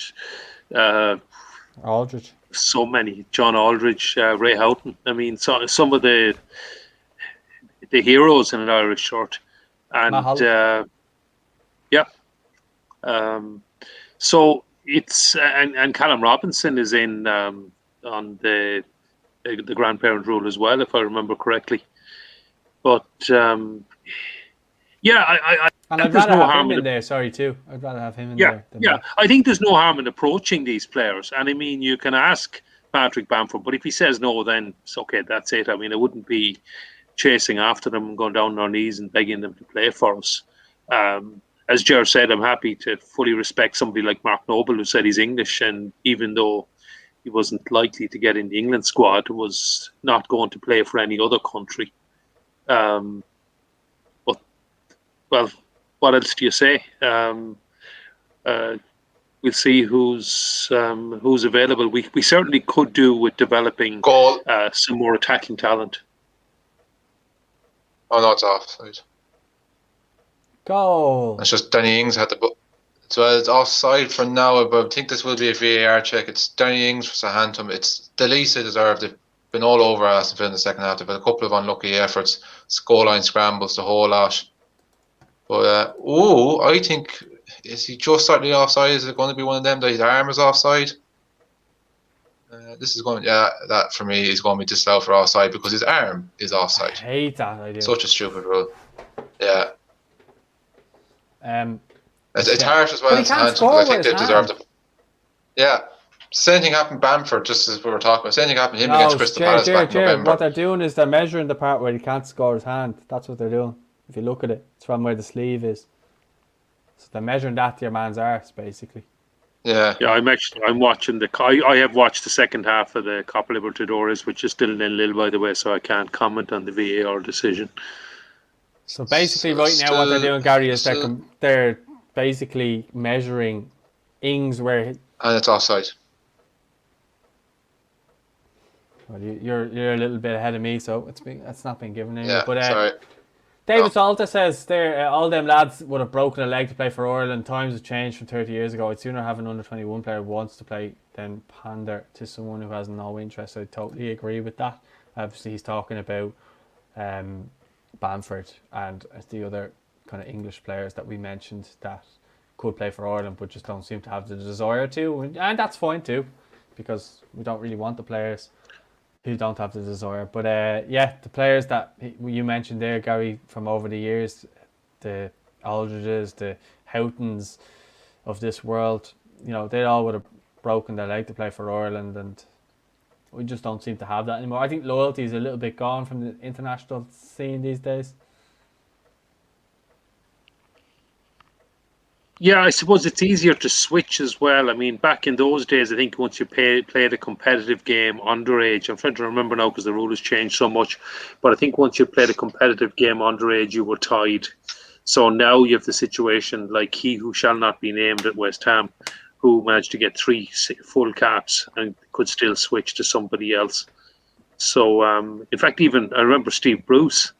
Aldridge. So many. John Aldridge, Ray Houghton. I mean, some of the heroes in an Irish shirt. And so it's and Callum Robinson is in on the grandparent rule as well, if I remember correctly. But I'd rather have him in there. Sorry, too. I'd rather have him in there. I think there's no harm in approaching these players. And I mean, you can ask Patrick Bamford, but if he says no, then it's okay. That's it. I mean, it wouldn't be chasing after them and going down on our knees and begging them to play for us. As Ger said, I'm happy to fully respect somebody like Mark Noble, who said he's English, and even though he wasn't likely to get in the England squad, was not going to play for any other country. well, what else do you say? We'll see who's available. We certainly could do with developing Goal. some more attacking talent. Oh no, it's offside. Goal. It's just Danny Ings had the ball. So it's offside for now, but I think this will be a VAR check. It's Danny Ings for Southampton. It's the least they deserve. They've been all over Aston Villa in the second half. They've had a couple of unlucky efforts, scoreline scrambles, the whole lot. But I think, is he just slightly offside? Is it going to be one of them that his arm is offside? This is going, that for me is going to be disallowed for offside because his arm is offside. I hate that idea. Such a stupid rule. Yeah. It's Yeah. harsh as well. But he can't score I think with they his deserved hand. it. Yeah. Same thing happened Bamford, just as we were talking about. Same thing happened to him against Crystal Palace back in November. What they're doing is they're measuring the part where he can't score his hand. That's what they're doing. If you look at it, it's from where the sleeve is. So they're measuring that to your man's arse, basically. Yeah. Yeah, I'm watching I have watched the second half of the Copa Libertadores, which is still 0-0, by the way, so I can't comment on the VAR decision. So basically, right now, what they're doing, Gary, is they're basically measuring Ings where. And it's offside. Well, you're a little bit ahead of me, so it's not been given anymore. Yeah, But sorry. David Salter says all them lads would have broken a leg to play for Ireland. Times have changed from 30 years ago. I'd sooner have an under-21 player who wants to play than pander to someone who has no interest. I totally agree with that. Obviously, he's talking about Bamford and the other kind of English players that we mentioned that could play for Ireland but just don't seem to have the desire to. And that's fine too, because we don't really want the players who don't have the desire. But the players that you mentioned there, Gary, from over the years, the Aldridges, the Houghtons of this world, they all would have broken their leg to play for Ireland, and we just don't seem to have that anymore. I think loyalty is a little bit gone from the international scene these days. Yeah, I suppose it's easier to switch as well. I mean, back in those days, I think once you played a competitive game underage, I'm trying to remember now because the rule has changed so much, but I think once you played a competitive game underage, you were tied. So now you have the situation like he who shall not be named at West Ham, who managed to get 3 full caps and could still switch to somebody else. So, in fact, even I remember Steve Bruce,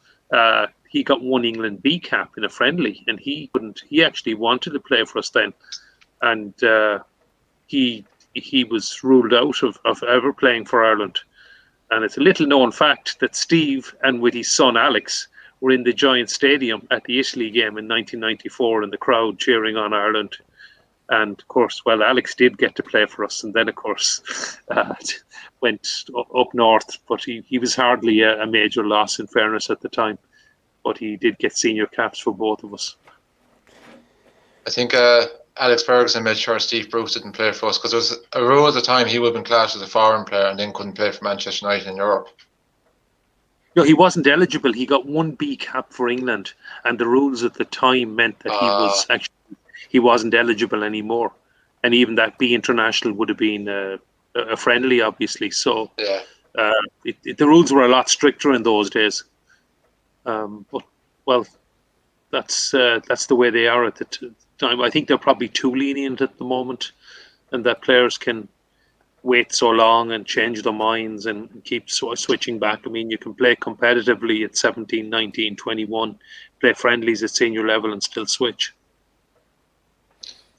he got 1 England B cap in a friendly, and he couldn't. He actually wanted to play for us then, and he was ruled out of ever playing for Ireland. And it's a little known fact that Steve and with his son Alex were in the Giant Stadium at the Italy game in 1994, and the crowd cheering on Ireland. And of course, well, Alex did get to play for us, and then of course went up north. But he was hardly a major loss, in fairness, at the time. But he did get senior caps for both of us. I think Alex Ferguson made sure Steve Bruce didn't play for us because there was a rule at the time he would have been classed as a foreign player and then couldn't play for Manchester United in Europe. No, he wasn't eligible. He got 1 B cap for England, and the rules at the time meant that he wasn't eligible anymore. And even that B international would have been a friendly, obviously. So yeah, the rules were a lot stricter in those days. But well, that's the way they are at the time. I think they're probably too lenient at the moment, and that players can wait so long and change their minds and keep switching back. I mean, you can play competitively at 17, 19, 21, play friendlies at senior level and still switch.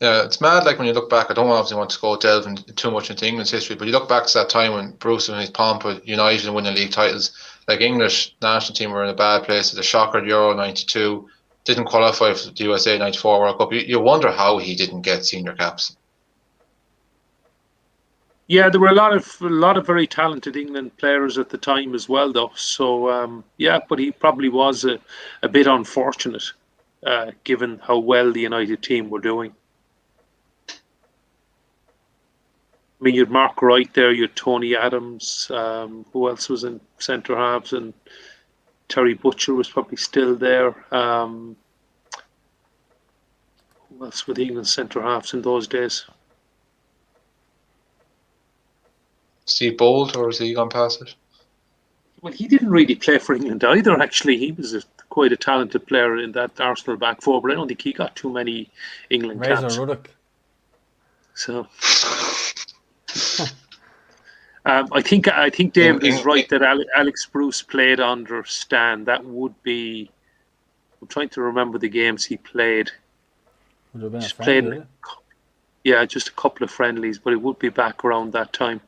Yeah, it's mad. Like when you look back, I don't obviously want to go delve too much into England's history, but you look back to that time when Bruce was in his pomp with United and winning league titles. Like English national team were in a bad place. The shocker Euro '92 didn't qualify for the USA '94 World Cup. You wonder how he didn't get senior caps. Yeah, there were a lot of very talented England players at the time as well, though. So but he probably was a bit unfortunate, given how well the United team were doing. I mean, you'd Mark Wright there, you'd Tony Adams, who else was in centre halves, and Terry Butcher was probably still there. Who else were the England centre halves in those days? Steve Bolt, or has he gone past it? Well, he didn't really play for England either, actually. He was quite a talented player in that Arsenal back four, but I don't think he got too many England Razor caps. Ruddock. So, I think David is right that Alex Bruce played under Stan. That would be. I'm trying to remember the games he played. Would have been Just a friend, played, yeah, just a couple of friendlies, but it would be back around that time.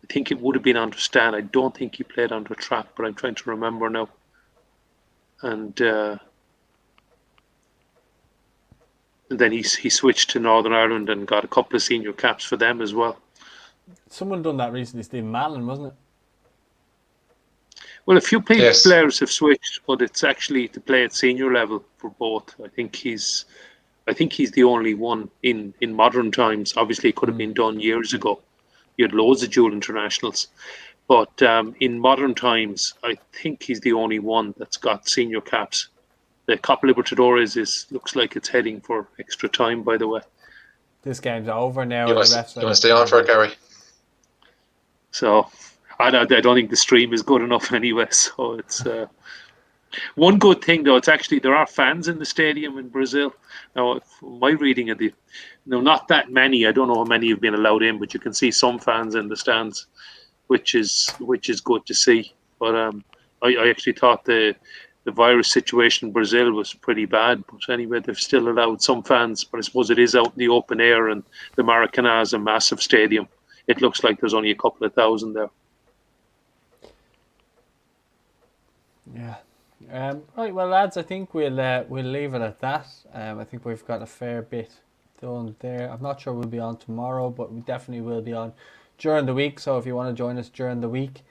I think it would have been under Stan. I don't think he played under Trapp, but I'm trying to remember now. And then he switched to Northern Ireland and got a couple of senior caps for them as well. Someone done that recently, Steve Mallon, wasn't it? Well, a few players have switched, but it's actually to play at senior level for both. I think he's the only one in modern times. Obviously, it could have been done years ago. You had loads of dual internationals, but in modern times, I think he's the only one that's got senior caps. The Copa Libertadores looks like it's heading for extra time. By the way, this game's over now. You want to stay on for it, Gary? So I don't think the stream is good enough anyway. So it's one good thing though. It's actually there are fans in the stadium in Brazil. Now, my reading of not that many. I don't know how many have been allowed in, but you can see some fans in the stands, which is good to see. But I actually thought the virus situation in Brazil was pretty bad. But anyway, they've still allowed some fans. But I suppose it is out in the open air, and the Maracanã is a massive stadium. It looks like there's only a couple of thousand there. Yeah. Right, well, lads, I think we'll leave it at that. I think we've got a fair bit done there. I'm not sure we'll be on tomorrow, but we definitely will be on during the week. So if you want to join us during the week,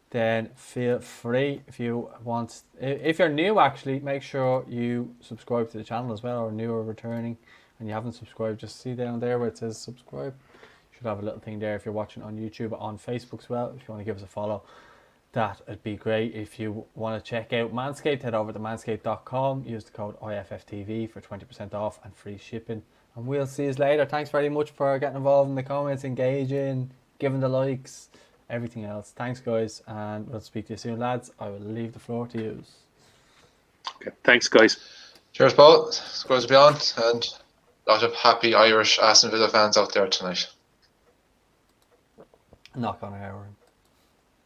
then feel free. If you're new, actually, make sure you subscribe to the channel as well, or new or returning, and you haven't subscribed, just see down there where it says subscribe. You should have a little thing there if you're watching on YouTube, on Facebook as well. If you want to give us a follow, that'd be great. If you want to check out Manscaped, head over to manscaped.com. Use the code IFFTV for 20% off and free shipping. And we'll see you later. Thanks very much for getting involved in the comments, engaging, giving the likes, everything else. Thanks, guys, and we'll speak to you soon, lads. I will leave the floor to you. Okay, thanks, guys. Cheers, Paul. Scores beyond, and a lot of happy Irish Aston Villa fans out there tonight. Knock on our